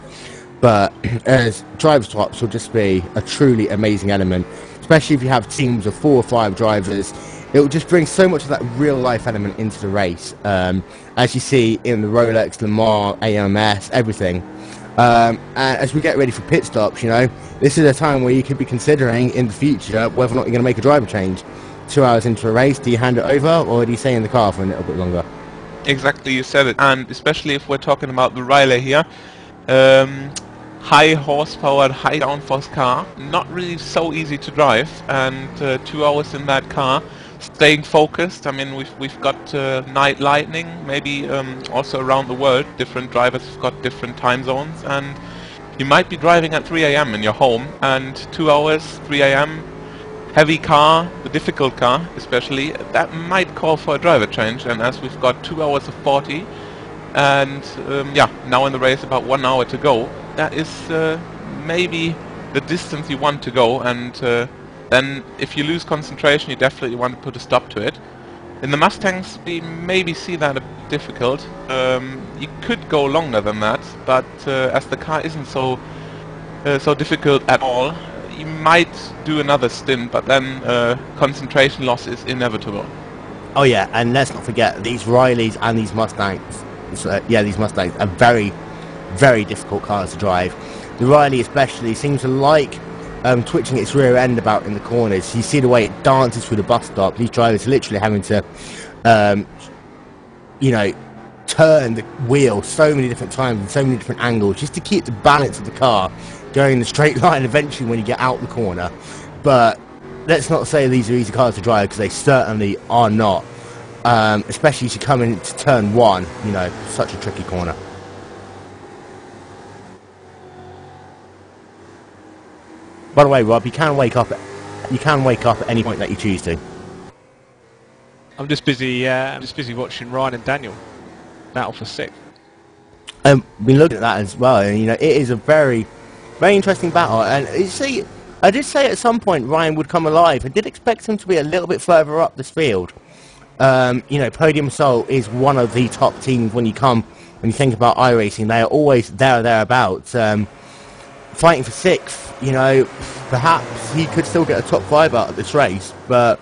[SPEAKER 2] but as driver swaps will just be a truly amazing element, especially if you have teams of 4 or 5 drivers it will just bring so much of that real life element into the race, as you see in the Rolex, Le Mans, AMS, everything. And as we get ready for pit stops, you know, this is a time where you could be considering in the future whether or not you're going to make a driver change. 2 hours into a race, do you hand it over, or do you stay in the car for a little bit longer?
[SPEAKER 3] Exactly, you said it. And especially if we're talking about the Riley here, high horsepower, high downforce car, not really so easy to drive, and 2 hours in that car, staying focused. I mean, we've got night lightning, maybe also around the world. Different drivers have got different time zones, and you might be driving at 3 AM in your home, and 2 hours, 3 AM, heavy car, the difficult car especially, that might call for a driver change. And as we've got 2 hours of 40, and yeah, now in the race about 1 hour to go, that is maybe the distance you want to go, and then if you lose concentration, you definitely want to put a stop to it. In the Mustangs, we maybe see that a bit difficult. You could go longer than that, but as the car isn't so difficult at all, you might do another stint, but then concentration loss is inevitable.
[SPEAKER 2] Oh yeah, and let's not forget these Rileys and these Mustangs. These Mustangs are very, very difficult cars to drive. The Riley especially seems to like twitching its rear end about in the corners. You see the way it dances through the bus stop. These drivers are literally having to, you know, turn the wheel so many different times and so many different angles just to keep the balance of the car going in the straight line eventually when you get out the corner. But let's not say these are easy cars to drive, because they certainly are not, especially as you come into turn 1, you know, such a tricky corner. By the way, Rob, you can wake up at any point that you choose to.
[SPEAKER 1] I'm just busy watching Ryan and Daniel battle for 6th.
[SPEAKER 2] Been looking at that as well, and you know, it is a very, very interesting battle. And you see, I did say at some point Ryan would come alive. I did expect him to be a little bit further up this field. You know, Podium Assault is one of the top teams when you think about iRacing. They are always there or thereabouts. Fighting for 6th, you know, perhaps he could still get a top 5 out of this race, but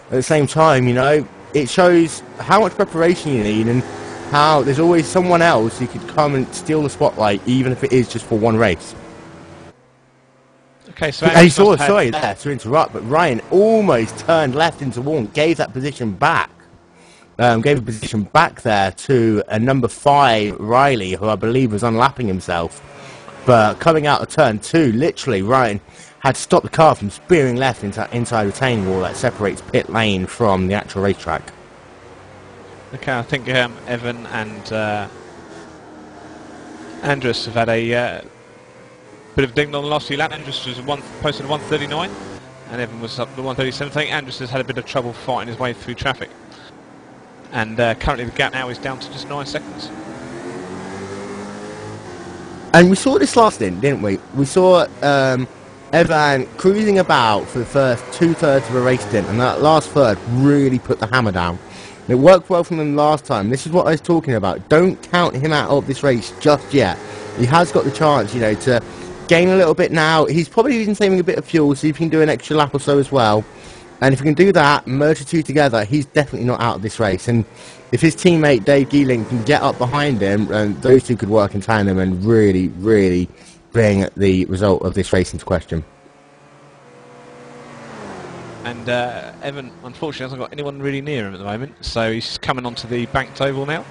[SPEAKER 2] at the same time, you know, it shows how much preparation you need and how there's always someone else who could come and steal the spotlight, even if it is just for one race.
[SPEAKER 1] Okay, so
[SPEAKER 2] sorry there to interrupt, but Ryan almost turned left into wall and gave that position back. Gave a position back there to a number 5 Riley, who I believe was unlapping himself. But coming out of turn 2, literally, Ryan had to stop the car from spearing left inside retaining wall that separates pit lane from the actual racetrack.
[SPEAKER 1] Okay, I think Evan and Andrus have had a bit of ding on the last few laps. Andrus was posted 139, and Evan was up to 137. I think Andrus has had a bit of trouble fighting his way through traffic. And currently the gap now is down to just 9 seconds.
[SPEAKER 2] And we saw this last stint, didn't we? We saw Evan cruising about for the first 2/3 of a race stint, and that last third really put the hammer down. It worked well for him last time. This is what I was talking about. Don't count him out of this race just yet. He has got the chance, you know, to gain a little bit now. He's probably even saving a bit of fuel, so if he can do an extra lap or so as well. And if he can do that, merge the two together, he's definitely not out of this race. And if his teammate Dave Geeling can get up behind him, and those two could work in tandem and really, really bring the result of this race into question.
[SPEAKER 1] And Evan, unfortunately, hasn't got anyone really near him at the moment, so he's coming onto the banked oval now.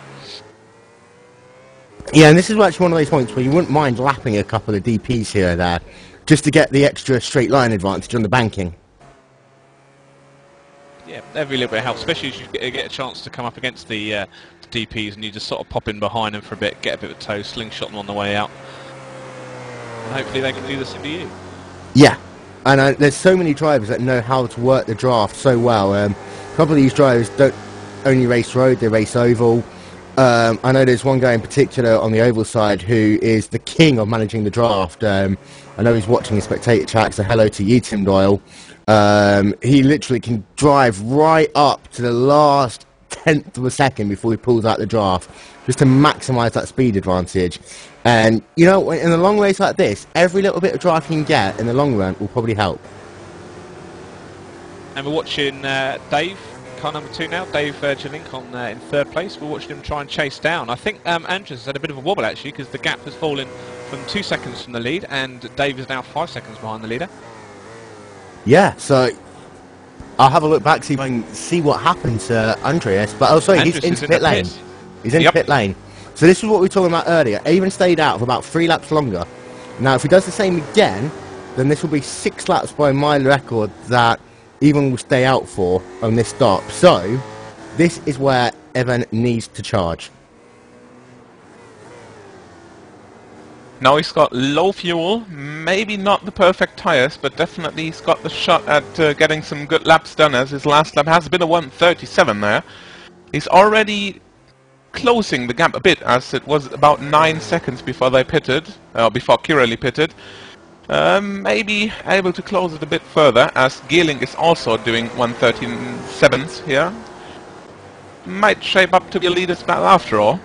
[SPEAKER 2] Yeah, and this is actually one of those points where you wouldn't mind lapping a couple of DPs here and there, just to get the extra straight line advantage on the banking.
[SPEAKER 1] Yeah, every little bit helps, especially as you get a chance to come up against the DPs and you just sort of pop in behind them for a bit, get a bit of a tow, slingshot them on the way out. And hopefully they can do the same to you.
[SPEAKER 2] Yeah, and there's so many drivers that know how to work the draft so well. A couple of these drivers don't only race road, they race oval. I know there's one guy in particular on the oval side who is the king of managing the draft. I know he's watching the spectator chat, so hello to you, Tim Doyle. He literally can drive right up to the last 10th of a second before he pulls out the draft, just to maximise that speed advantage. And, you know, in a long race like this, every little bit of drive you can get in the long run will probably help.
[SPEAKER 1] And we're watching Dave car number 2 now, Dave Jalink on in 3rd place. We're watching him try and chase down. I think Andrews has had a bit of a wobble actually, because the gap has fallen from 2 seconds from the lead, and Dave is now 5 seconds behind the leader.
[SPEAKER 2] Yeah, so I'll have a look back, see if I can see what happened to Andreas. But also, he's into pit lane. He's in pit lane. So this is what we were talking about earlier. Avon stayed out for about 3 laps longer. Now, if he does the same again, then this will be 6 laps by my record that Evan will stay out for on this stop. So this is where Evan needs to charge.
[SPEAKER 3] Now he's got low fuel, maybe not the perfect tyres, but definitely he's got the shot at getting some good laps done, as his last lap has been a 1:37 there. He's already closing the gap a bit, as it was about 9 seconds before they pitted, before Kirali pitted. Maybe able to close it a bit further, as Geerling is also doing 1:37s here. Might shape up to be a leader's battle after all.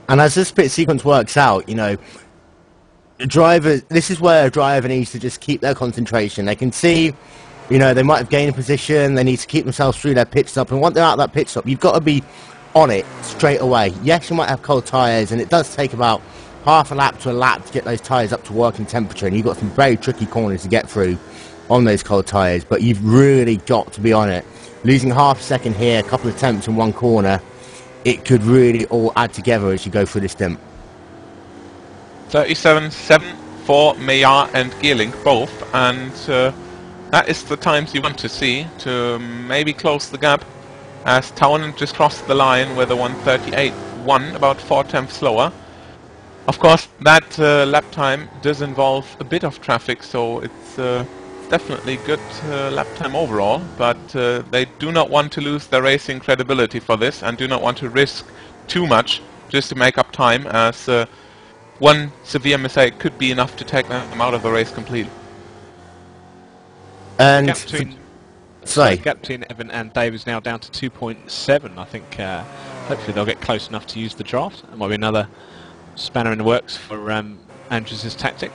[SPEAKER 2] And as this pit sequence works out, you know, this is where a driver needs to just keep their concentration. They can see, you know, they might have gained a position, they need to keep themselves through their pit stop, and once they're out of that pit stop, you've got to be on it straight away. Yes, you might have cold tyres, and it does take about half a lap to a lap to get those tyres up to working temperature, and you've got some very tricky corners to get through on those cold tyres, but you've really got to be on it. Losing half a second here, a couple of attempts in one corner, it could really all add together as you go through this stint.
[SPEAKER 3] 37.7 for Meyer and Geerling both, and that is the times you want to see to maybe close the gap, as Town just crossed the line with a 1:38.1, about 4/10 slower. Of course, that lap time does involve a bit of traffic, so it's definitely good lap time overall, but they do not want to lose their racing credibility for this, and do not want to risk too much just to make up time, as one severe mistake could be enough to take them out of the race completely.
[SPEAKER 2] And
[SPEAKER 1] the gap between Evan and Dave is now down to 2.7. I think hopefully they'll get close enough to use the draft. It might be another spanner in the works for Andrews' tactic.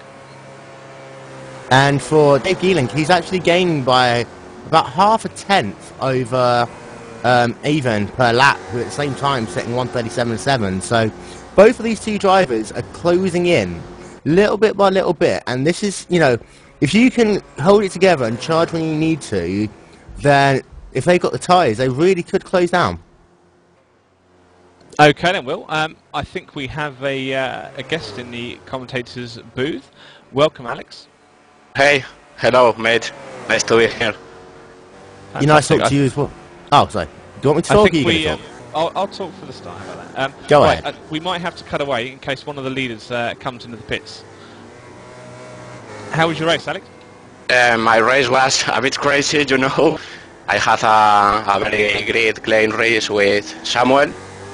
[SPEAKER 2] And for Dave Geerling, he's actually gaining by about half a tenth over Avon per lap, who at the same time setting 1:37.7. So both of these two drivers are closing in little bit by little bit, and this is, you know, if you can hold it together and charge when you need to, then if they've got the tyres, they really could close down.
[SPEAKER 1] Okay then, Will. I think we have a guest in the commentators' booth. Welcome, Alex.
[SPEAKER 5] Hey, hello, mate. Nice to be here.
[SPEAKER 2] You know, I talk to you as well. Oh, sorry. Do you want me to talk, or are you going to talk?
[SPEAKER 1] I'll talk for the start about that.
[SPEAKER 2] Go ahead.
[SPEAKER 1] We might have to cut away in case one of the leaders comes into the pits. How was your race, Alex?
[SPEAKER 5] My race was a bit crazy, you know. I had a very great clean race with Samuel,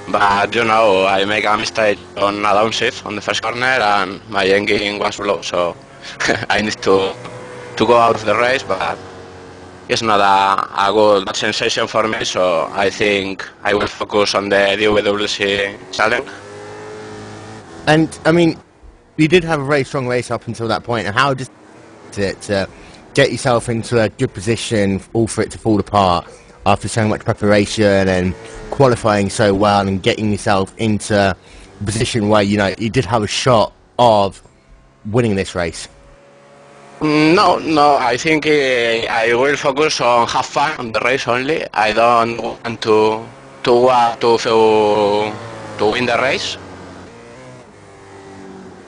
[SPEAKER 5] but, you know, I make a mistake on a downshift on the first corner, and my engine was low, so I need to go out of the race, but it's not a good sensation for me, so I think I will focus on the DWC challenge.
[SPEAKER 2] And, I mean, you did have a very strong race up until that point, and how did it to get yourself into a good position, all for it to fall apart after so much preparation and qualifying so well and getting yourself into a position where, you know, you did have a shot of winning this race?
[SPEAKER 5] No, I think I will focus on have fun on the race only. I don't want to win the race.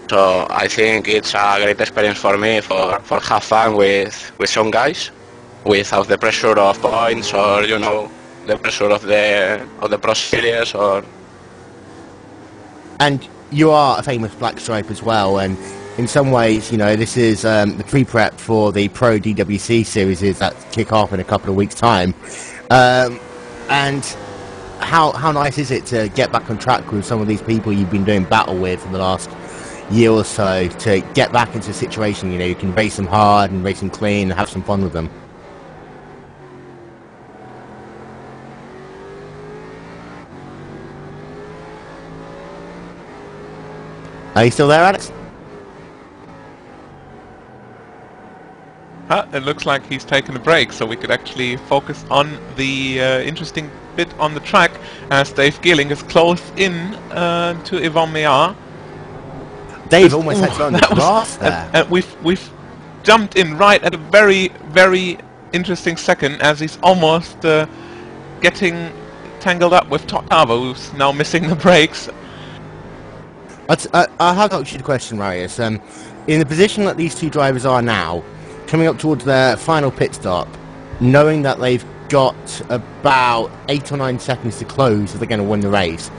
[SPEAKER 5] So I think it's a great experience for me for have fun with some guys, without the pressure of points, or, you know, the pressure of the Pro Series, or.
[SPEAKER 2] And you are a famous black stripe as well, and in some ways, you know, this is the pre-prep for the Pro DWC series that kick off in a couple of weeks' time. And how nice is it to get back on track with some of these people you've been doing battle with for the last year or so, to get back into a situation, you know, you can race them hard and race them clean and have some fun with them? Are you still there, Alex?
[SPEAKER 3] It looks like he's taken a break, so we could actually focus on the interesting bit on the track as Dave Geerling is close in to Yvon Meillard.
[SPEAKER 2] Dave almost had to on the grass there.
[SPEAKER 3] And we've jumped in right at a very, very interesting second as he's almost getting tangled up with Totavo, who's now missing the brakes.
[SPEAKER 2] I have got you the question, Marius. In the position that these two drivers are now, coming up towards their final pit stop, knowing that they've got about 8 or 9 seconds to close if they're going to win the race,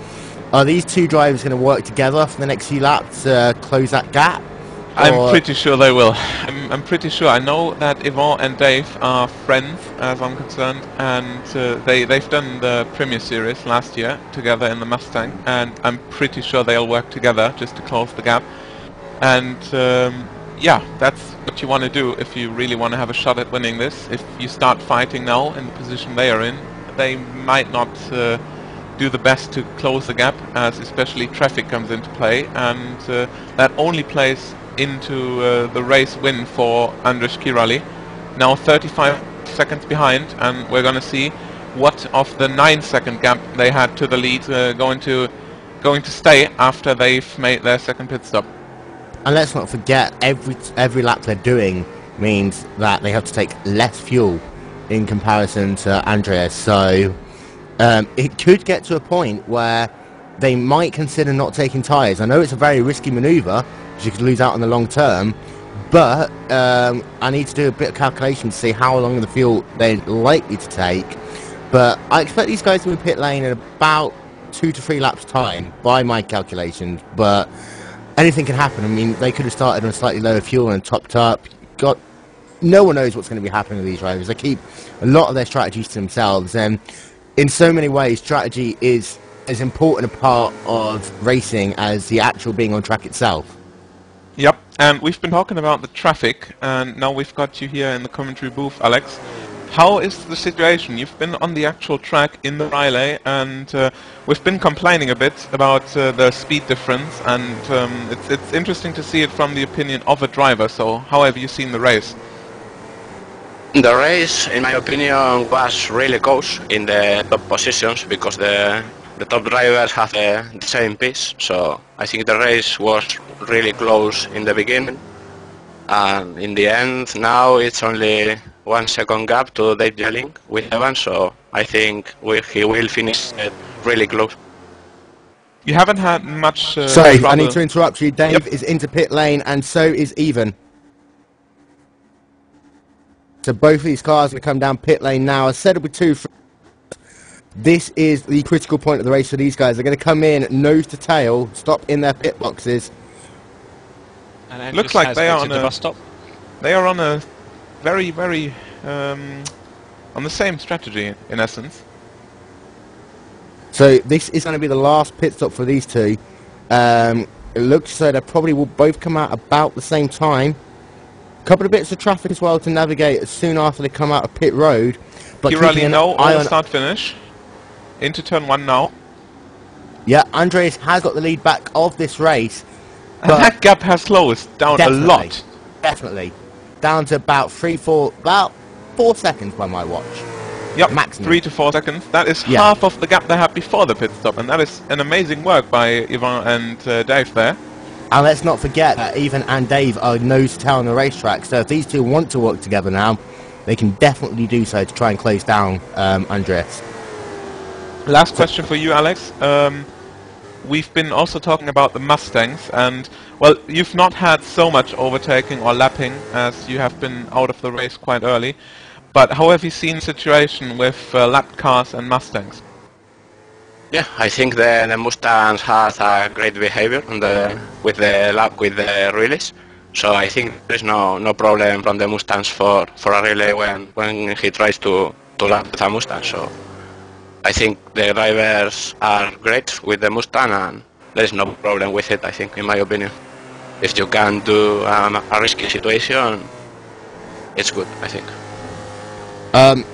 [SPEAKER 2] are these two drivers going to work together for the next few laps to close that gap?
[SPEAKER 3] I'm pretty sure they will. I'm pretty sure. I know that Yvon and Dave are friends, as I'm concerned, and they've done the Premier Series last year together in the Mustang, and I'm pretty sure they'll work together just to close the gap. And yeah, that's what you want to do if you really want to have a shot at winning this. If you start fighting now in the position they are in, they might not do the best to close the gap, as especially traffic comes into play, and that only plays into the race win for Andrzej Kirali. Now 35 seconds behind, and we're going to see what of the 9-second gap they had to the lead going to stay after they've made their second pit stop.
[SPEAKER 2] And let's not forget, every lap they're doing means that they have to take less fuel in comparison to Andreas. So it could get to a point where they might consider not taking tyres. I know it's a very risky manoeuvre, because you could lose out on the long term, but I need to do a bit of calculation to see how long the fuel they're likely to take. But I expect these guys to be in pit lane in about 2 to 3 laps time, by my calculations, but anything can happen. I mean, they could have started on slightly lower fuel and topped up. No one knows what's going to be happening with these drivers. They keep a lot of their strategies to themselves, and in so many ways, strategy is as important a part of racing as the actual being on track itself.
[SPEAKER 3] Yep, and we've been talking about the traffic, and now we've got you here in the commentary booth, Alex. How is the situation? You've been on the actual track in the relay, and we've been complaining a bit about the speed difference, and it's interesting to see it from the opinion of a driver. So how have you seen the race?
[SPEAKER 5] The race, in my opinion, was really close in the top positions, because the top drivers have the same pace. So I think the race was really close in the beginning, and in the end now it's only 1 second gap to Dave Geerling with Evan, so I think he will finish it really close.
[SPEAKER 3] You haven't had much
[SPEAKER 2] Sorry,
[SPEAKER 3] trouble.
[SPEAKER 2] I need to interrupt you. Dave is into pit lane, and so is Evan. So both of these cars are going to come down pit lane now. I said it'll be 2. This is the critical point of the race for these guys. They're going to come in nose to tail, stop in their pit boxes.
[SPEAKER 1] And
[SPEAKER 3] looks like they are on
[SPEAKER 1] the bus stop.
[SPEAKER 3] They are on a very, very on the same strategy in essence.
[SPEAKER 2] So this is going to be the last pit stop for these two. It looks so they probably will both come out about the same time. A couple of bits of traffic as well to navigate as soon after they come out of pit road. But
[SPEAKER 3] Kirali now on start finish into turn 1 now.
[SPEAKER 2] Yeah, Andreas has got the lead back of this race.
[SPEAKER 3] And that gap has closed down a lot.
[SPEAKER 2] Definitely. Down to about 4 seconds by my watch.
[SPEAKER 3] Yep,
[SPEAKER 2] maximum.
[SPEAKER 3] 3 to 4 seconds. That is half of the gap they had before the pit stop, and that is an amazing work by Yvon and Dave there.
[SPEAKER 2] And let's not forget that Yvon and Dave are nose to tail on the racetrack, so if these two want to work together now, they can definitely do so to try and close down Andreas.
[SPEAKER 3] Last question for you, Alex. We've been also talking about the Mustangs, and well, you've not had so much overtaking or lapping as you have been out of the race quite early. But how have you seen the situation with lapped cars and Mustangs?
[SPEAKER 5] Yeah, I think the Mustangs has a great behavior on with the relays. So I think there's no problem from the Mustangs for a relay when he tries to lap with a Mustang. So I think the drivers are great with the Mustang, and there's no problem with it, I think, in my opinion. If you can do a risky situation, it's good, I think.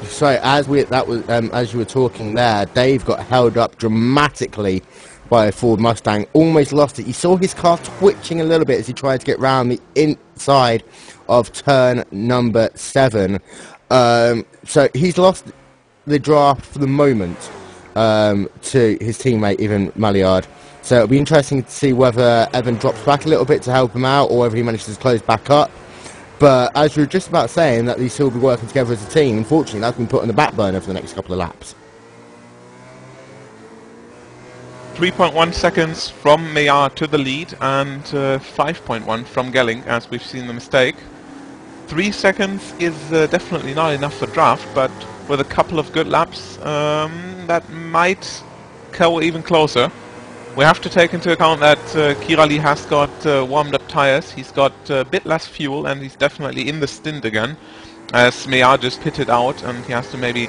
[SPEAKER 2] So as you were talking there, Dave got held up dramatically by a Ford Mustang, almost lost it. You saw his car twitching a little bit as he tried to get round the inside of turn number 7. So he's lost the draft for the moment to his teammate Evan Maillard. So it'll be interesting to see whether Evan drops back a little bit to help him out, or whether he manages to close back up. But as we were just about saying, that these two will be working together as a team, unfortunately that's been put on the back burner for the next couple of laps.
[SPEAKER 3] 3.1 seconds from Maillard to the lead, and 5.1 from Gelling, as we've seen the mistake. 3 seconds is definitely not enough for draft, but with a couple of good laps, that might go even closer. We have to take into account that Kirali has got warmed up tires, he's got a bit less fuel, and he's definitely in the stint again, as Maillard just pitted out, and he has to maybe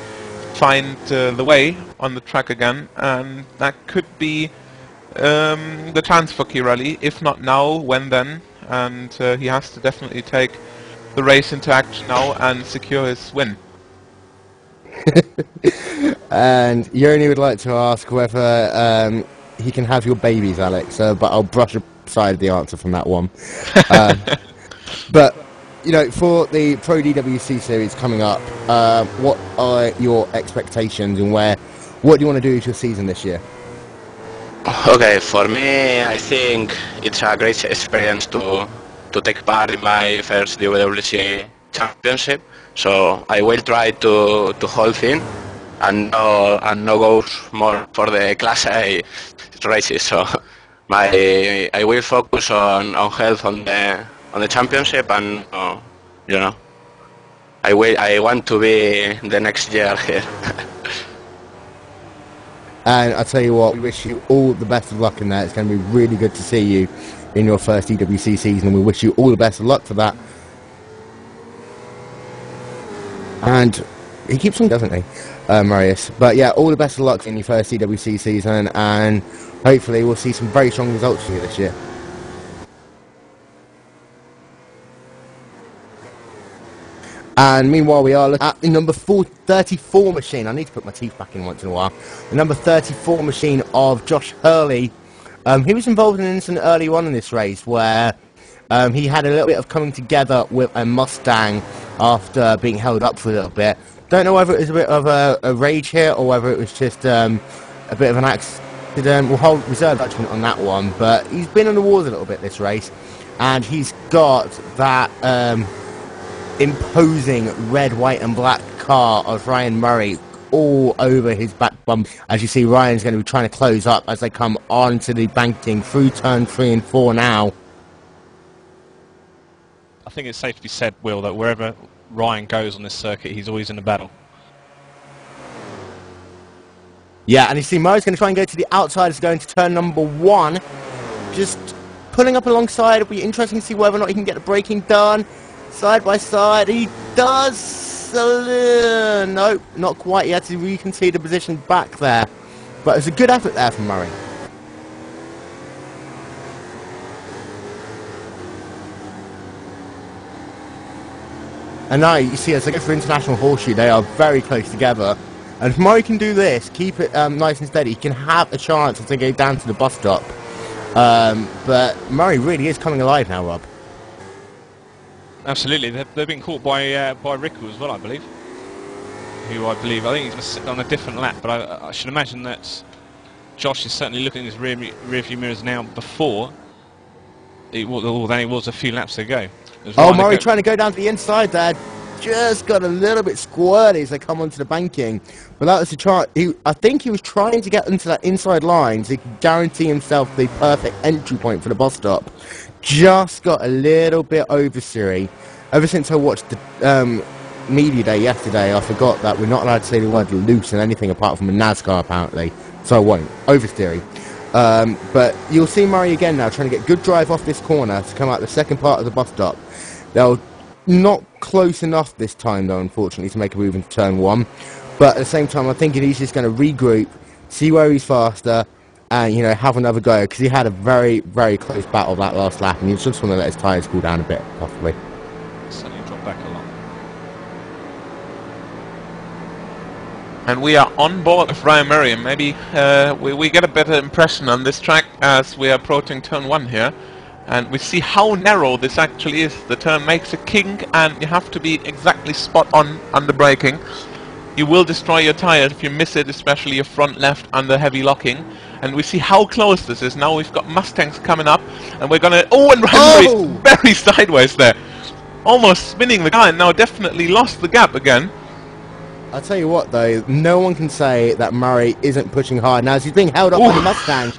[SPEAKER 3] find the way on the track again, and that could be the chance for Kirali. If not now, when then? And he has to definitely take the race into action now and secure his win.
[SPEAKER 2] And Yoni would like to ask whether he can have your babies, Alex, but I'll brush aside the answer from that one. But you know, for the Pro DWC series coming up, what are your expectations, and what do you want to do with your season this year?
[SPEAKER 5] Okay, for me, I think it's a great experience to take part in my first WWC championship. So I will try to hold in and no go more for the Class A races. So I will focus on health on the championship, and you know, I want to be the next year here.
[SPEAKER 2] And I tell you what, we wish you all the best of luck in that. It's going to be really good to see you in your first DWC season, and we wish you all the best of luck for that. And he keeps on, doesn't he, Marius? But yeah, all the best of luck in your first DWC season, and hopefully we'll see some very strong results for you this year. And meanwhile, we are looking at the number 34 machine. I need to put my teeth back in once in a while. The number 34 machine of Josh Hurley. He was involved in an incident early on in this race where he had a little bit of coming together with a Mustang after being held up for a little bit. Don't know whether it was a bit of a rage hit or whether it was just a bit of an accident. We'll hold reserve judgment on that one. But he's been on the wars a little bit this race, and he's got that imposing red, white and black car of Ryan Murray all over his back bump. As you see, Ryan's going to be trying to close up as they come onto the banking through turn 3 and 4 now.
[SPEAKER 1] I think it's safe to be said, Will, that wherever Ryan goes on this circuit, he's always in a battle.
[SPEAKER 2] Yeah, and you see Murray's going to try and go to the outside as going to turn number 1. Just pulling up alongside. It'll be interesting to see whether or not he can get the braking done. Side by side, he does. No, not quite. He had to reconcede the position back there, but it's a good effort there from Murray. And now you see, as they go for International Horseshoe, they are very close together. And if Murray can do this, keep it nice and steady, he can have a chance as they go down to the bus stop. But Murray really is coming alive now, Rob.
[SPEAKER 1] Absolutely, they've been caught by Rickle as well, I believe. I think he's on a different lap, but I should imagine that Josh is certainly looking at his rearview mirrors now before than he was a few laps ago.
[SPEAKER 2] Oh, Murray trying to go down to the inside there. Just got a little bit squirty as they come onto the banking. But that was a try. I think he was trying to get into that inside line so he could guarantee himself the perfect entry point for the bus stop. Just got a little bit oversteery. Ever since I watched the media day yesterday, I forgot that we're not allowed to say the word loose in anything apart from a NASCAR, apparently. So I won't. Oversteery. But you'll see Murray again now trying to get good drive off this corner to come out the second part of the bus stop. They'll not close enough this time, though, unfortunately, to make a move into turn 1. But at the same time, I think he's just going to regroup, see where he's faster, and, you know, have another go, because he had a very, very close battle that last lap, and you just want to let his tyres cool down a bit, possibly.
[SPEAKER 1] Suddenly dropped back a lot.
[SPEAKER 3] And we are on board with Ryan Murray, and maybe we get a better impression on this track as we are approaching turn 1 here. And we see how narrow this actually is. The turn makes a kink, and you have to be exactly spot on under braking. You will destroy your tires if you miss it, especially your front left under heavy locking. And we see how close this is. Now we've got Mustangs coming up, and we're gonna... Oh, and Ryan Murray's very sideways there. Almost spinning the car, and now definitely lost the gap again.
[SPEAKER 2] I'll tell you what, though, no one can say that Murray isn't pushing hard. Now, as he's being held up by the Mustang,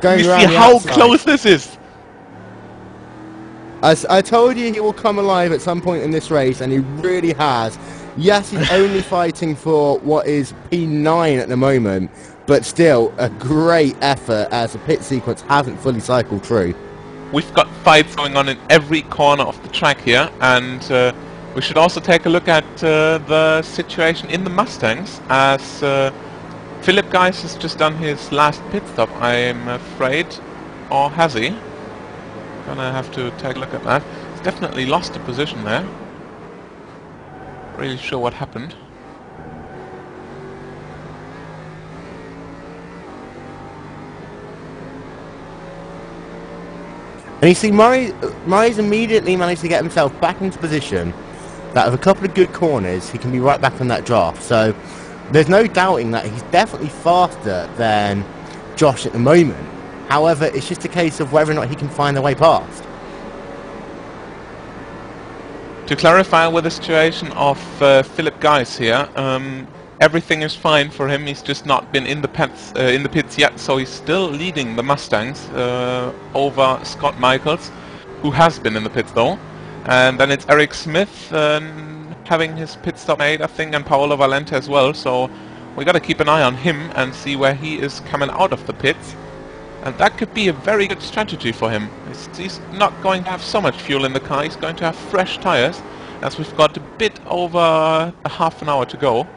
[SPEAKER 2] going
[SPEAKER 3] you
[SPEAKER 2] around
[SPEAKER 3] see
[SPEAKER 2] the
[SPEAKER 3] how
[SPEAKER 2] outside.
[SPEAKER 3] close this is.
[SPEAKER 2] As I told you, he will come alive at some point in this race, and he really has. Yes, he's only fighting for what is P9 at the moment, but still a great effort as the pit sequence hasn't fully cycled through.
[SPEAKER 3] We've got fights going on in every corner of the track here, and we should also take a look at the situation in the Mustangs, as Philip Geis has just done his last pit stop, I'm afraid. Or has he? Gonna have to take a look at that. He's definitely lost a position there. Really sure what happened.
[SPEAKER 2] And you see, Murray's immediately managed to get himself back into position that with a couple of good corners, he can be right back on that draft. So there's no doubting that he's definitely faster than Josh at the moment. However, it's just a case of whether or not he can find the way past.
[SPEAKER 3] To clarify with the situation of Philip Geis here, everything is fine for him. He's just not been in the pits yet, so he's still leading the Mustangs over Scott Michaels, who has been in the pits though. And then it's Eric Smith having his pit stop made, I think, and Paolo Valente as well. So we got to keep an eye on him and see where he is coming out of the pits. And that could be a very good strategy for him. He's not going to have so much fuel in the car. He's going to have fresh tires, as we've got a bit over a half an hour to go.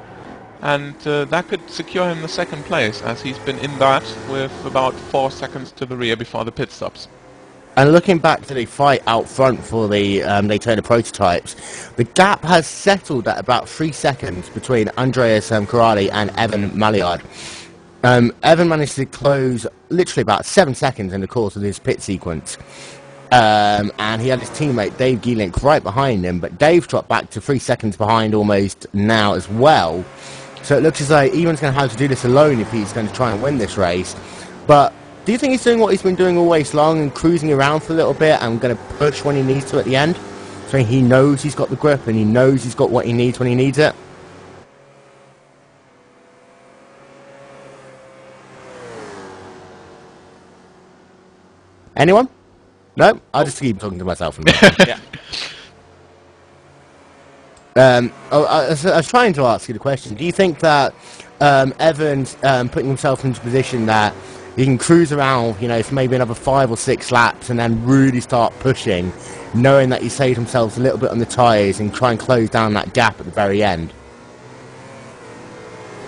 [SPEAKER 3] And that could secure him the second place, as he's been in that with about 4 seconds to the rear before the pit stops.
[SPEAKER 2] And looking back to the fight out front for the Daytona prototypes, the gap has settled at about 3 seconds between Andreas Corrali and Evan Maillard. Evan managed to close literally about 7 seconds in the course of his pit sequence. And he had his teammate Dave Gielink right behind him, but Dave dropped back to 3 seconds behind almost now as well. So it looks as though Ewan's going to have to do this alone if he's going to try and win this race. But do you think he's doing what he's been doing all race long and cruising around for a little bit and going to push when he needs to at the end? So he knows he's got the grip and he knows he's got what he needs when he needs it? Anyone? No? I'll just keep talking to myself.
[SPEAKER 1] Yeah.
[SPEAKER 2] I was trying to ask you the question. Do you think that Evan's putting himself into a position that he can cruise around, you know, for maybe another 5 or 6 laps and then really start pushing, knowing that he saved himself a little bit on the tyres and try and close down that gap at the very end?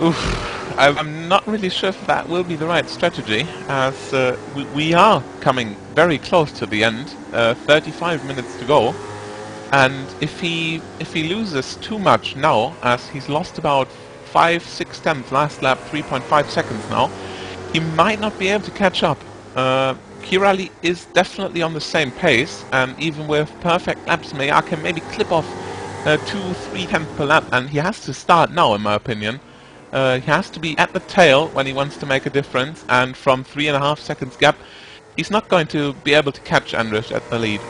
[SPEAKER 3] Oof. I'm not really sure if that will be the right strategy, as we are coming very close to the end, 35 minutes to go, and if he loses too much now, as he's lost about 5/6 tenths last lap, 3.5 seconds now, he might not be able to catch up. Kirali is definitely on the same pace, and even with perfect laps, Maillard can maybe clip off 2-3 tenths per lap, and he has to start now, in my opinion. He has to be at the tail when he wants to make a difference, and from 3.5 seconds gap, he's not going to be able to catch Andrich at the lead.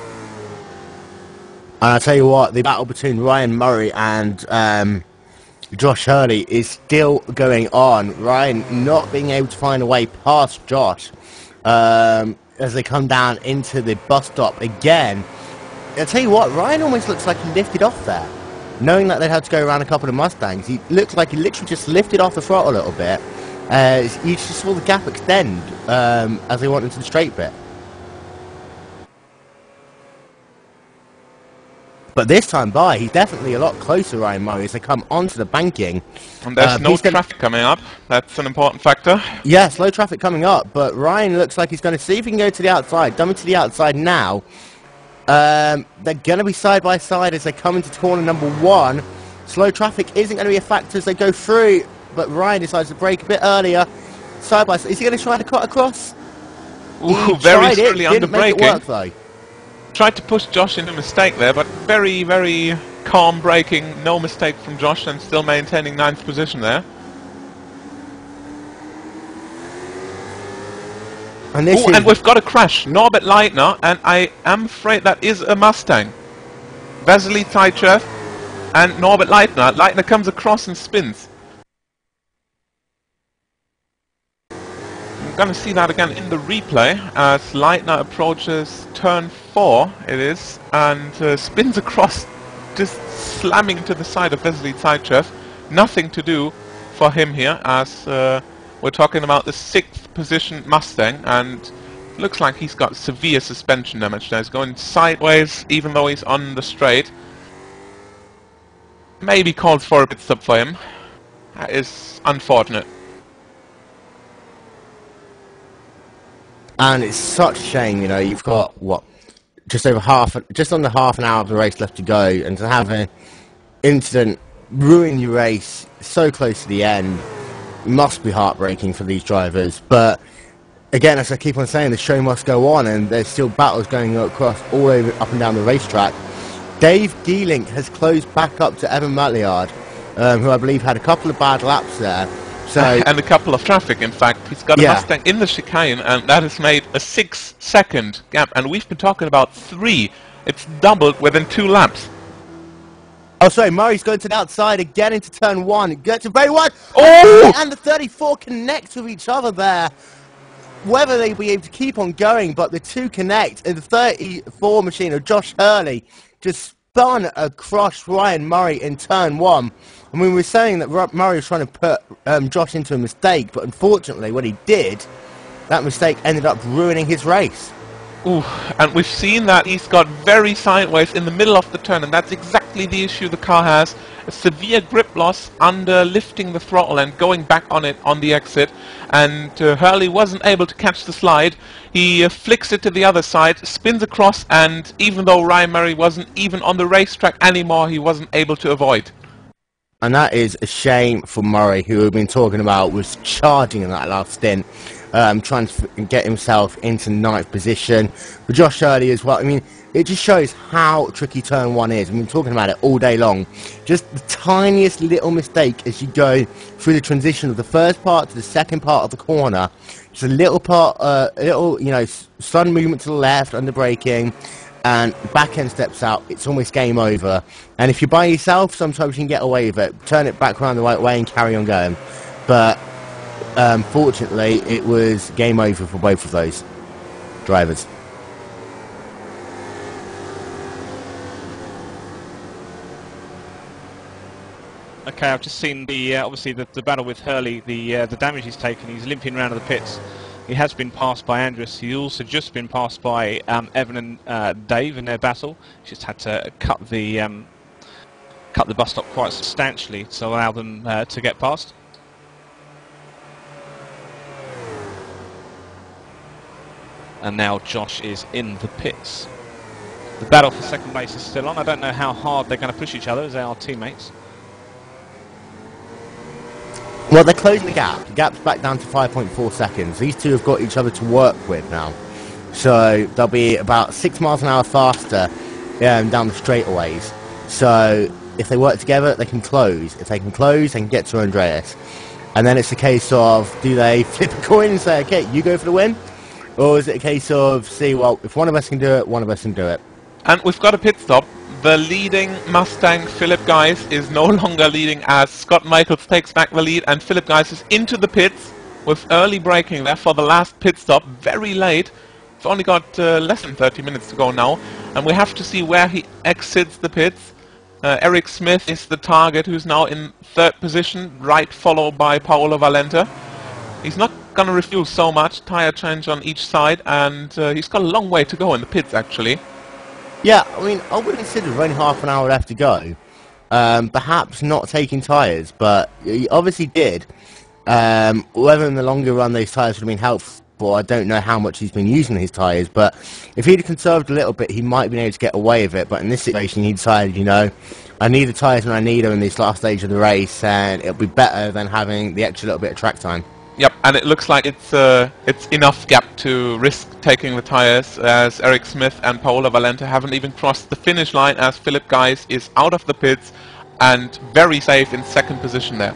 [SPEAKER 2] And I'll tell you what, the battle between Ryan Murray and Josh Hurley is still going on. Ryan not being able to find a way past Josh as they come down into the bus stop again. I'll tell you what, Ryan almost looks like he lifted off there. Knowing that they'd had to go around a couple of Mustangs, he looked like he literally just lifted off the throttle a little bit. You just saw the gap extend as they went into the straight bit. But this time by, he's definitely a lot closer, Ryan Murray, as they come onto the banking.
[SPEAKER 3] And there's no traffic coming up. That's an important factor.
[SPEAKER 2] Yes, low traffic coming up, but Ryan looks like he's going to see if he can go to the outside. Dummy to the outside now. They're going to be side by side as they come into corner number 1. Slow traffic isn't going to be a factor as they go through. but Ryan decides to brake a bit earlier. Side by side. Is he going to try to cut across?
[SPEAKER 3] Ooh, very slowly under
[SPEAKER 2] didn't make it
[SPEAKER 3] braking.
[SPEAKER 2] work though.
[SPEAKER 3] Tried to push Josh into a mistake there, but very, very calm braking. No mistake from Josh and still maintaining 9th position there.
[SPEAKER 2] And,
[SPEAKER 3] and we've got a crash. Norbert Leitner, and I am afraid that is a Mustang. Vasily Taichev and Norbert Leitner. Leitner comes across and spins. I'm going to see that again in the replay as Leitner approaches turn 4, it is, and spins across, just slamming to the side of Vasily Taichev. Nothing to do for him here, as we're talking about the 6th position Mustang, and looks like he's got severe suspension damage now. He's going sideways even though he's on the straight. Maybe calls for a pit stop for him. That is unfortunate.
[SPEAKER 2] And it's such a shame, you know, you've got, what, just under half an hour of the race left to go, and to have an incident ruin your race so close to the end must be heartbreaking for these drivers. But again, as I keep on saying, the show must go on, and there's still battles going across all over, up and down the racetrack. Dave Geelink has closed back up to Evan Matliard, who I believe had a couple of bad laps there. So
[SPEAKER 3] and a couple of traffic, in fact. He's got a Mustang in the chicane, and that has made a 6-second gap, and we've been talking about 3. It's doubled within 2 laps.
[SPEAKER 2] Oh, sorry, Murray's going to the outside again into turn 1. Gets to very wide.
[SPEAKER 3] Oh!
[SPEAKER 2] And the 34 connect with each other there. Whether they'll be able to keep on going, but the two connect. And the 34 machine of Josh Hurley just spun across Ryan Murray in turn 1. I mean, we're saying that Murray was trying to put Josh into a mistake, but unfortunately what he did, that mistake ended up ruining his race.
[SPEAKER 3] Ooh, and we've seen that he's got very sideways in the middle of the turn, and that's exactly the issue the car has. A severe grip loss under lifting the throttle and going back on it on the exit, and Hurley wasn't able to catch the slide. He flicks it to the other side, spins across, and even though Ryan Murray wasn't even on the racetrack anymore, he wasn't able to avoid.
[SPEAKER 2] And that is a shame for Murray, who we've been talking about was charging in that last stint, trying to get himself into 9th position. For Josh Hurley as well, I mean, it just shows how tricky turn 1 is. We've been talking about it all day long. Just the tiniest little mistake as you go through the transition of the first part to the second part of the corner. Just a little part, you know, sudden movement to the left under braking, and back end steps out, it's almost game over. And if you're by yourself, sometimes you can get away with it. Turn it back around the right way and carry on going. But fortunately, it was game over for both of those drivers.
[SPEAKER 1] Okay, I've just seen the obviously the battle with Hurley, the damage he's taken. He's limping around to the pits. He has been passed by Andrus. He's also just been passed by Evan and Dave in their battle. He's just had to cut the bus stop quite substantially to allow them to get past. And now Josh is in the pits. The battle for second place is still on. I don't know how hard they're going to push each other as they are teammates.
[SPEAKER 2] Well, they're closing the gap. The gap's back down to 5.4 seconds. These two have got each other to work with now. So they'll be about 6 miles an hour faster down the straightaways. So if they work together, they can close. If they can close, they can get to Andreas. And then it's a case of, do they flip a coin and say, okay, you go for the win? Or is it a case of, see, well, if one of us can do it, one of us can do it.
[SPEAKER 3] And we've got a pit stop. The leading Mustang, Philip Geis, is no longer leading as Scott Michaels takes back the lead, and Philip Geis is into the pits with early braking there for the last pit stop, very late. We've only got less than 30 minutes to go now, and we have to see where he exits the pits. Eric Smith is the target, who's now in 3rd position, right followed by Paolo Valenta. He's not going to refuel so much, tyre change on each side, and he's got a long way to go in the pits actually.
[SPEAKER 2] Yeah, I mean, I would consider there's only half an hour left to go. Perhaps not taking tyres, but he obviously did. Whether in the longer run those tyres would have been for. I don't know how much he's been using his tyres, but if he'd conserved a little bit, he might have been able to get away with it. But in this situation, he decided, you know, I need the tyres when I need them in this last stage of the race, and it'll be better than having the extra little bit of track time.
[SPEAKER 3] Yep, and it looks like it's enough gap to risk taking the tyres, as Eric Smith and Paolo Valente haven't even crossed the finish line, as Philip Geis is out of the pits and very safe in second position there.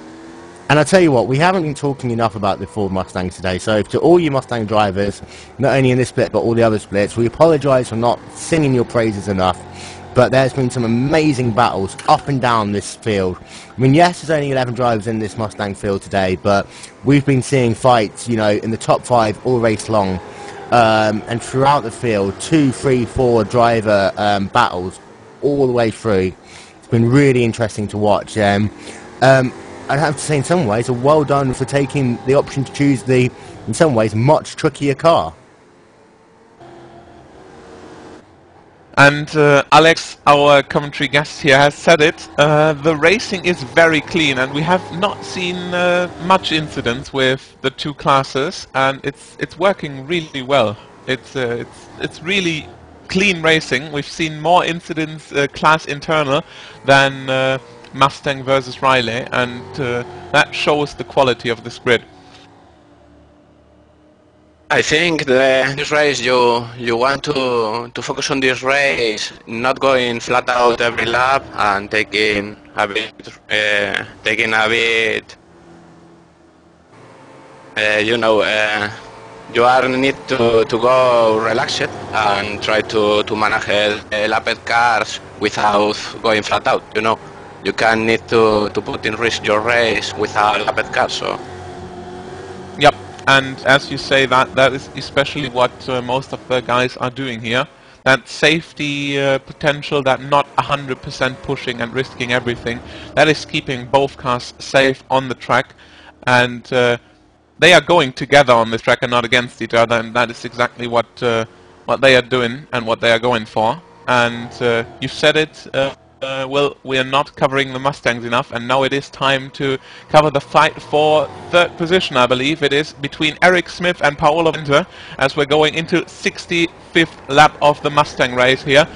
[SPEAKER 2] And I'll tell you what, we haven't been talking enough about the Ford Mustangs today, so to all you Mustang drivers, not only in this split but all the other splits, we apologise for not singing your praises enough. But there's been some amazing battles up and down this field. I mean, yes, there's only 11 drivers in this Mustang field today, but we've been seeing fights, you know, in the top 5 all race long. And throughout the field, 2, 3, 4 driver battles all the way through. It's been really interesting to watch. I'd have to say, in some ways, well done for taking the option to choose the, in some ways, much trickier car.
[SPEAKER 3] And Alex, our commentary guest here, has said it. The racing is very clean, and we have not seen much incidents with the two classes, and it's working really well. It's really clean racing. We've seen more incidents class internal than Mustang versus Riley, and that shows the quality of this grid.
[SPEAKER 5] I think this race you want to focus on this race, not going flat out every lap and taking a bit, you are need to go relaxed and try to manage lapped cars without going flat out. You know, you can need to put in risk your race without lapped cars. So.
[SPEAKER 3] Yep. And as you say, that is especially what most of the guys are doing here. That safety potential, that not 100% pushing and risking everything, that is keeping both cars safe on the track. And they are going together on this track and not against each other, and that is exactly what they are doing and what they are going for. And you've said it, well, we are not covering the Mustangs enough, and now it is time to cover the fight for third position, I believe it is, between Eric Smith and Paolo Valente, as we're going into 65th lap of the Mustang race here.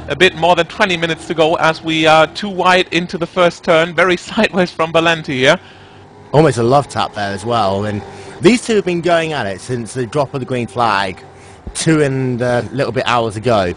[SPEAKER 3] A bit more than 20 minutes to go, as we are too wide into the first turn, very sideways from Valente here.
[SPEAKER 2] Almost a love tap there as well, and these two have been going at it since the drop of the green flag 2 and a little bit hours ago.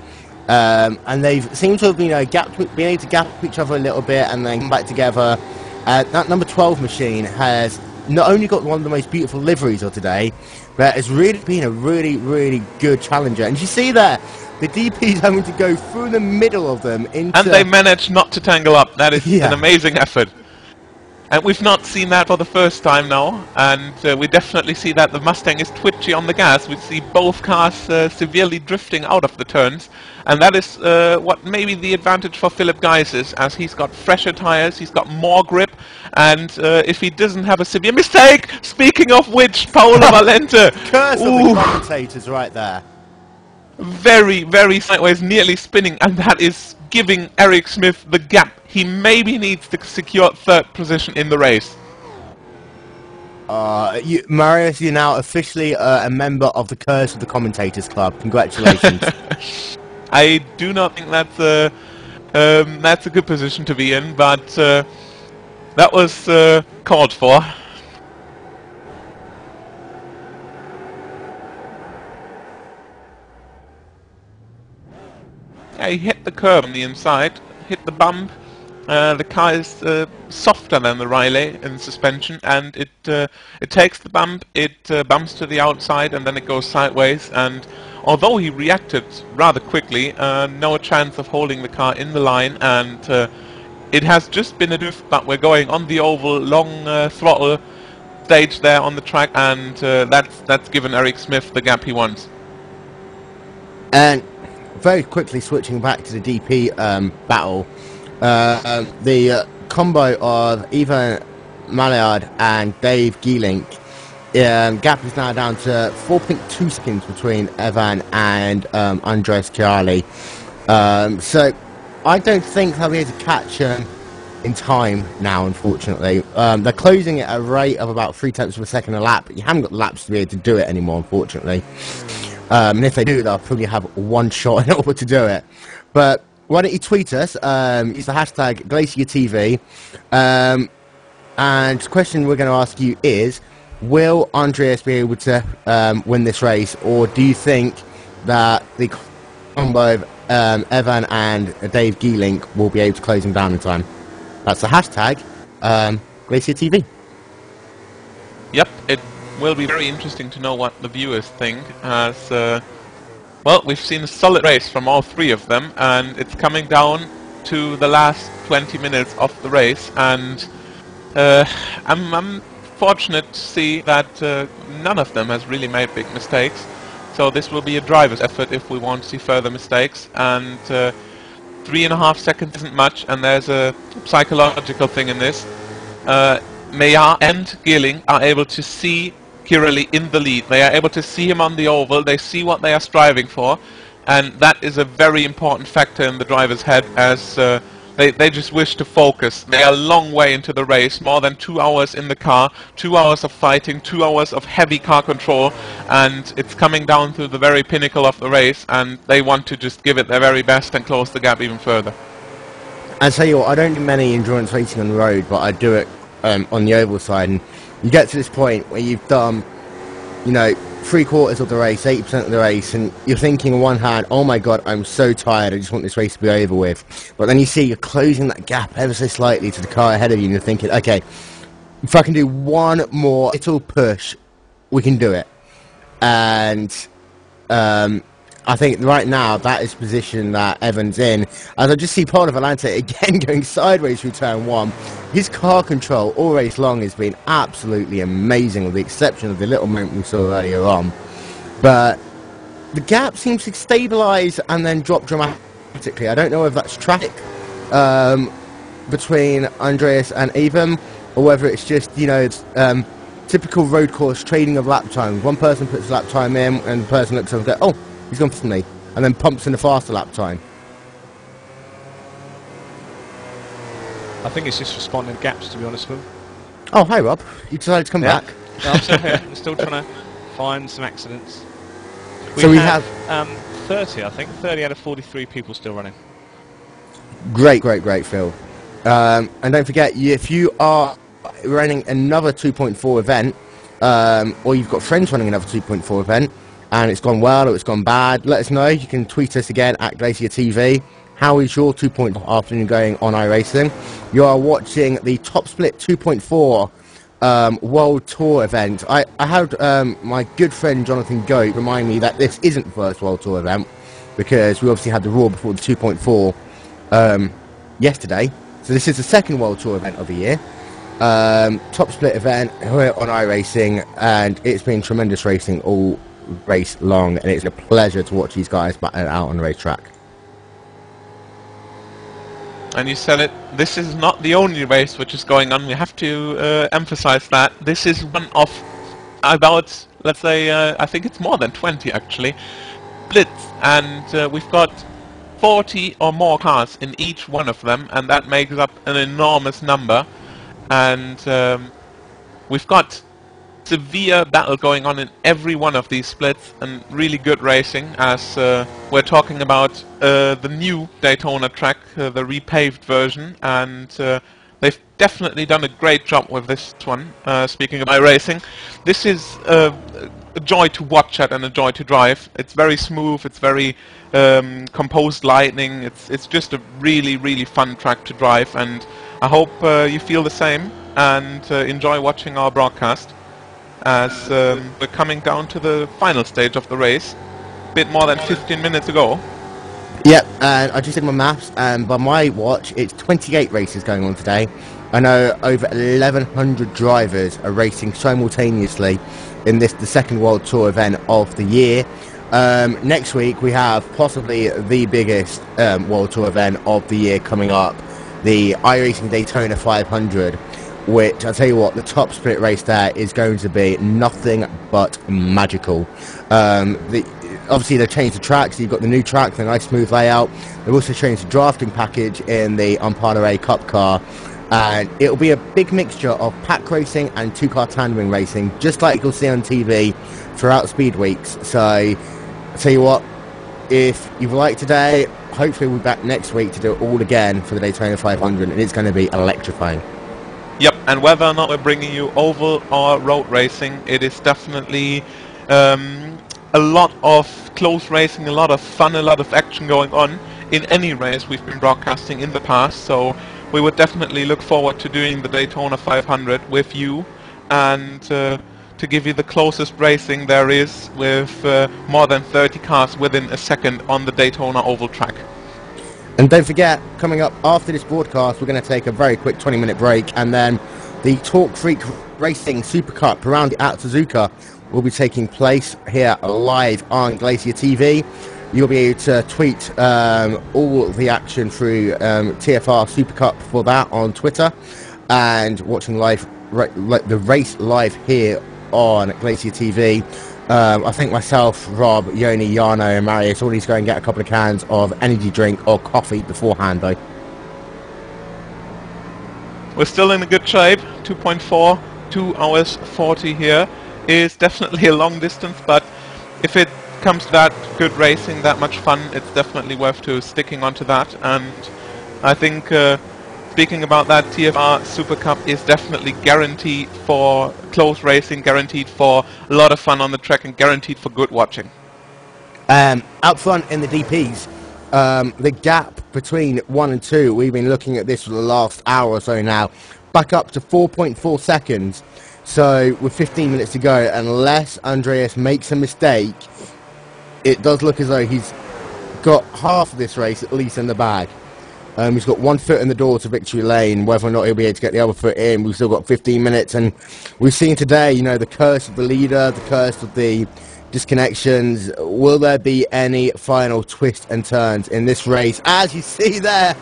[SPEAKER 2] And they've seemed to have been able to gap each other a little bit and then come back together. That number 12 machine has not only got one of the most beautiful liveries of today, but it's really been a really good challenger. And you see there, the DP's having to go through the middle of them into...
[SPEAKER 3] And they managed not to tangle up. That is an amazing effort. And we've not seen that for the first time now, and we definitely see that the Mustang is twitchy on the gas. We see both cars severely drifting out of the turns, and that is what maybe the advantage for Philip Geis is, as he's got fresher tyres, he's got more grip, and if he doesn't have a severe mistake, speaking of which, Paolo Valente!
[SPEAKER 2] Curse of the commentators right there.
[SPEAKER 3] Very sideways, nearly spinning, and that is giving Eric Smith the gap he maybe needs to secure third position in the race.
[SPEAKER 2] Marius, you're now officially a member of the Curse of the Commentators Club. Congratulations.
[SPEAKER 3] I do not think that's a good position to be in, but that was called for. Yeah, he hit the curb on the inside, hit the bump. The car is softer than the Riley in suspension, and it takes the bump, it bumps to the outside, and then it goes sideways. And although he reacted rather quickly, no chance of holding the car in the line, and it has just been a doof, but we're going on the oval, long throttle stage there on the track, and that's given Eric Smith the gap he wants.
[SPEAKER 2] And very quickly switching back to the DP battle, the combo of Ivan Maillard and Dave Gielink, gap is now down to 4.2 seconds between Evan and Andres Chiali. So I don't think they'll be able to catch in time now, unfortunately. They're closing at a rate of about 3/10 of a second a lap, but you haven't got the laps to be able to do it anymore, unfortunately. And if they do, they'll probably have one shot in order to do it. But why don't you tweet us? Use the hashtag GlacierTV. And the question we're going to ask you is, will Andreas be able to win this race, or do you think that the combo of Evan and Dave Geelink will be able to close him down in time? That's the hashtag GlacierTV.
[SPEAKER 3] Yep, it will be very interesting to know what the viewers think, as well, we've seen a solid race from all three of them, and it's coming down to the last 20 minutes of the race, and I'm fortunate to see that none of them has really made big mistakes. So this will be a driver's effort if we want to see further mistakes, and 3.5 seconds isn't much, and there's a psychological thing in this. Meyer and Geeling are able to see Kirali in the lead. They are able to see him on the oval, they see what they are striving for, and that is a very important factor in the driver's head, as they just wish to focus. They are a long way into the race, more than 2 hours in the car, 2 hours of fighting, 2 hours of heavy car control, and it's coming down to the very pinnacle of the race, and they want to just give it their very best and close the gap even further.
[SPEAKER 2] I tell you what, I don't do many endurance racing on the road, but I do it on the oval side, and you get to this point where you've done, you know, 3/4 of the race, 80% of the race, and you're thinking on one hand, oh my god, I'm so tired, I just want this race to be over with. But then you see you're closing that gap ever so slightly to the car ahead of you, and you're thinking, okay, if I can do one more little push, we can do it. And I think right now that is the position that Evan's in. As I just see part of Atlanta again going sideways through turn 1. His car control all race long has been absolutely amazing, with the exception of the little moment we saw earlier on. But the gap seems to stabilise and then drop dramatically. I don't know if that's traffic between Andreas and Evan, or whether it's just, you know, it's typical road course trading of lap times. One person puts lap time in, and the person looks up and goes, oh, he's gone for me, and then pumps in a faster lap time.
[SPEAKER 1] I think it's just responding to gaps, to be honest with you.
[SPEAKER 2] Oh, hi Rob. You decided to come back.
[SPEAKER 1] No, I'm still here. We're still trying to find some accidents.
[SPEAKER 2] So we have
[SPEAKER 1] 30, I think. 30 out of 43 people still running.
[SPEAKER 2] Great, Phil. And don't forget, if you are running another 2.4 event, or you've got friends running another 2.4 event, and it's gone well or it's gone bad, let us know. You can tweet us again at GlacierTV. How is your 2.4 afternoon going on iRacing? You are watching the Top Split 2.4 World Tour event. I had my good friend Jonathan Goat remind me that this isn't the first World Tour event, because we obviously had the Raw before the 2.4 yesterday. So this is the second World Tour event of the year. Top Split event here on iRacing, and it's been tremendous racing all race long, and it's a pleasure to watch these guys battle it out on the racetrack.
[SPEAKER 3] And you said it, this is not the only race which is going on. We have to emphasize that. This is one of about, let's say, I think it's more than 20 actually, splits, and we've got 40 or more cars in each one of them, and that makes up an enormous number. And we've got severe battle going on in every one of these splits, and really good racing, as we're talking about the new Daytona track, the repaved version, and they've definitely done a great job with this one. Speaking of iRacing, this is a joy to watch at and a joy to drive. It's very smooth, it's very composed lightning, it's just a really fun track to drive, and I hope you feel the same and enjoy watching our broadcast, as we're coming down to the final stage of the race. A bit more than 15 minutes ago.
[SPEAKER 2] Yep, and I just did my maths, and by my watch, it's 28 races going on today. I know over 1,100 drivers are racing simultaneously in this, the second World Tour event of the year. Next week, we have possibly the biggest World Tour event of the year coming up, the iRacing Daytona 500. Which, I'll tell you what, the top split race there is going to be nothing but magical. Obviously, they've changed the tracks. You've got the new track, the nice smooth layout. They've also changed the drafting package in the Amparo Cup car. And it'll be a big mixture of pack racing and two-car tandem racing, just like you'll see on TV throughout Speed Weeks. So, I'll tell you what, if you've liked today, hopefully we'll be back next week to do it all again for the Daytona 500, and it's going to be electrifying.
[SPEAKER 3] Yep, and whether or not we're bringing you oval or road racing, it is definitely a lot of close racing, a lot of fun, a lot of action going on in any race we've been broadcasting in the past. So we would definitely look forward to doing the Daytona 500 with you, and to give you the closest racing there is with more than 30 cars within a second on the Daytona oval track.
[SPEAKER 2] And don't forget, coming up after this broadcast, we're going to take a very quick 20-minute break, and then the Talk Freak Racing Super Cup around at Suzuka will be taking place here live on Glaciertv. You'll be able to tweet all the action through TFR Super Cup for that on Twitter, and watching live the race live here on Glaciertv. I think myself, Rob, Yoni, Yano and Marius all need to go and get a couple of cans of energy drink or coffee beforehand though.
[SPEAKER 3] We're still in a good shape. 2.4, 2 hours 40 here is definitely a long distance, but if it comes to that good racing, that much fun, it's definitely worth to sticking onto that. And I think speaking about that, TFR Super Cup is definitely guaranteed for close racing, guaranteed for a lot of fun on the track, and guaranteed for good watching.
[SPEAKER 2] Out front in the DPs, the gap between 1 and 2, we've been looking at this for the last hour or so now, back up to 4.4 seconds. So with 15 minutes to go, unless Andreas makes a mistake, it does look as though he's got half of this race at least in the bag. He's got 1 foot in the door to victory lane. Whether or not he'll be able to get the other foot in, we've still got 15 minutes. And we've seen today, you know, the curse of the leader, the curse of the disconnections. Will there be any final twists and turns in this race? As you see there,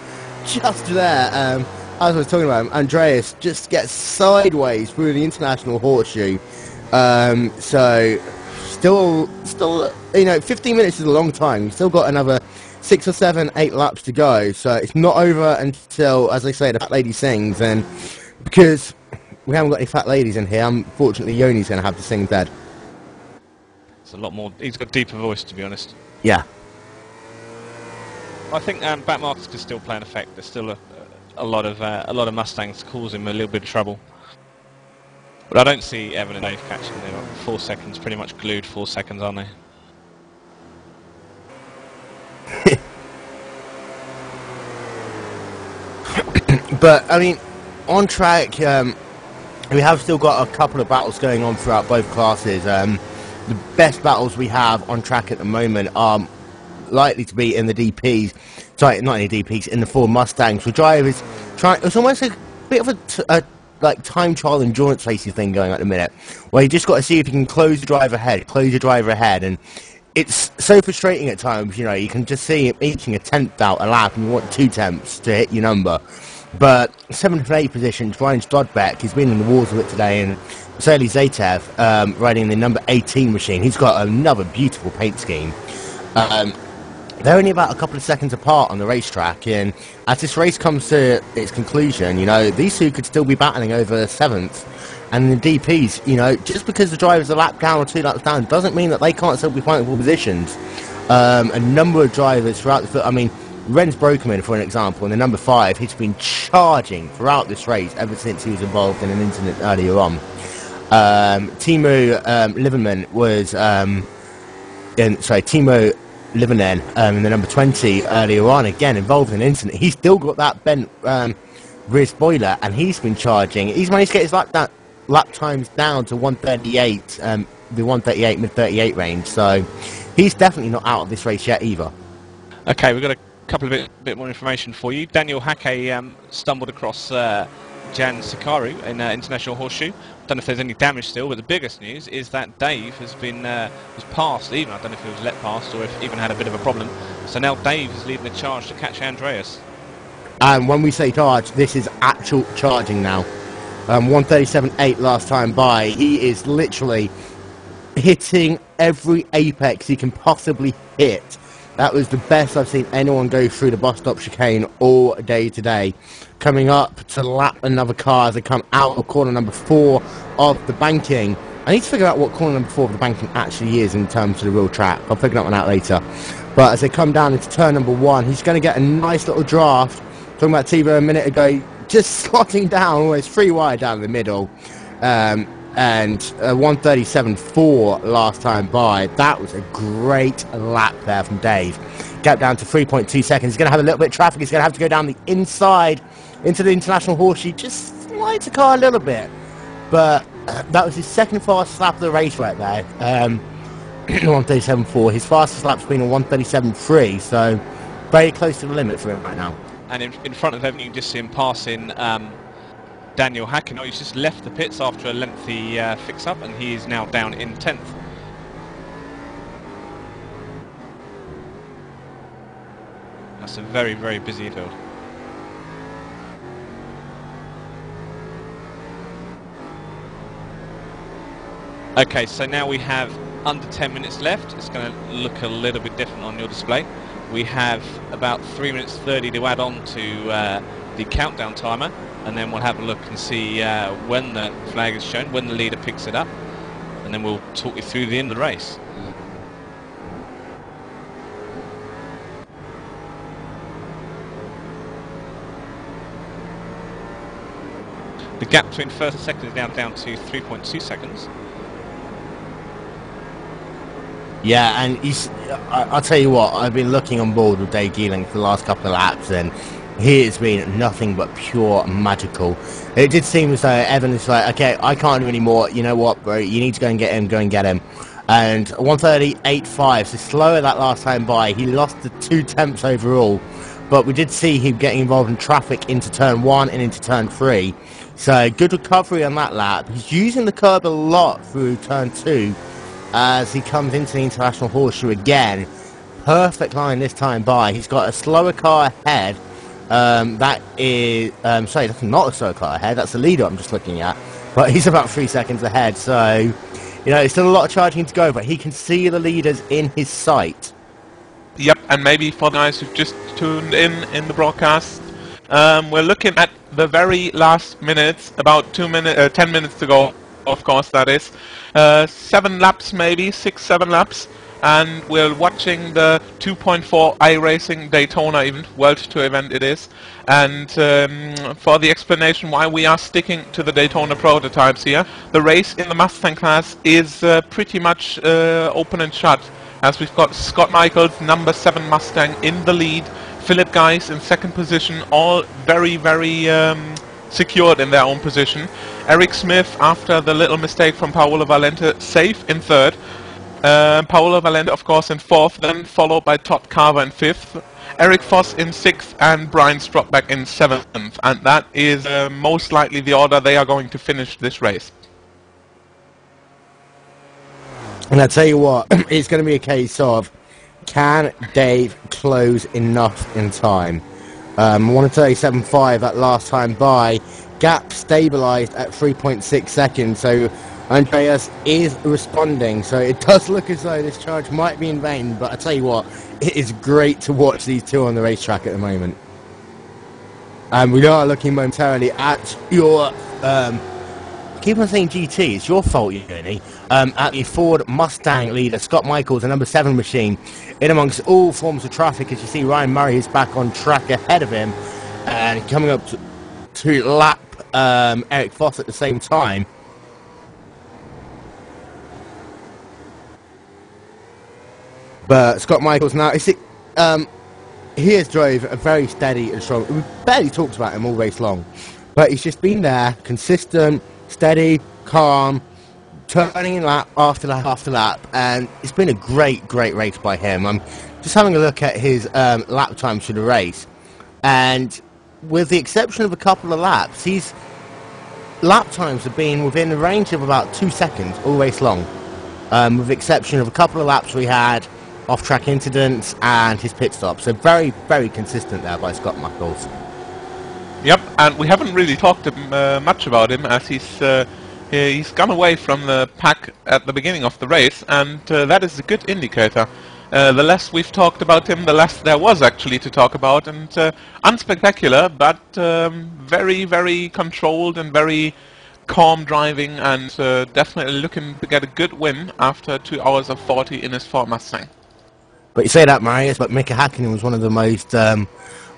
[SPEAKER 2] just there, as I was talking about, Andreas just gets sideways through the international horseshoe. So still, you know, 15 minutes is a long time. You've still got another 6 or 7, 8 laps to go. So it's not over until, as I say, the fat lady sings. And because we haven't got any fat ladies in here, unfortunately, Yoni's going to have to sing dead.
[SPEAKER 1] It's a lot more. He's got a deeper voice, to be honest.
[SPEAKER 2] Yeah.
[SPEAKER 1] I think back markers could still play an effect. There's still a lot of Mustangs causing him a little bit of trouble. But I don't see Evan and Dave catching them. Like 4 seconds, pretty much glued 4 seconds, aren't they?
[SPEAKER 2] But I mean, on track, we have still got a couple of battles going on throughout both classes. The best battles we have on track at the moment are likely to be in the DPs. Sorry, not in the DPs, in the Ford Mustangs. For drivers, it's almost a bit of a like time trial endurance racing thing going on at the minute, where you just got to see if you can close your driver ahead, and it's so frustrating at times. You know, you can just see him eking a 10th out a lap, and you want 2 tenths to hit your number. But 7th and 8th positions, Ryan Stodbeck, he's been in the wars with it today, and Vasily Zaitev riding the number 18 machine. He's got another beautiful paint scheme. They're only about a couple of seconds apart on the racetrack, and as this race comes to its conclusion, you know, these two could still be battling over 7th. And the DPs, you know, just because the driver's a lap down or 2 laps down doesn't mean that they can't still be fighting for positions. A number of drivers throughout the... I mean, Ren's Brokerman, for an example, in the number 5, he's been charging throughout this race ever since he was involved in an incident earlier on. Timo Liverman was... Timo Livinen in the number 20 earlier on, again involved in an incident. He's still got that bent rear spoiler, and he's been charging. He's managed to get his lap times down to 138, the 138 mid-38 range. So he's definitely not out of this race yet either.
[SPEAKER 1] Okay, we've got a couple of bit more information for you. Daniel Hake stumbled across Jan Sakaru in International Horseshoe. Don't know if there's any damage still, but the biggest news is that Dave has been was passed. Even I don't know if he was let past or if even had a bit of a problem. So now Dave is leading the charge to catch Andreas.
[SPEAKER 2] And when we say charge, this is actual charging now. 137.8 last time by. He is literally hitting every apex he can possibly hit That was the best I've seen anyone go through the bus stop chicane all day today. Coming up to lap another car as they come out of corner number 4 of the banking. I need to figure out what corner number 4 of the banking actually is in terms of the real track. I'll figure that one out later. But as they come down into turn number 1, he's going to get a nice little draft. Talking about Tivo a minute ago, just slotting down almost 3 wide down the middle. And 1:37.4 last time by. That was a great lap there from Dave. Gap down to 3.2 seconds. He's going to have a little bit of traffic. He's going to have to go down the inside into the international horseshoe. Just slides the car a little bit. But that was his second fastest lap of the race right there. 1:37.4. His fastest lap's been a 1:37.3. So very close to the limit for him right now.
[SPEAKER 1] And in front of him, you can just see him passing Daniel Hackenow. He's just left the pits after a lengthy fix-up, and he is now down in 10th. That's a very, very busy field. Okay, so now we have under 10 minutes left. It's going to look a little bit different on your display. We have about 3 minutes 30 to add on to the countdown timer, and then we'll have a look and see when the flag is shown, when the leader picks it up, and then we'll talk you through the end of the race. The gap between first and second is now down to 3.2 seconds.
[SPEAKER 2] Yeah, and I'll tell you what, I've been looking on board with Dave Geeling for the last couple of laps, and he has been nothing but pure magical. It did seem as though Evan is like, okay, I can't do any more. You know what, bro? You need to go and get him. And 1:38.5, so slower that last time by. He lost the 2 tenths overall, but we did see him getting involved in traffic into turn 1 and into turn 3. So good recovery on that lap. He's using the curb a lot through turn 2 as he comes into the international horseshoe again. Perfect line this time by. He's got a slower car ahead. That is, sorry, that's not a slow car ahead, that's the leader I'm just looking at, but he's about 3 seconds ahead, so, you know, it's still a lot of charging to go, but he can see the leaders in his sight.
[SPEAKER 3] Yep, and maybe for the guys who've just tuned in the broadcast, we're looking at the very last minutes, about 10 minutes to go, of course that is, 7 laps maybe, 6-7 laps. And we're watching the 2.4 iRacing Daytona event, World Tour event it is. And for the explanation why we are sticking to the Daytona prototypes here, the race in the Mustang class is pretty much open and shut, as we've got Scott Michaels, number 7 Mustang, in the lead, Philip Geis in second position, all very, very secured in their own position. Eric Smith, after the little mistake from Paolo Valente, safe in third. Paolo Valente, of course, in 4th, then followed by Todd Carver in 5th, Eric Foss in 6th, and Brian Strockback in 7th. And that is most likely the order they are going to finish this race.
[SPEAKER 2] And I tell you what, it's going to be a case of, can Dave close enough in time? 1:37.5 that last time by. Gap stabilised at 3.6 seconds, so Andreas is responding, so it does look as though this charge might be in vain, but I tell you what, it is great to watch these two on the racetrack at the moment. And we are looking momentarily at your, keep on saying GT, it's your fault, Yoni, at the Ford Mustang leader, Scott Michaels, a number 7 machine, in amongst all forms of traffic, as you see Ryan Murray is back on track ahead of him, and coming up to lap Eric Foss at the same time. But Scott Michaels now, he has drove a very steady and strong. We've barely talked about him all race long, but he's just been there, consistent, steady, calm, turning in lap after lap after lap, and it's been a great, great race by him. I'm just having a look at his lap times for the race, and with the exception of a couple of laps, his lap times have been within the range of about 2 seconds all race long, with the exception of a couple of laps we had off-track incidents and his pit stop. So very, very consistent there by Scott Michaels.
[SPEAKER 3] Yep, and we haven't really talked much about him, as he's gone away from the pack at the beginning of the race, and that is a good indicator. The less we've talked about him, the less there was actually to talk about, and unspectacular, but very, very controlled and very calm driving, and definitely looking to get a good win after 2 hours of 40 in his Ford Mustang.
[SPEAKER 2] But you say that, Marius, but Mika Hakkinen was one of the most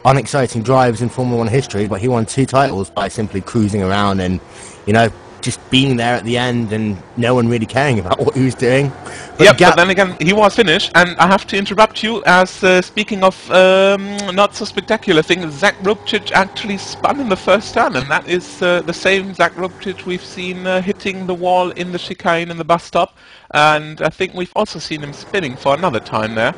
[SPEAKER 2] unexciting drivers in Formula 1 history, but he won 2 titles by simply cruising around and, you know, just being there at the end and no one really caring about what he was doing.
[SPEAKER 3] But then again, he was finished, and I have to interrupt you as speaking of not so spectacular things, Zach Rupčić actually spun in the first turn, and that is the same Zach Rupčić we've seen hitting the wall in the chicane in the bus stop, and I think we've also seen him spinning for another time there.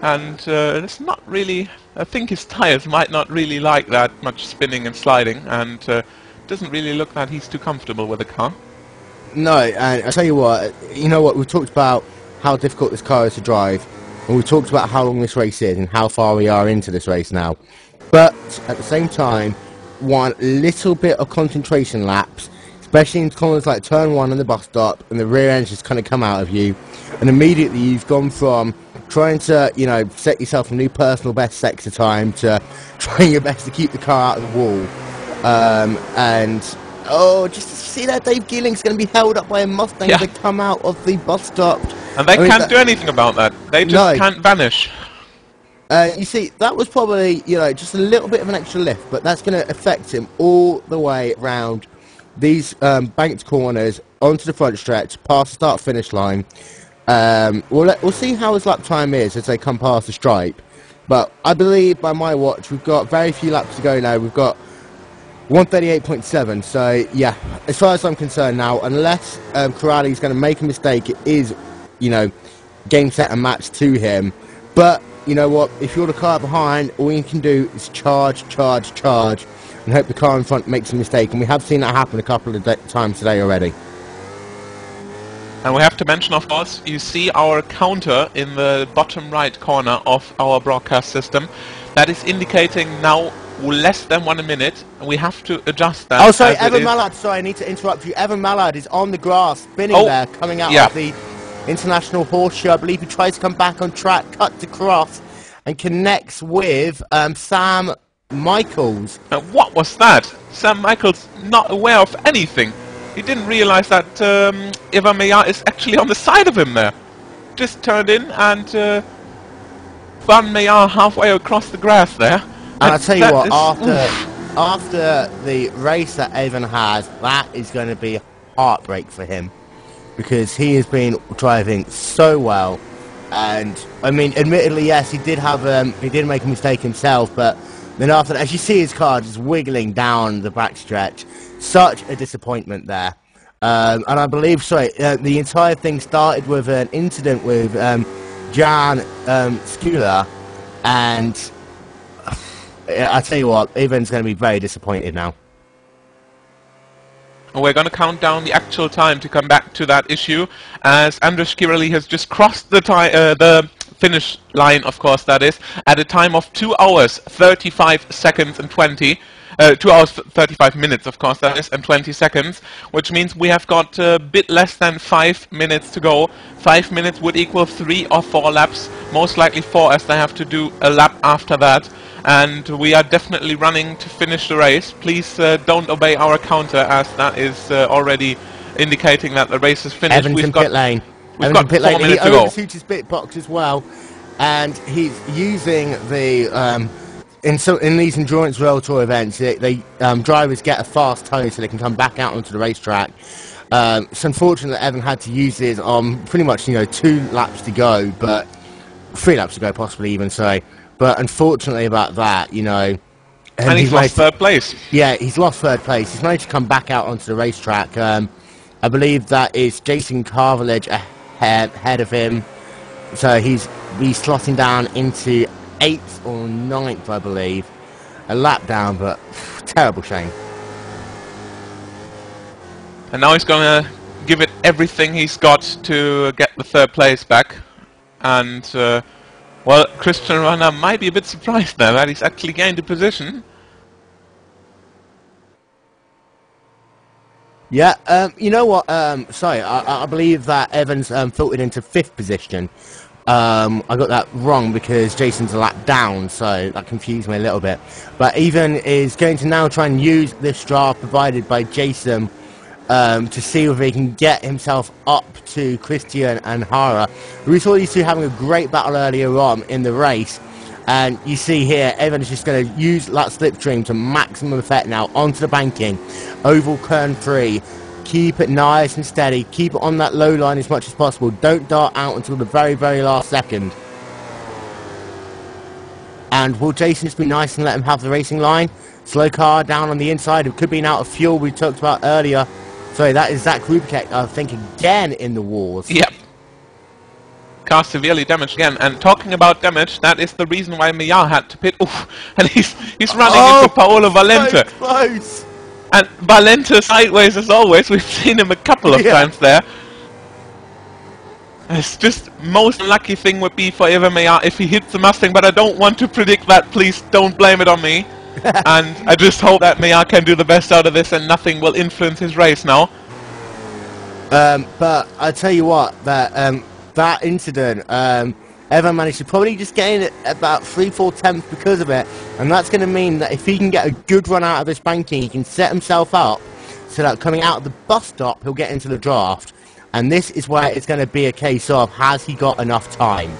[SPEAKER 3] And it's not really, I think his tires might not really like that much spinning and sliding, and doesn't really look that he's too comfortable with the car.
[SPEAKER 2] No, and I tell you what, we've talked about how difficult this car is to drive, and we've talked about how long this race is and how far we are into this race now. But at the same time, one little bit of concentration lapse, especially in corners like turn 1 and the bus stop, and the rear end just kind of come out of you, and immediately you've gone from trying to, set yourself a new personal best sector time to trying your best to keep the car out of the wall. Just to see that Dave Geeling's going to be held up by a Mustang as they come out of the bus stop.
[SPEAKER 3] And they can't do anything about that. They just can't vanish.
[SPEAKER 2] You see, that was probably, just a little bit of an extra lift, but that's going to affect him all the way around these banked corners onto the front stretch, past the start-finish line. We'll see how his lap time is as they come past the stripe. But I believe, by my watch, we've got very few laps to go now. We've got 138.7, so yeah, as far as I'm concerned now, unless Corrali's going to make a mistake, it is, game, set and match to him. But, you know what, if you're the car behind, all you can do is charge, and hope the car in front makes a mistake, and we have seen that happen a couple of times today already.
[SPEAKER 3] And we have to mention, of course, you see our counter in the bottom right corner of our broadcast system. That is indicating now less than 1 minute, and we have to adjust that.
[SPEAKER 2] Oh, sorry, Evan Mallard, sorry, I need to interrupt you. Evan Mallard is on the grass, spinning there, coming out of the International Horseshoe. I believe he tries to come back on track, cuts across, and connects with Sam Michaels.
[SPEAKER 3] Now, what was that? Sam Michaels not aware of anything. He didn't realize that Ivan Meyer is actually on the side of him there. Just turned in and Van Meyer halfway across the grass there.
[SPEAKER 2] And I'll tell you what, after the race that Evan has, that is going to be a heartbreak for him. Because he has been driving so well. And, I mean, admittedly, yes, he did make a mistake himself, but then after that, as you see his car just wiggling down the backstretch, such a disappointment there. And I believe, the entire thing started with an incident with Jan Skula, and I tell you what, Evan's going to be very disappointed now.
[SPEAKER 3] We're going to count down the actual time to come back to that issue, as Andres Kirali has just crossed the finish line, of course, that is, at a time of 2 hours, 35 seconds and 20. 2 hours, 35 minutes, of course, that is, and 20 seconds, which means we have got a bit less than 5 minutes to go. 5 minutes would equal 3 or 4 laps, most likely 4, as they have to do a lap after that. And we are definitely running to finish the race. Please don't obey our counter, as that is already indicating that the race is finished.
[SPEAKER 2] Evan's in pit lane.
[SPEAKER 3] We've got 4 minutes to go.
[SPEAKER 2] He overshoots his pit box as well, and he's using the in these endurance World Tour events, drivers get a fast toe so they can come back out onto the racetrack. It's unfortunate that Evan had to use his on pretty much 2 laps to go, but 3 laps to go possibly even so. But unfortunately about that,
[SPEAKER 3] and he's lost third place.
[SPEAKER 2] Yeah, he's lost third place. He's managed to come back out onto the racetrack. I believe that is Jason Carvalage ahead of him. So he's slotting down into 8th or 9th, I believe. A lap down, but terrible shame.
[SPEAKER 3] And now he's going to give it everything he's got to get the third place back. And, well, Christian Runner might be a bit surprised now that he's actually gained a position. Yeah,
[SPEAKER 2] you know what, sorry, I believe that Evans filtered into 5th position. I got that wrong because Jason's a lap down, so that confused me a little bit. But Evan is going to now try and use this draft provided by Jason to see if he can get himself up to Christian and Hara. We saw these two having a great battle earlier on in the race, and you see here Evan is just going to use that slipstream to maximum effect now onto the banking. Oval turn 3. Keep it nice and steady. Keep it on that low line as much as possible. Don't dart out until the very, very last second. And will Jason just be nice and let him have the racing line? Slow car down on the inside. It could be an out of fuel we talked about earlier. Sorry, that is Zach Rubicek, I think, again in the wars.
[SPEAKER 3] Yep. Car severely damaged again. And talking about damage, that is the reason why Millar had to pit. Oof, and he's running into Paolo Valente.
[SPEAKER 2] So close.
[SPEAKER 3] And Valente sideways as always. We've seen him a couple of times there. It's just most unlucky thing would be for Evan Millar if he hits the Mustang, but I don't want to predict that. Please don't blame it on me. And I just hope that Millar can do the best out of this and nothing will influence his race now.
[SPEAKER 2] But I tell you what, that incident, Evan managed to probably just gain about 3-4 tenths because of it, and that's going to mean that if he can get a good run out of this banking, he can set himself up so that coming out of the bus stop, he'll get into the draft. And this is where it's going to be a case of, has he got enough time?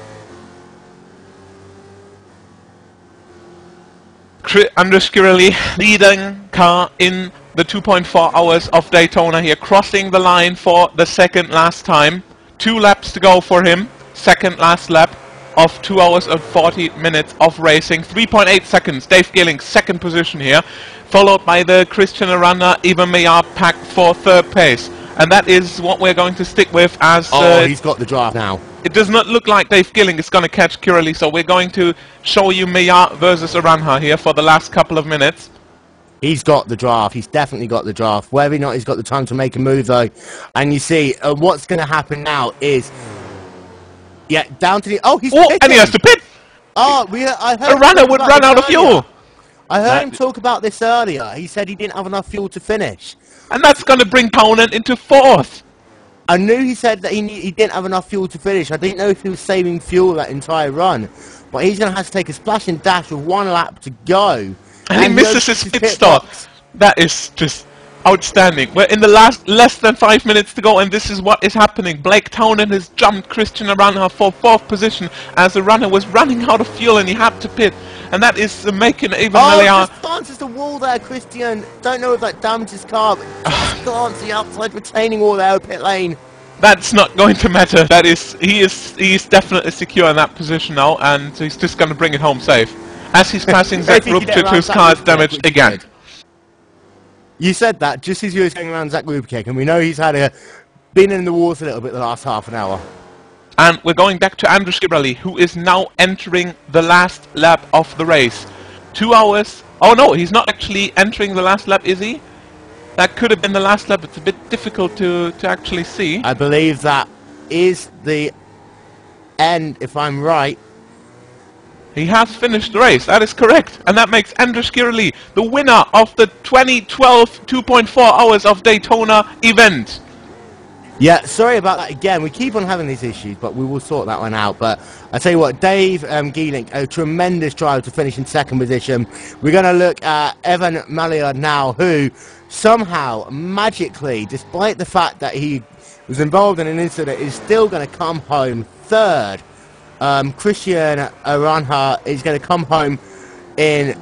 [SPEAKER 3] Andres Girelli leading car in the 2.4 hours of Daytona here, crossing the line for the second last time. 2 laps to go for him. Second last lap of 2 hours and 40 minutes of racing. 3.8 seconds. Dave Gilling second position here, followed by the Christian Arana, Evan Millar pack for third place. And that is what we're going to stick with as...
[SPEAKER 2] he's got the draft now.
[SPEAKER 3] It does not look like Dave Gilling is going to catch Kirali, so we're going to show you Millar versus Aranha here for the last couple of minutes.
[SPEAKER 2] He's got the draft. He's definitely got the draft. Whether or not he's got the time to make a move, though. And you see, what's going to happen now is... Yeah, down to the... Oh, he's pitting!
[SPEAKER 3] And he has to pit!
[SPEAKER 2] Oh, I heard
[SPEAKER 3] Arana would run out of fuel!
[SPEAKER 2] I heard him talk about this earlier. He said he didn't have enough fuel to finish.
[SPEAKER 3] And that's going to bring Paunen into fourth!
[SPEAKER 2] I knew he said that he didn't have enough fuel to finish. I didn't know if he was saving fuel that entire run. But he's going to have to take a splashing dash with 1 lap to go.
[SPEAKER 3] And he misses his pit stop. That is just outstanding. We're in the less than 5 minutes to go, and this is what is happening. Blake Townend has jumped Christian Arana for 4th position as the runner was running out of fuel and he had to pit. And that is making even Millar...
[SPEAKER 2] just glances the wall there, Christian. Don't know if that damaged his car, but just glance the outside retaining wall there, pit lane.
[SPEAKER 3] That's not going to matter. That is, he is definitely secure in that position now, and he's just going to bring it home safe. As he's passing Zach Rubicek, whose car is damaged again.
[SPEAKER 2] You said that just as you were going around Zach Rubicek, and we know he's been in the wars a little bit the last half an hour.
[SPEAKER 3] And we're going back to Andrew Skibrelli, who is now entering the last lap of the race. 2 hours... Oh no, he's not actually entering the last lap, is he? That could have been the last lap. It's a bit difficult to actually see.
[SPEAKER 2] I believe that is the end, if I'm right.
[SPEAKER 3] He has finished the race, that is correct. And that makes Andrew Skibrelli the winner of the 2012 2.4 hours of Daytona event.
[SPEAKER 2] Yeah, sorry about that again. We keep on having these issues, but we will sort that one out. But I tell you what, Dave Geeling, a tremendous drive to finish in 2nd position. We're going to look at Evan Millar now, who somehow, magically, despite the fact that he was involved in an incident, is still going to come home 3rd. Christian Arana is going to come home in...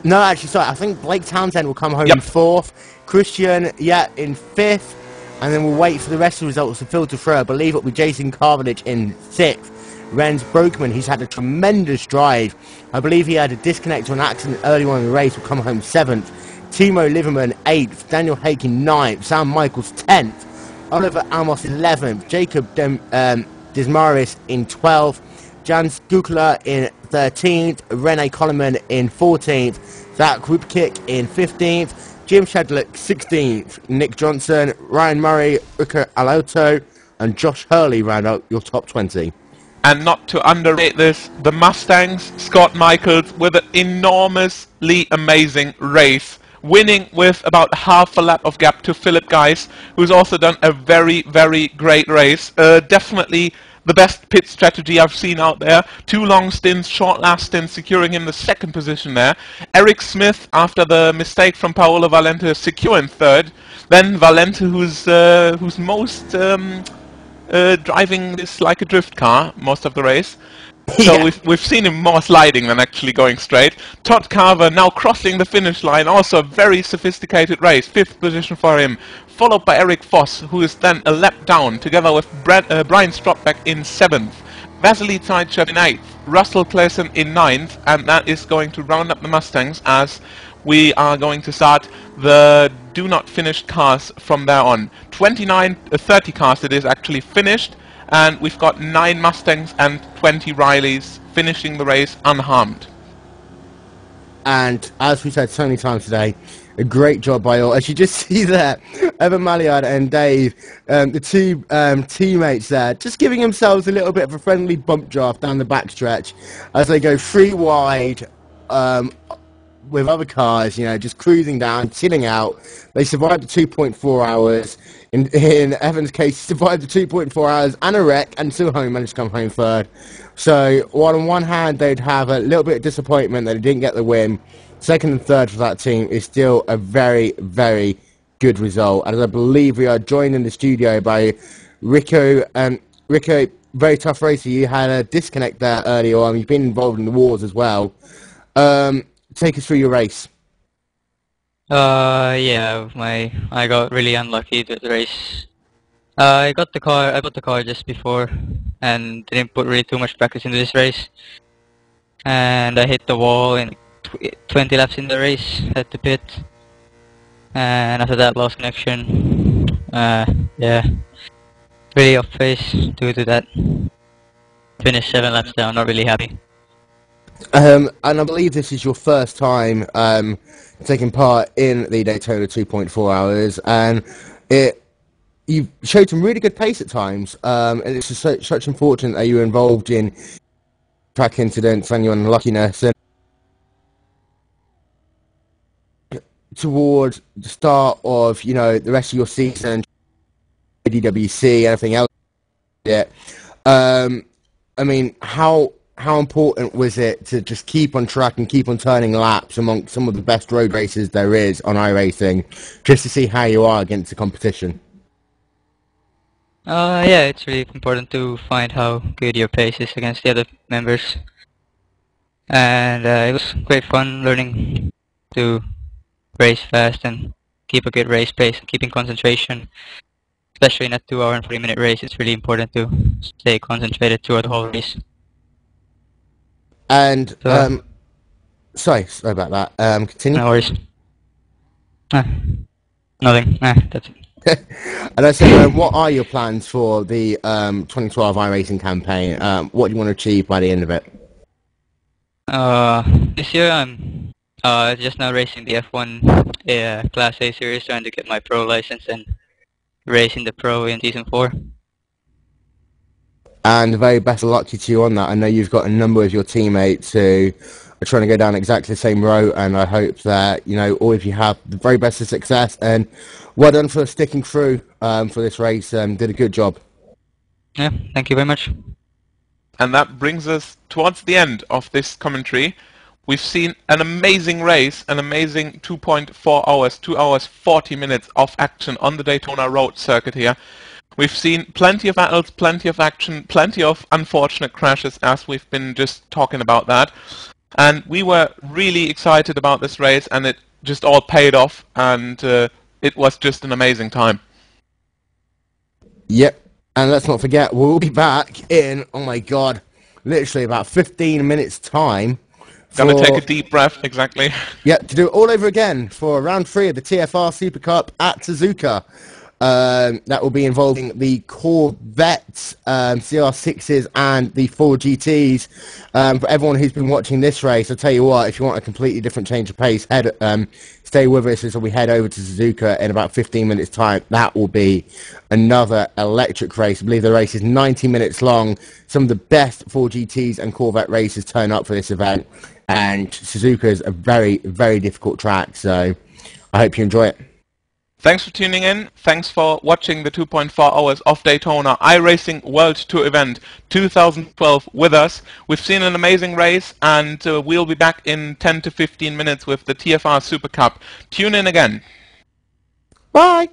[SPEAKER 2] No, actually, sorry, I think Blake Townsend will come home in 4th. Christian, yeah, in 5th. And then we'll wait for the rest of the results to filter through. I believe it'll be Jason Carvage in 6th. Renz Brokeman, he's had a tremendous drive. I believe he had a disconnect or an accident early on in the race, will come home 7th. Timo Liverman 8th. Daniel Haken 9th. Sam Michaels 10th. Oliver Amos 11th. Jacob Desmaris in 12th. Jan Skukla in 13th. Rene Coleman in 14th. Zach Rubkick in 15th. Jim Shadlick 16th, Nick Johnson, Ryan Murray, Uka Alauto, and Josh Hurley round out your top 20.
[SPEAKER 3] And not to underrate this, the Mustangs, Scott Michaels, with an enormously amazing race, winning with about half a lap of gap to Philip Geis, who's also done a very, very great race. Definitely the best pit strategy I've seen out there. 2 long stints, short last stint, securing him the 2nd position there. Eric Smith, after the mistake from Paolo Valente, securing 3rd. Then Valente, who's most driving this like a drift car most of the race. So we've seen him more sliding than actually going straight. Todd Carver now crossing the finish line, also a very sophisticated race, 5th position for him, followed by Eric Voss, who is then a lap down, together with Brian Stropback in 7th, Vasily Zaitsev in 8th, Russell Clayson in 9th, and that is going to round up the Mustangs as we are going to start the do not finish cars from there on. 30 cars it is actually finished, and we've got 9 Mustangs and 20 Rileys finishing the race unharmed.
[SPEAKER 2] And as we said so many times today, a great job by all. As you just see there, Evan Maillard and Dave, the 2 teammates there, just giving themselves a little bit of a friendly bump draft down the backstretch as they go 3 wide with other cars, you know, just cruising down, chilling out. They survived the 2.4 hours. In Evan's case, he survived the 2.4 hours and a wreck, and still managed to come home 3rd. So, while on one hand they'd have a little bit of disappointment that they didn't get the win, 2nd and 3rd for that team is still a very, very good result. And I believe we are joined in the studio by Rico. Rico, very tough racer. You had a disconnect there earlier on. You've been involved in the wars as well. Take us through your race.
[SPEAKER 6] Yeah, I got really unlucky with the race. I got the car just before, and didn't put really too much practice into this race. And I hit the wall in 20 laps in the race at the pit, and after that lost connection. Yeah, really off pace due to that. Finished 7 laps down, not really happy.
[SPEAKER 2] And I believe this is your first time taking part in the Daytona 2.4 hours, and you showed some really good pace at times, and it's just such unfortunate that you were involved in track incidents and your unluckiness. And towards the start of, you know, the rest of your season, DWC, everything else, I mean, how important was it to just keep on track and keep on turning laps amongst some of the best road races there is on iRacing, just to see how you are against the competition?
[SPEAKER 6] Yeah, it's really important to find how good your pace is against the other members. And it was great fun learning to race fast and keep a good race pace, keeping concentration. Especially in a 2 hour and 3-minute race, it's really important to stay concentrated throughout the whole race.
[SPEAKER 2] And, sorry about that. Continue.
[SPEAKER 6] No worries. Nothing. That's it.
[SPEAKER 2] And I said, what are your plans for the 2012 iRacing campaign? What do you want to achieve by the end of it?
[SPEAKER 6] This year I'm just now racing the F1 Class A series, trying to get my pro license and racing the pro in Season 4.
[SPEAKER 2] And the very best of luck to you on that. I know you've got a number of your teammates who are trying to go down exactly the same route, and I hope that, you know, all of you have the very best of success, and well done for sticking through for this race. Did a good job.
[SPEAKER 6] Yeah, thank you very much.
[SPEAKER 3] And that brings us towards the end of this commentary. We've seen an amazing race, an amazing 2.4 hours, 2 hours 40 minutes of action on the Daytona road circuit here. We've seen plenty of battles, plenty of action, plenty of unfortunate crashes, as we've been just talking about that. And we were really excited about this race, and it just all paid off, and it was just an amazing time.
[SPEAKER 2] Yep, and let's not forget, we'll be back in, oh my god, literally about 15 minutes time.
[SPEAKER 3] Gonna take a deep breath, exactly.
[SPEAKER 2] Yep, to do it all over again for round 3 of the TFR Super Cup at Suzuka. That will be involving the Corvettes, CR6s and the 4GTs. For everyone who's been watching this race, I'll tell you what, if you want a completely different change of pace, stay with us as we head over to Suzuka in about 15 minutes time. That will be another electric race. I believe the race is 90 minutes long. Some of the best 4GTs and Corvette racers turn up for this event, and Suzuka is a very, very difficult track, so I hope you enjoy it.
[SPEAKER 3] Thanks for tuning in. Thanks for watching the 2.4 hours of Daytona iRacing World Tour event 2012 with us. We've seen an amazing race, and we'll be back in 10 to 15 minutes with the TFR Super Cup. Tune in again.
[SPEAKER 2] Bye.